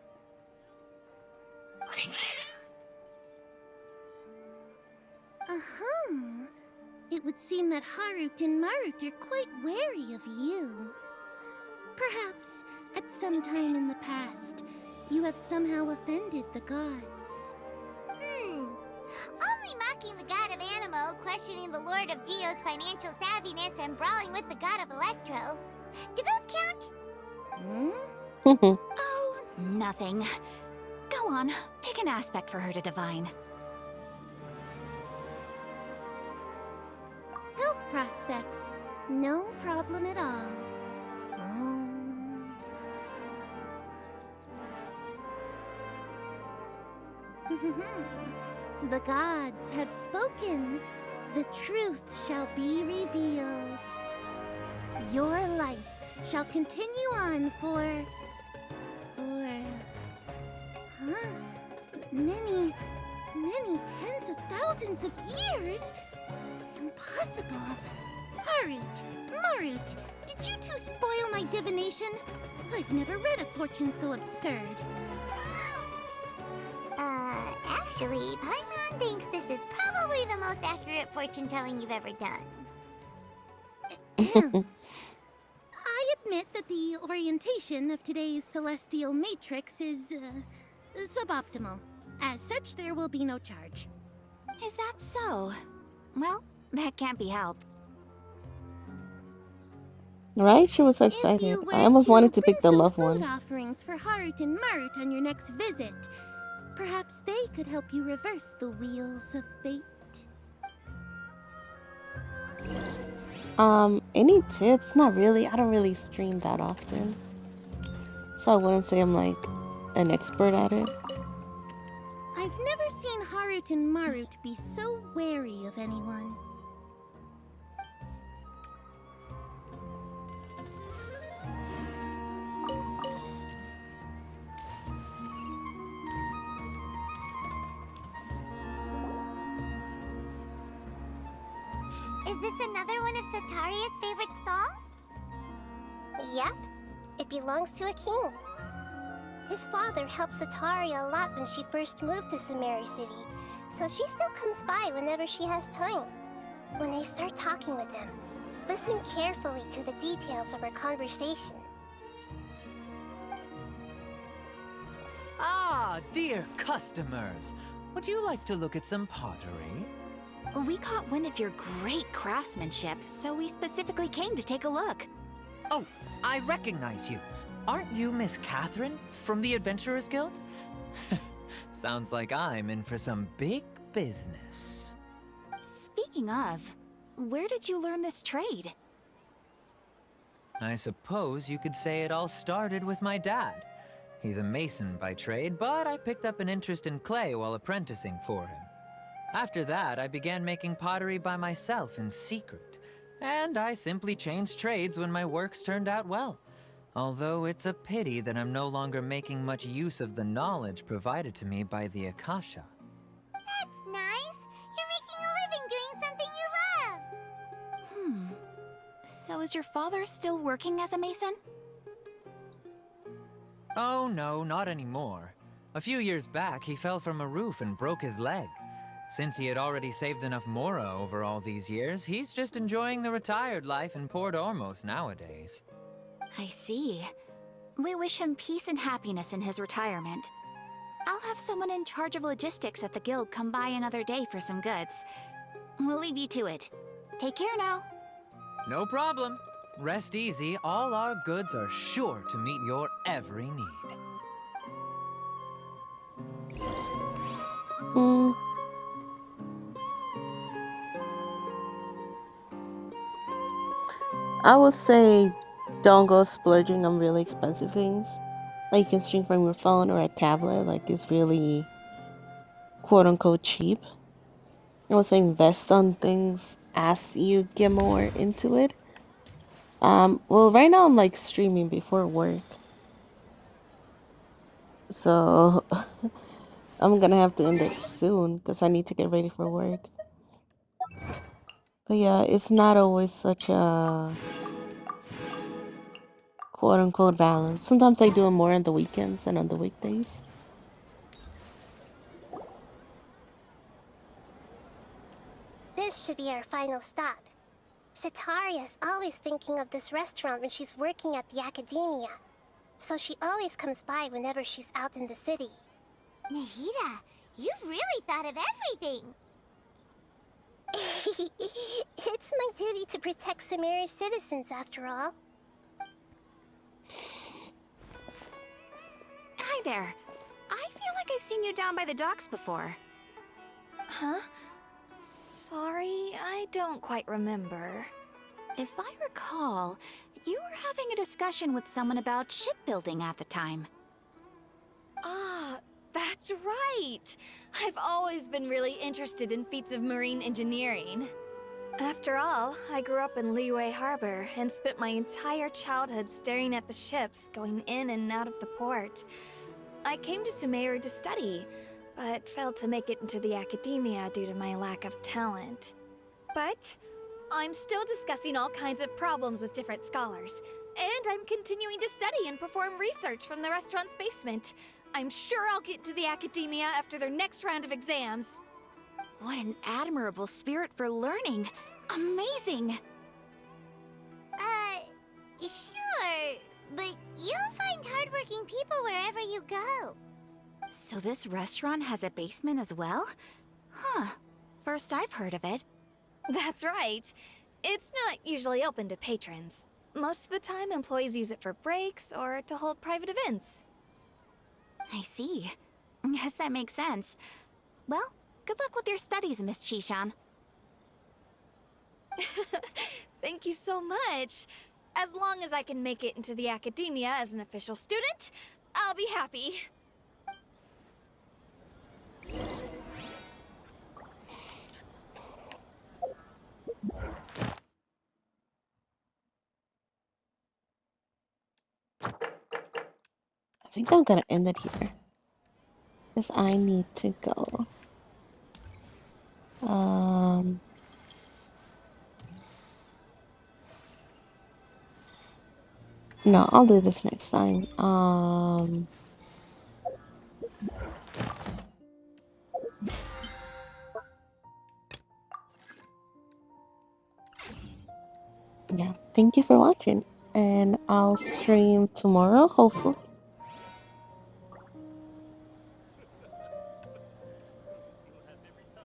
[SPEAKER 18] It would seem that Harut and Marut are quite wary of you. Perhaps, at some time in the past, you have somehow offended the gods.
[SPEAKER 2] Only mocking the god of Animo, questioning the lord of Geo's financial savviness, and brawling with the god of Electro. Do those count?
[SPEAKER 17] Oh, nothing. Go on, pick an aspect for her to divine.
[SPEAKER 18] Health prospects. No problem at all. The gods have spoken. The truth shall be revealed. Your life shall continue on for... many tens of thousands of years? Impossible. Harut, Marut, did you two spoil my divination? I've never read a fortune so absurd.
[SPEAKER 2] Actually, Paimon thinks this is probably the most accurate fortune-telling you've ever done.
[SPEAKER 18] I admit that the orientation of today's celestial matrix is, suboptimal. As such, there will be no charge.
[SPEAKER 17] Is that so? Well, that can't be helped.
[SPEAKER 1] Right? She was so excited. I almost wanted to pick the loved
[SPEAKER 18] Food
[SPEAKER 1] one.
[SPEAKER 18] offerings for Harut and Marut on your next visit. Perhaps they could help you reverse the wheels of fate.
[SPEAKER 1] Any tips? Not really. I don't really stream that often. So I wouldn't say I'm like an expert at it.
[SPEAKER 18] I've never seen Harut and Marut be so wary of anyone.
[SPEAKER 2] Is this another one of Sataria's favorite stalls?
[SPEAKER 5] Yep. It belongs to a king. His father helped Sataria a lot when she first moved to Samari City, so she still comes by whenever she has time. When I start talking with him, listen carefully to the details of our conversation.
[SPEAKER 19] Ah, dear customers. Would you like to look at some pottery?
[SPEAKER 17] We caught wind of your great craftsmanship, so we specifically came to take a look.
[SPEAKER 19] Oh, I recognize you. Aren't you Miss Catherine from the Adventurers Guild? Sounds like I'm in for some big business.
[SPEAKER 17] Speaking of, where did you learn this trade?
[SPEAKER 19] I suppose you could say it all started with my dad. He's a mason by trade, but I picked up an interest in clay while apprenticing for him. After that, I began making pottery by myself in secret, and I simply changed trades when my works turned out well. Although it's a pity that I'm no longer making much use of the knowledge provided to me by the Akasha.
[SPEAKER 2] That's nice. You're making a living doing something you love.
[SPEAKER 17] So is your father still working as a mason?
[SPEAKER 19] Oh no, not anymore. A few years back, he fell from a roof and broke his leg. Since he had already saved enough Mora over all these years, he's just enjoying the retired life in Port Ormos nowadays.
[SPEAKER 17] I see. We wish him peace and happiness in his retirement. I'll have someone in charge of logistics at the guild come by another day for some goods. We'll leave you to it. Take care now.
[SPEAKER 19] No problem. Rest easy, all our goods are sure to meet your every need.
[SPEAKER 1] Hmm. I would say don't go splurging on really expensive things. Like you can stream from your phone or a tablet, like it's really quote unquote cheap. I would say invest on things as you get more into it. Well, right now I'm like streaming before work, so I'm gonna have to end it soon because I need to get ready for work. But yeah, it's not always such a quote unquote balance. Sometimes I do it more on the weekends than on the weekdays.
[SPEAKER 5] This should be our final stop. Sataria's always thinking of this restaurant when she's working at the academia. So she always comes by whenever she's out in the city.
[SPEAKER 2] Nahida, you've really thought of everything.
[SPEAKER 5] It's my duty to protect Sumeru's citizens, after all.
[SPEAKER 17] Hi there. I feel like I've seen you down by the docks before.
[SPEAKER 6] Huh? Sorry, I don't quite remember.
[SPEAKER 17] If I recall, you were having a discussion with someone about shipbuilding at the time.
[SPEAKER 6] Ah, that's right! I've always been really interested in feats of marine engineering. After all, I grew up in Liyue Harbor and spent my entire childhood staring at the ships going in and out of the port. I came to Sumeru to study, but failed to make it into the academia due to my lack of talent. But I'm still discussing all kinds of problems with different scholars, and I'm continuing to study and perform research from the restaurant's basement. I'm sure I'll get into the academia after their next round of exams.
[SPEAKER 17] What an admirable spirit for learning! Amazing!
[SPEAKER 2] Sure, but you'll find hardworking people wherever you go.
[SPEAKER 17] So this restaurant has a basement as well? Huh. First I've heard of it.
[SPEAKER 6] That's right. It's not usually open to patrons. Most of the time, employees use it for breaks or to hold private events.
[SPEAKER 17] I see. Guess that makes sense. Well, good luck with your studies, Miss Chishan.
[SPEAKER 6] Thank you so much. As long as I can make it into the academia as an official student, I'll be happy.
[SPEAKER 1] I think I'm gonna end it here because I need to go. No, I'll do this next time. Yeah, thank you for watching, and I'll stream tomorrow, hopefully.